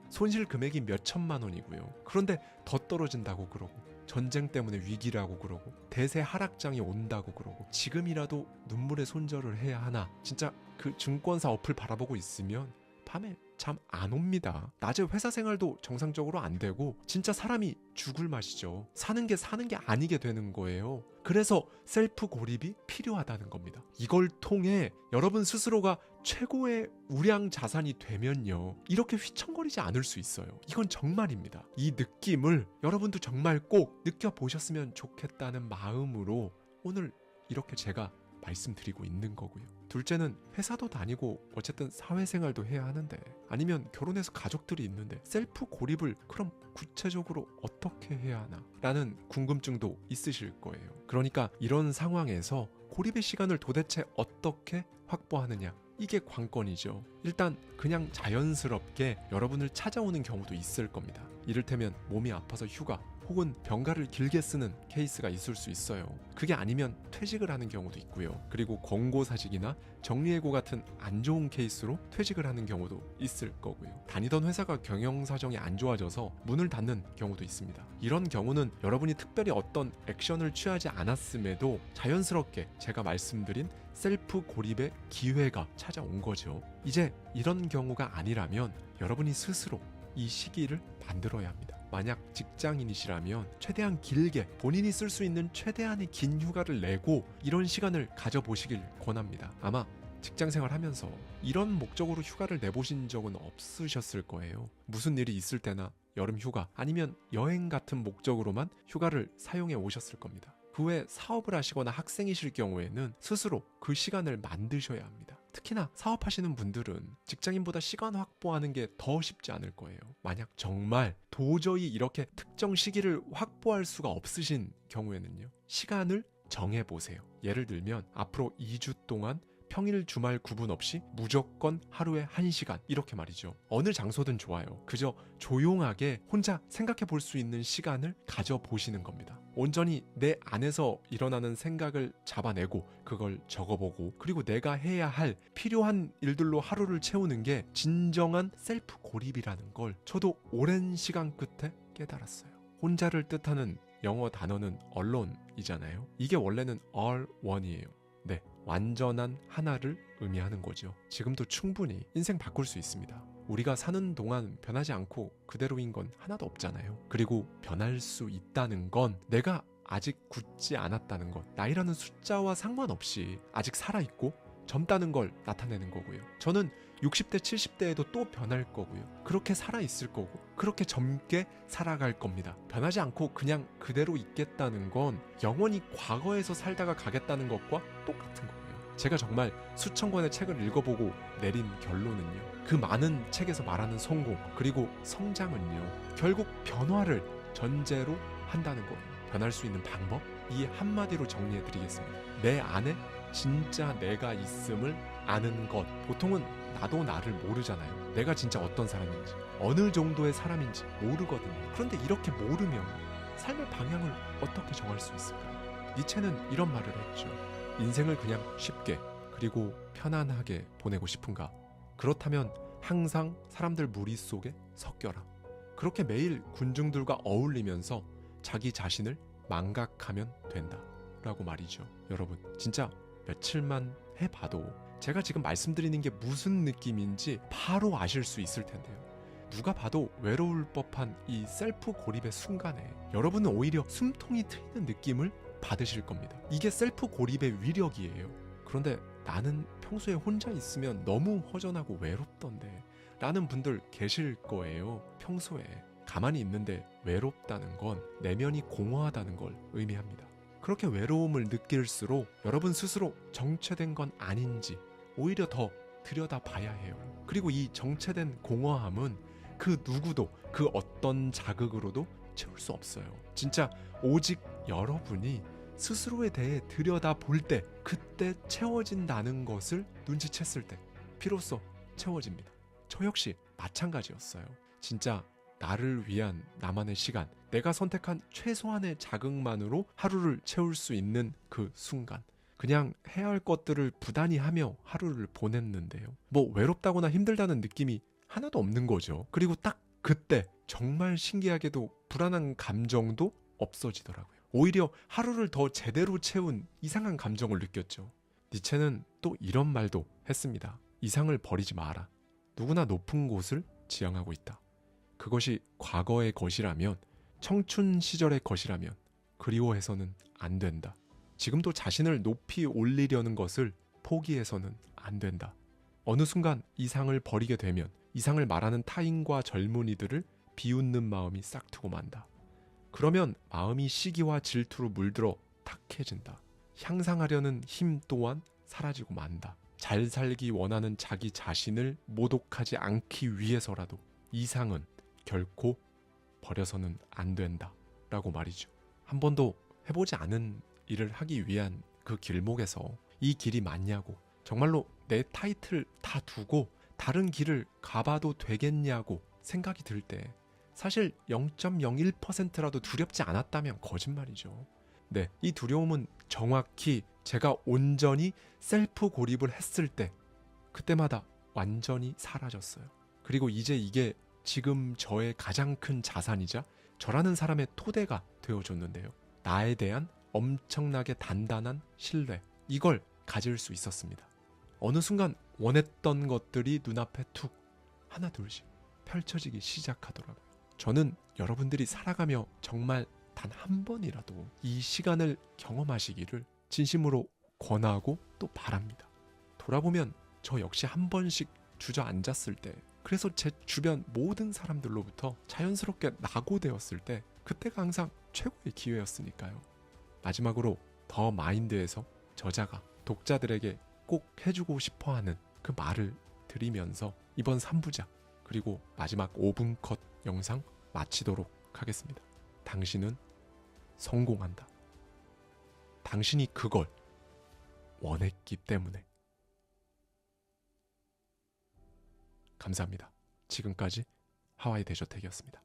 손실 금액이 몇 천만 원이고요. 그런데 더 떨어진다고 그러고, 전쟁 때문에 위기라고 그러고, 대세 하락장이 온다고 그러고, 지금이라도 눈물의 손절을 해야 하나. 진짜 그 증권사 어플 바라보고 있으면 밤에 잠 안 옵니다. 낮에 회사 생활도 정상적으로 안 되고 진짜 사람이 죽을 맛이죠. 사는 게 아니게 되는 거예요. 그래서 셀프 고립이 필요하다는 겁니다. 이걸 통해 여러분 스스로가 최고의 우량 자산이 되면요, 이렇게 휘청거리지 않을 수 있어요. 이건 정말입니다. 이 느낌을 여러분도 정말 꼭 느껴보셨으면 좋겠다는 마음으로 오늘 이렇게 제가 말씀드리고 있는 거고요. 둘째는 회사도 다니고 어쨌든 사회생활도 해야 하는데, 아니면 결혼해서 가족들이 있는데 셀프 고립을 그럼 구체적으로 어떻게 해야 하나 라는 궁금증도 있으실 거예요. 그러니까 이런 상황에서 고립의 시간을 도대체 어떻게 확보하느냐, 이게 관건이죠. 일단 그냥 자연스럽게 여러분을 찾아오는 경우도 있을 겁니다. 이를테면 몸이 아파서 휴가 혹은 병가를 길게 쓰는 케이스가 있을 수 있어요. 그게 아니면 퇴직을 하는 경우도 있고요. 그리고 권고사직이나 정리해고 같은 안 좋은 케이스로 퇴직을 하는 경우도 있을 거고요. 다니던 회사가 경영사정이 안 좋아져서 문을 닫는 경우도 있습니다. 이런 경우는 여러분이 특별히 어떤 액션을 취하지 않았음에도 자연스럽게 제가 말씀드린 셀프 고립의 기회가 찾아온 거죠. 이제 이런 경우가 아니라면 여러분이 스스로 이 시기를 만들어야 합니다. 만약 직장인이시라면 최대한 길게 본인이 쓸 수 있는 최대한의 긴 휴가를 내고 이런 시간을 가져보시길 권합니다. 아마 직장생활 하면서 이런 목적으로 휴가를 내보신 적은 없으셨을 거예요. 무슨 일이 있을 때나 여름 휴가 아니면 여행 같은 목적으로만 휴가를 사용해 오셨을 겁니다. 그 외에 사업을 하시거나 학생이실 경우에는 스스로 그 시간을 만드셔야 합니다. 특히나 사업하시는 분들은 직장인보다 시간 확보하는 게 더 쉽지 않을 거예요. 만약 정말 도저히 이렇게 특정 시기를 확보할 수가 없으신 경우에는요, 시간을 정해보세요. 예를 들면 앞으로 2주 동안 평일 주말 구분 없이 무조건 하루에 1시간, 이렇게 말이죠. 어느 장소든 좋아요. 그저 조용하게 혼자 생각해 볼 수 있는 시간을 가져보시는 겁니다. 온전히 내 안에서 일어나는 생각을 잡아내고 그걸 적어보고, 그리고 내가 해야 할 필요한 일들로 하루를 채우는 게 진정한 셀프 고립이라는 걸 저도 오랜 시간 끝에 깨달았어요. 혼자를 뜻하는 영어 단어는 alonei잖아요. 이게 원래는 all one이에요. 네, 완전한 하나를 의미하는 거죠. 지금도 충분히 인생 바꿀 수 있습니다. 우리가 사는 동안 변하지 않고 그대로인 건 하나도 없잖아요. 그리고 변할 수 있다는 건 내가 아직 굳지 않았다는 것, 나이라는 숫자와 상관없이 아직 살아있고 젊다는 걸 나타내는 거고요. 저는 60대, 70대에도 또 변할 거고요. 그렇게 살아있을 거고 그렇게 젊게 살아갈 겁니다. 변하지 않고 그냥 그대로 있겠다는 건 영원히 과거에서 살다가 가겠다는 것과 똑같은 거예요. 제가 정말 수천 권의 책을 읽어보고 내린 결론은요, 그 많은 책에서 말하는 성공 그리고 성장은요, 결국 변화를 전제로 한다는 거예요. 변할 수 있는 방법? 이 한마디로 정리해드리겠습니다. 내 안에 진짜 내가 있음을 아는 것. 보통은 나도 나를 모르잖아요. 내가 진짜 어떤 사람인지, 어느 정도의 사람인지 모르거든요. 그런데 이렇게 모르면 삶의 방향을 어떻게 정할 수 있을까요? 니체는 이런 말을 했죠. 인생을 그냥 쉽게 그리고 편안하게 보내고 싶은가? 그렇다면 항상 사람들 무리 속에 섞여라. 그렇게 매일 군중들과 어울리면서 자기 자신을 망각하면 된다 라고 말이죠. 여러분, 진짜 며칠만 해봐도 제가 지금 말씀드리는 게 무슨 느낌인지 바로 아실 수 있을 텐데요. 누가 봐도 외로울 법한 이 셀프 고립의 순간에 여러분은 오히려 숨통이 트이는 느낌을 받으실 겁니다. 이게 셀프 고립의 위력이에요. 그런데 나는 평소에 혼자 있으면 너무 허전하고 외롭던데 라는 분들 계실 거예요. 평소에 가만히 있는데 외롭다는 건 내면이 공허하다는 걸 의미합니다. 그렇게 외로움을 느낄수록 여러분 스스로 정체된 건 아닌지 오히려 더 들여다봐야 해요. 그리고 이 정체된 공허함은 그 누구도 그 어떤 자극으로도 채울 수 없어요. 진짜 오직 여러분이 스스로에 대해 들여다볼 때, 그때 채워진다는 것을 눈치챘을 때 비로소 채워집니다. 저 역시 마찬가지였어요. 진짜 나를 위한 나만의 시간, 내가 선택한 최소한의 자극만으로 하루를 채울 수 있는 그 순간, 그냥 해야 할 것들을 부단히 하며 하루를 보냈는데요. 뭐 외롭다거나 힘들다는 느낌이 하나도 없는 거죠. 그리고 딱 그때 정말 신기하게도 불안한 감정도 없어지더라고요. 오히려 하루를 더 제대로 채운 이상한 감정을 느꼈죠. 니체는 또 이런 말도 했습니다. 이상을 버리지 마라. 누구나 높은 곳을 지향하고 있다. 그것이 과거의 것이라면, 청춘 시절의 것이라면 그리워해서는 안 된다. 지금도 자신을 높이 올리려는 것을 포기해서는 안 된다. 어느 순간 이상을 버리게 되면 이상을 말하는 타인과 젊은이들을 비웃는 마음이 싹트고 만다. 그러면 마음이 시기와 질투로 물들어 탁해진다. 향상하려는 힘 또한 사라지고 만다. 잘 살기 원하는 자기 자신을 모독하지 않기 위해서라도 이상은 결코 버려서는 안 된다 라고 말이죠. 한 번도 해보지 않은 일을 하기 위한 그 길목에서 이 길이 맞냐고, 정말로 내 타이틀 다 두고 다른 길을 가봐도 되겠냐고 생각이 들 때 사실 0.01%라도 두렵지 않았다면 거짓말이죠. 네, 이 두려움은 정확히 제가 온전히 셀프 고립을 했을 때 그때마다 완전히 사라졌어요. 그리고 이제 이게 지금 저의 가장 큰 자산이자 저라는 사람의 토대가 되어줬는데요. 나에 대한 엄청나게 단단한 신뢰, 이걸 가질 수 있었습니다. 어느 순간 원했던 것들이 눈앞에 툭 하나 둘씩 펼쳐지기 시작하더라고요. 저는 여러분들이 살아가며 정말 단 한 번이라도 이 시간을 경험하시기를 진심으로 권하고 또 바랍니다. 돌아보면 저 역시 한 번씩 주저앉았을 때, 그래서 제 주변 모든 사람들로부터 자연스럽게 낙오되었을 때, 그때가 항상 최고의 기회였으니까요. 마지막으로 더 마인드에서 저자가 독자들에게 꼭 해주고 싶어하는 그 말을 드리면서 이번 3부작 그리고 마지막 5분 컷 영상 마치도록 하겠습니다. 당신은 성공한다. 당신이 그걸 원했기 때문에. 감사합니다. 지금까지 하와이 대저택이었습니다.